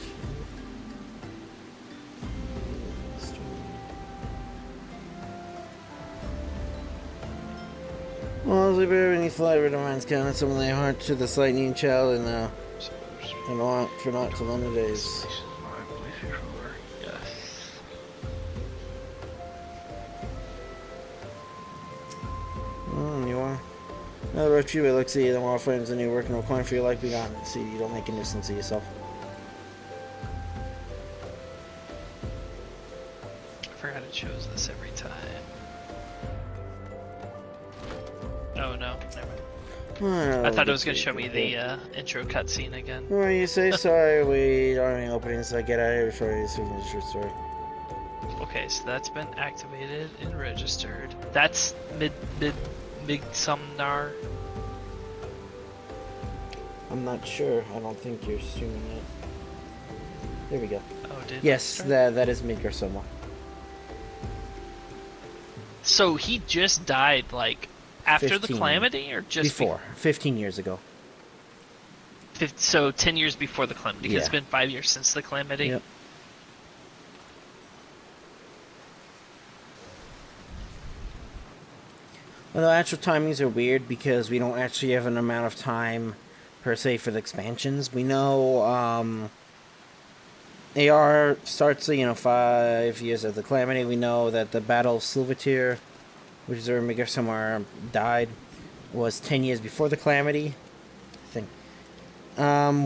S1: Well, as we bear beneath the light of her divine countenance, open thy heart to this light in each child, and want for not till end of days. You are. Now about you, Alexi, the more friends and you working no coin for your life begotten. See, you don't make a nuisance of yourself.
S2: I forgot it shows this every time. Oh no, never mind. I thought it was going to show me the intro cutscene again.
S1: Well, you say sorry, we don't have any openings, so I get out of here before you finish your story.
S2: Okay, so that's been activated and registered. That's Midsumnar.
S1: I'm not sure. I don't think you're streaming it. There we go.
S2: Oh, did
S1: yes, that is Midsummer.
S2: So he just died, like, after the calamity, or just
S1: before? 15 years ago.
S2: So 10 years before the calamity.
S1: Yeah.
S2: It's been 5 years since the calamity.
S1: Yep. Well, the actual timings are weird because we don't actually have an amount of time per se for the expansions. We know AR starts, 5 years of the calamity. We know that the Battle of Silvertier, which is where Midsummer died, was 10 years before the Calamity, I think.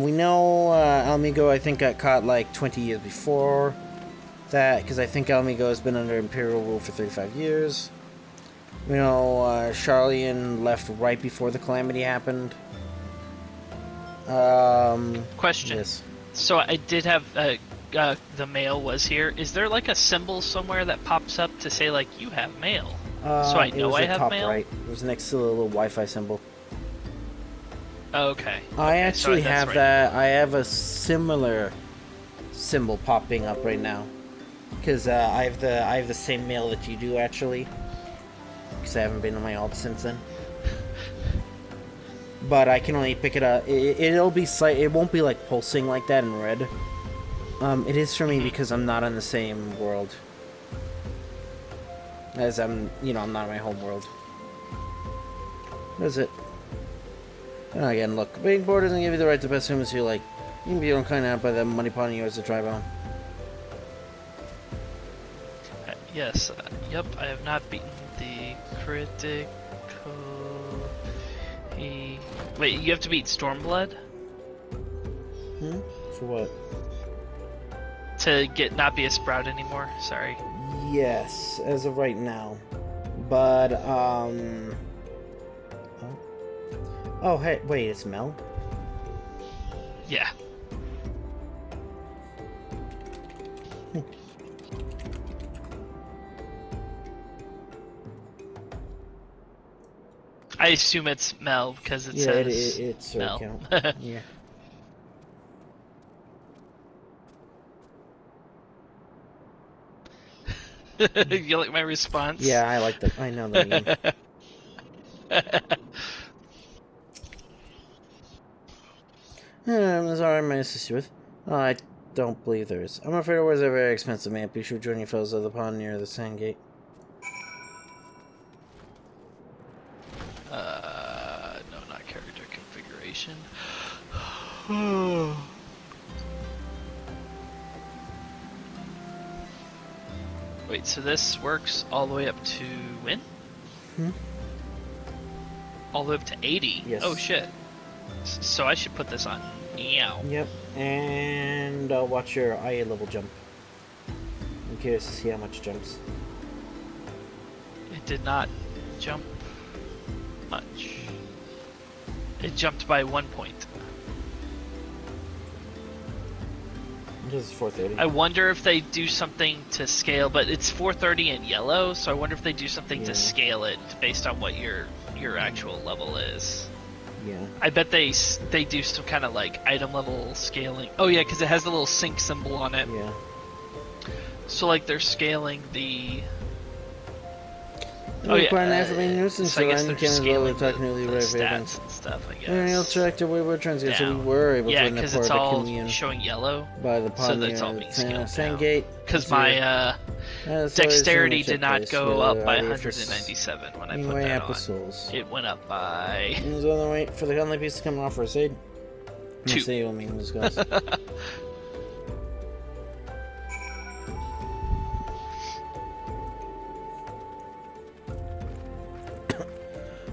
S1: We know Almigo, I think, got caught like 20 years before that, because I think Almigo has been under Imperial rule for 35 years. We know Charlian left right before the Calamity happened.
S2: Question.
S1: Yes.
S2: So I did have the mail was here. Is there like a symbol somewhere that pops up to say like you have mail? So I know I have
S1: top
S2: mail.
S1: Right. It was next to the little Wi-Fi symbol.
S2: Okay.
S1: I actually
S2: that's
S1: have
S2: right.
S1: that. I have a similar symbol popping up right now, because I have the same mail that you do actually. Because I haven't been on my alt since then. But I can only pick it up. It'll be it won't be like pulsing like that in red. It is for me because I'm not on the same world. As I'm not in my home world. What is it? And again, look, being bored doesn't give you the right to best humans you like. You can be your own kind out by the money pawning yours to drive on.
S2: Yes. Yep. I have not beaten the critical. Wait, you have to beat Stormblood?
S1: For what?
S2: To not be a sprout anymore. Sorry.
S1: Yes, as of right now. But oh hey, wait, it's Mel?
S2: Yeah. I assume it's Mel because it says
S1: it's
S2: Mel.
S1: Yeah.
S2: You like my response?
S1: Yeah, I like that. I know that meme. Sorry, I might assist you with. Oh, I don't believe there is. I'm afraid it was a very expensive map. You should join your fellows at the pond near the sand gate.
S2: No, not character configuration. Wait, so this works all the way up to when? All the way up to 80?
S1: Yes.
S2: Oh shit. So I should put this on now.
S1: Yep, and watch your IA level jump. I'm curious to see how much it jumps.
S2: It did not jump much. It jumped by 1 point.
S1: This is 430.
S2: I wonder if they do something to scale, but it's 430 in yellow, so I wonder if they do something to scale it based on what your actual level is.
S1: Yeah.
S2: I bet they do some kind of like item level scaling. Oh yeah, because it has the little sync symbol on it.
S1: Yeah.
S2: So like they're scaling the.
S1: Oh yeah.
S2: So I guess they're scaling the stats and stuff. I guess.
S1: You'll track the way we're transit, so we were able to
S2: because it's all showing yellow.
S1: By the
S2: so that's all being scaled
S1: sand gate.
S2: Because my dexterity did not go up by 197 when I put that on. It went up by.
S1: There's another wait for the only piece to come off for a aid.
S2: 2.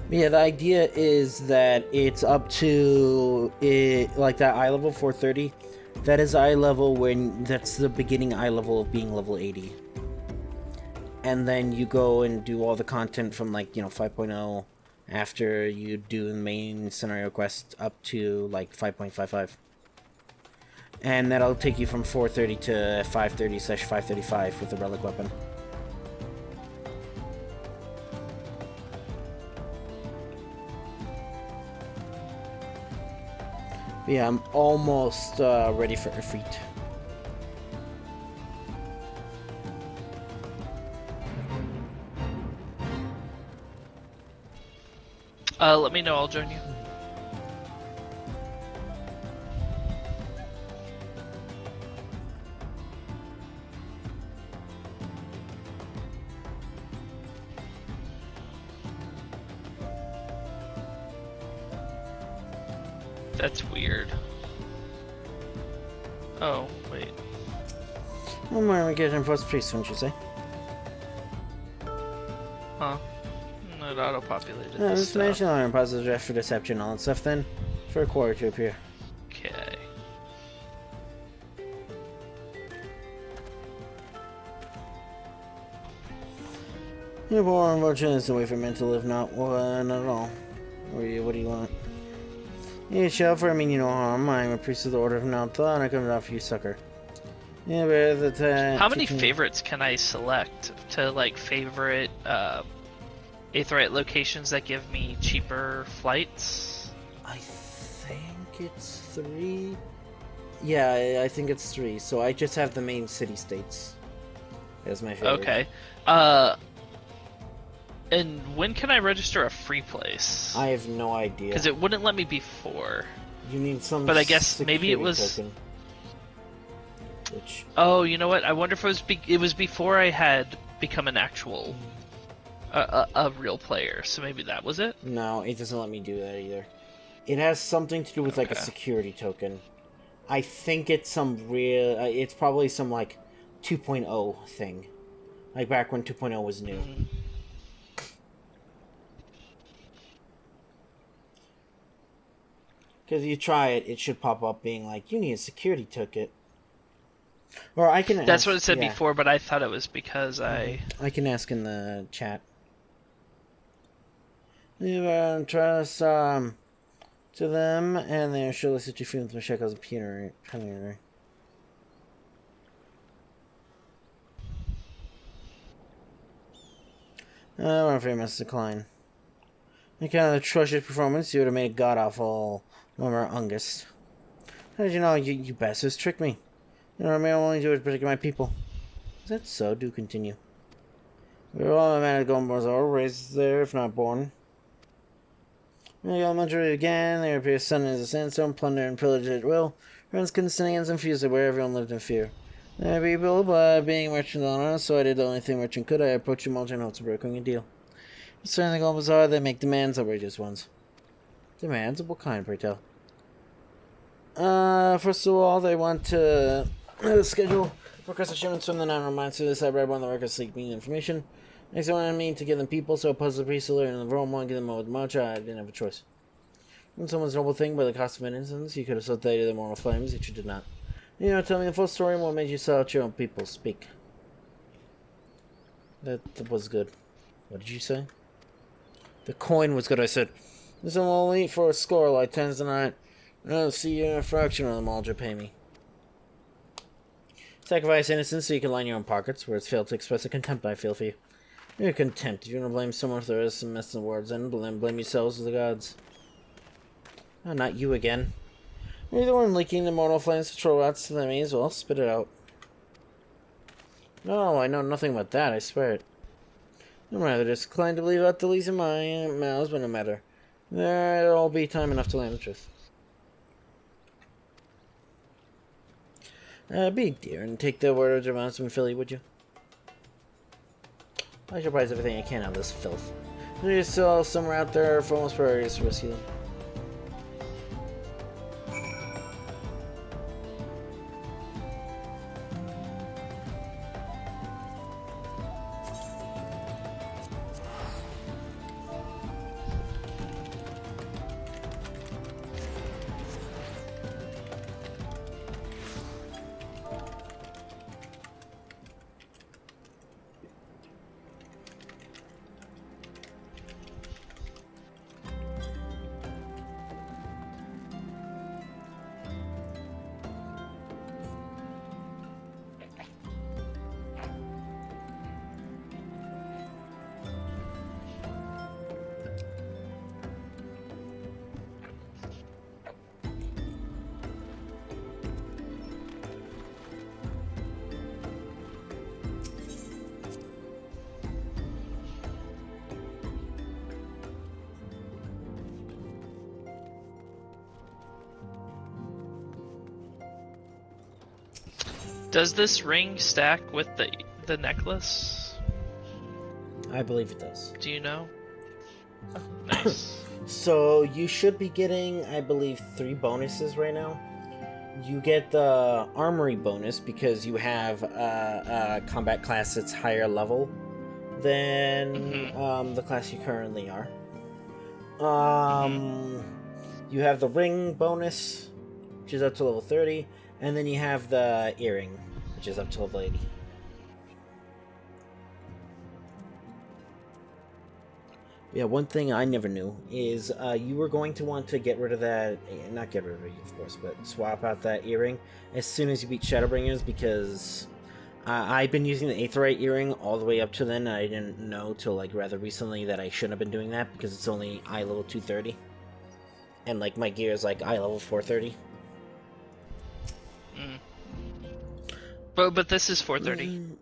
S1: Yeah, the idea is that it's up to like that eye level 430. That is eye level when that's the beginning eye level of being level 80. And then you go and do all the content from 5.0 after you do the main scenario quest up to 5.55. And that'll take you from 430 to 530/535 with the relic weapon. Yeah, I'm almost ready for Ifrit.
S2: Let me know, I'll join you. That's weird. Oh, wait.
S1: Well, why are we getting first priest, wouldn't you say?
S2: Huh? No. It auto-populated
S1: No,
S2: this
S1: just
S2: stuff.
S1: mention on positive draft for deception, all that stuff then. For a quarter to appear.
S2: Okay.
S1: You're born, unfortunately, it's a way for men to live, not one at all. What do you want? You Shelfer, I mean you no harm. I'm a priest of the Order of Nalta, and I come to offer you succor. Yeah, but
S2: How many favorites can I select to, like, favorite, Aetheryte locations that give me cheaper flights?
S1: I think it's 3. Yeah, I think it's 3. So I just have the main city-states as my favorite.
S2: Okay. And when can I register a free place?
S1: I have no idea.
S2: Because it wouldn't let me before.
S1: You need some.
S2: But I guess maybe it was.
S1: Token, which...
S2: Oh, you know what? I wonder if it was before I had become an actual, a real player. So maybe that was it.
S1: No, it doesn't let me do that either. It has something to do with like a security token. I think it's some real. It's probably some like 2.0 thing, like back when 2.0 was new.
S2: Mm-hmm.
S1: Because if you try it, it should pop up being like, you need a security ticket. Or I can ask,
S2: That's what it said before, but I thought it was because I
S1: can ask in the chat. You trust to them, and they are sure to set you free with my shekels of penury. I'm afraid I must decline. I kind of trust your performance. You would have made a god-awful Mummer Ungust. How did you know? You bastards tricked me. You know what I mean? I'm only doing it to protect my people. Is that so? Do continue. We were all a man of Gombazor, raised there, if not born. When the elementary began, there appeared sun as a sandstorm, plunder and pillage at will. Runs constantly and fused where everyone lived in fear. There people, but being a merchant honor, so I did the only thing merchant could. I approached a merchant hopes of brokering a deal. Concerning the Gombazor, they make demands, outrageous ones. Demands? Of what kind, pray tell? First of all, they want to schedule request shipments from the non-Romans to the suburb on the record seeking information. Next, they wanted me to give them people, so I puzzled the priest to learn the Rome one, give them with matcha. I didn't have a choice. When someone's noble thing by the cost of an instance, you could have substituted them on flames, yet you did not. You know, tell me the full story and what made you sell out your own people. Speak. That was good. What did you say? The coin was good, I said. This one will eat for a score like 10s tonight. I don't see you in a fraction of them all to pay me. Sacrifice innocence so you can line your own pockets, where it's failed to express the contempt I feel for you. You're contempt. If you want to blame someone if there is some mess in the words, then blame yourselves or the gods. Oh, not you again. You're the one leaking the mortal flames of troll rats to them as well. Spit it out. No, I know nothing about that, I swear it. I'm rather disinclined to believe out the least of my mouths, but no matter. There'll be time enough to learn the truth. Be dear and take the word of Germanis from Philly, would you? I shall prize everything I can out of this filth. There's still somewhere out there for almost priorities to rescue them.
S2: Does this ring stack with the necklace?
S1: I believe it does.
S2: Do you know? Oh, nice.
S1: So you should be getting, I believe, 3 bonuses right now. You get the armory bonus because you have a combat class that's higher level. than the class you currently are. You have the ring bonus, which is up to level 30, and then you have the earring, which is up to level 80. Yeah, one thing I never knew is you were going to want to get rid of that, not get rid of it, of course, but swap out that earring as soon as you beat Shadowbringers, because I've been using the Aetheryte earring all the way up to then, and I didn't know till like rather recently that I shouldn't have been doing that, because it's only eye level 230. And like my gear is like eye level 430.
S2: But this is 430.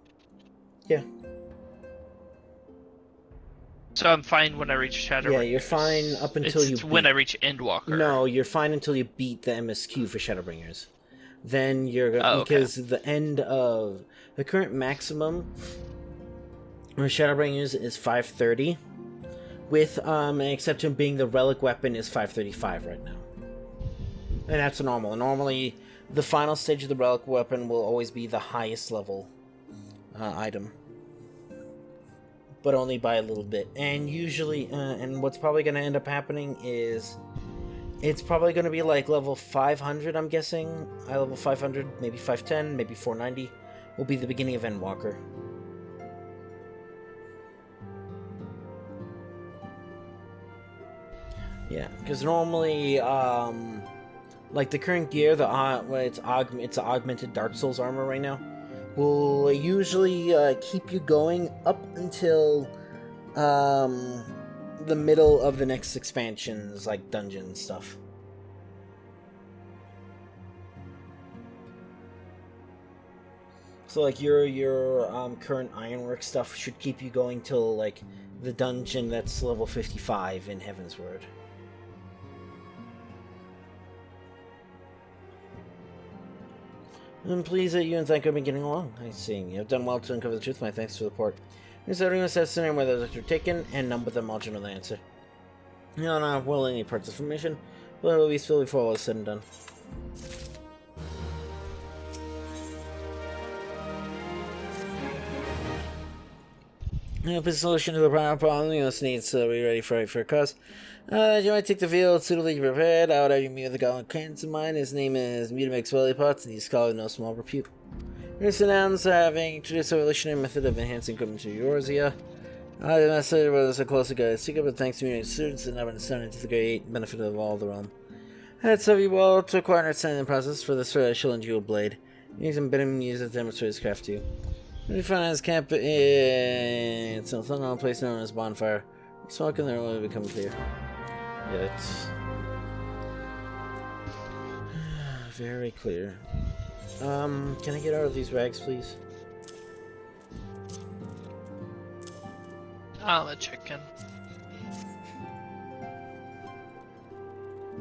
S1: Yeah.
S2: So I'm fine when I reach Shadowbringers.
S1: Yeah, you're fine up until
S2: it's when I reach Endwalker.
S1: No, you're fine until you beat the MSQ for Shadowbringers. Then you're going because the end of the current maximum for Shadowbringers is 530, with an exception being the relic weapon is 535 right now, and that's normal. Normally, the final stage of the relic weapon will always be the highest level item, but only by a little bit. And usually, and what's probably going to end up happening is it's probably going to be like level 500, I'm guessing. Eye level 500, maybe 510, maybe 490 will be the beginning of Endwalker. Yeah, because normally, like the current gear, it's augmented Dark Souls armor right now, will usually keep you going up until the middle of the next expansions, like dungeon stuff. So like your current Ironwork stuff should keep you going till like the dungeon that's level 55 in Heaven's Word. I'm pleased that you and Zyko have been getting along. I see. You have done well to uncover the truth. My thanks for the report. Considering assessing whether those are taken, and none but them all know the answer. No, no, well, any parts of information, but it will be still before all is said and done. If it's a solution to the problem, you must need to be ready for a cause. You might take the field suitably prepared. I would have you meet with a golden acquaintance of mine. His name is Mutamix Wellypots, and he's scholar with no small repute. He's announced having introduced a revolutionary method of enhancing equipment to Eorzea. The method was a closely guided secret, but thanks to Mutamix students, and I've been astounded to the great benefit of all the realm. I had served you well to acquire an understanding process for this special and jewel blade. Use and bid him use it to demonstrate his craft to you. When you find his camp in some unknown place known as Bonfire, smoke in there will become clear. Yeah, it's very clear. Can I get out of these rags, please?
S2: I'm a chicken.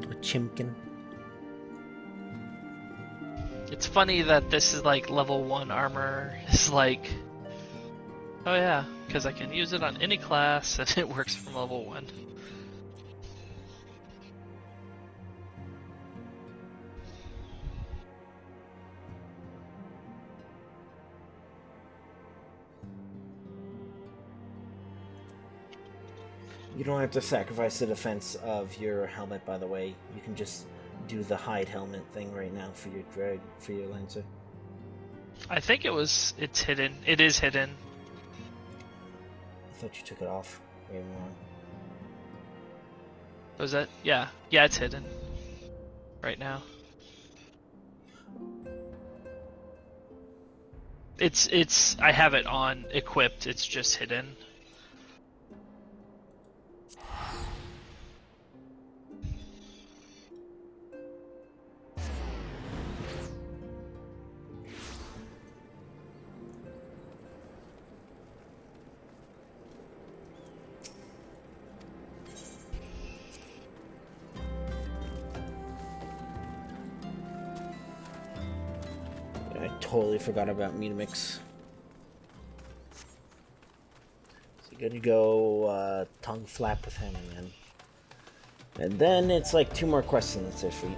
S1: A chimkin.
S2: It's funny that this is like level 1 armor. It's like, oh yeah, because I can use it on any class and it works from level 1.
S1: You don't have to sacrifice the defense of your helmet, by the way. You can just do the hide helmet thing right now for your Lancer.
S2: I think it's hidden. It is hidden.
S1: I thought you took it off. Maybe wrong.
S2: Was that? Yeah. Yeah, it's hidden. Right now. I have it on equipped, it's just hidden.
S1: I totally forgot about Mutamix. So you gotta go tongue flap with him again. And then it's like 2 more questions that's their feet.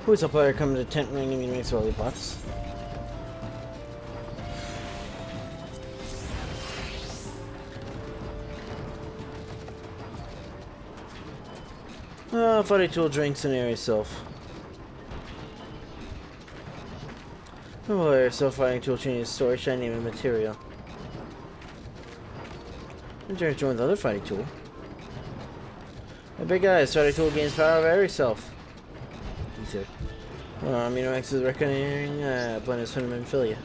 S1: Who's a player coming to tent ring and makes lollipops? Funny tool drinks and area self. Oh, area self fighting tool changes story, shiny name and material. I'm trying to join the other fighting tool. A big eyes, fighting tool gains power of area self. Ether. Amino X is reckoning, blend is fundamental filia.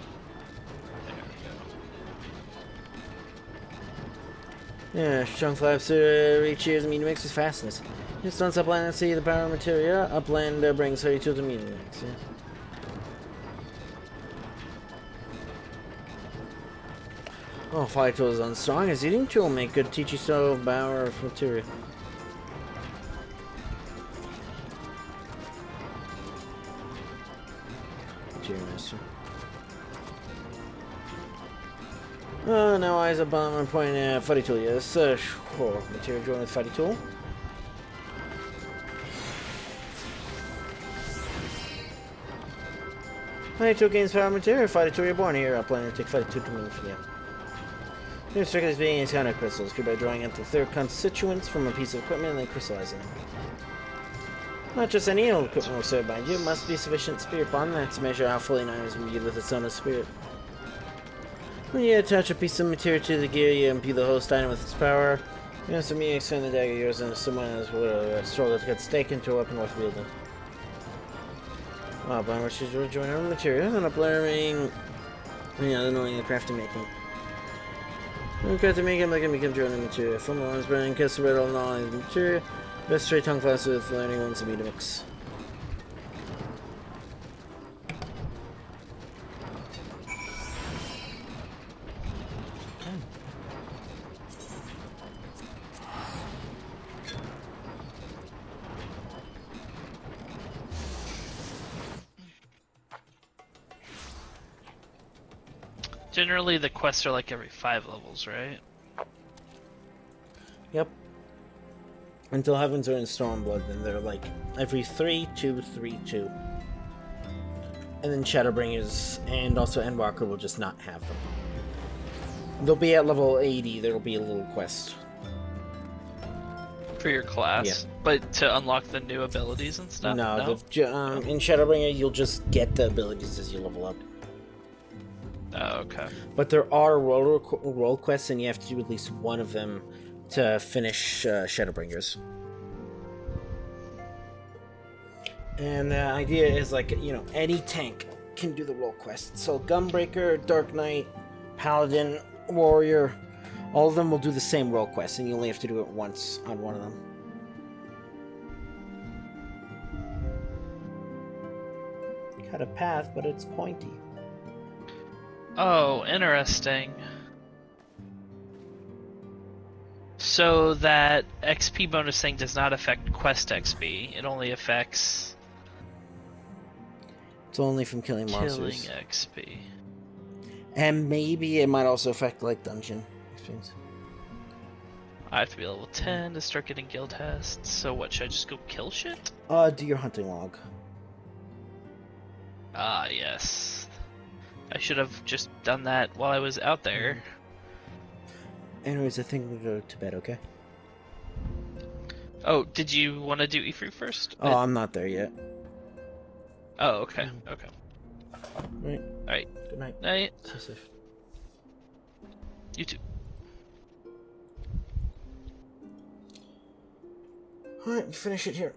S1: Yeah, strong flaps to reach years, Amino X is fastness. Just once upland and see the power of materia, upland brings 32 to Amino X, yeah. Oh, fighting tool is unstrong. As eating tool make good teachy stove power of materia. Master. Now eyes up on one point fighting tool, yes. Material join with fighting tool. Fighting tool gains power material, fighting tool you're born here. Upland and take fighting tool to move for you. Here's trick is being encounter crystals, created by drawing out the third constituents from a piece of equipment and then crystallizing them. Not just any old equipment will serve behind you, it must be sufficient spirit bond that to measure how fully an item is imbued with its own spirit. When you attach a piece of material to the gear, you imbue the host item with its power. You have some meaning extend the dagger yours and someone else will struggle to get stake into a weapon worth wielding. Wow, blind wishes to join our material and up layering knowing the crafting making. When crafting making, like become joining material. From the ones burning, cast the red all knowledge of material. Best straight tongue class with learning ones to be to mix.
S2: Generally, the quests are like every 5 levels, right?
S1: Yep. Until Heavens are in Stormblood, then they're like every 3, 2, 3, 2. And then Shadowbringers and also Endwalker will just not have them. They'll be at level 80, there'll be a little quest.
S2: For your class?
S1: Yeah.
S2: But to unlock the new abilities and stuff?
S1: No, in Shadowbringer you'll just get the abilities as you level up.
S2: Oh, okay.
S1: But there are role quests, and you have to do at least one of them to finish Shadowbringers. And the idea is like, any tank can do the role quest. So Gunbreaker, Dark Knight, Paladin, Warrior, all of them will do the same role quest, and you only have to do it once on one of them. Cut a path, but it's pointy.
S2: Oh, interesting. So that XP bonus thing does not affect quest XP. It only affects...
S1: It's only from killing monsters.
S2: Killing XP.
S1: And maybe it might also affect, like, dungeon experience.
S2: I have to be level 10 to start getting guild tests. So what, should I just go kill shit?
S1: Do your hunting log.
S2: Ah, yes. I should have just done that while I was out there.
S1: Anyways, I think we'll go to bed, okay?
S2: Oh, did you want to do Ifrit first?
S1: Oh, I'm not there yet.
S2: Oh, okay, okay.
S1: Right.
S2: Alright.
S1: Good night.
S2: Night.
S1: Stay safe.
S2: You too.
S1: Alright, finish it here.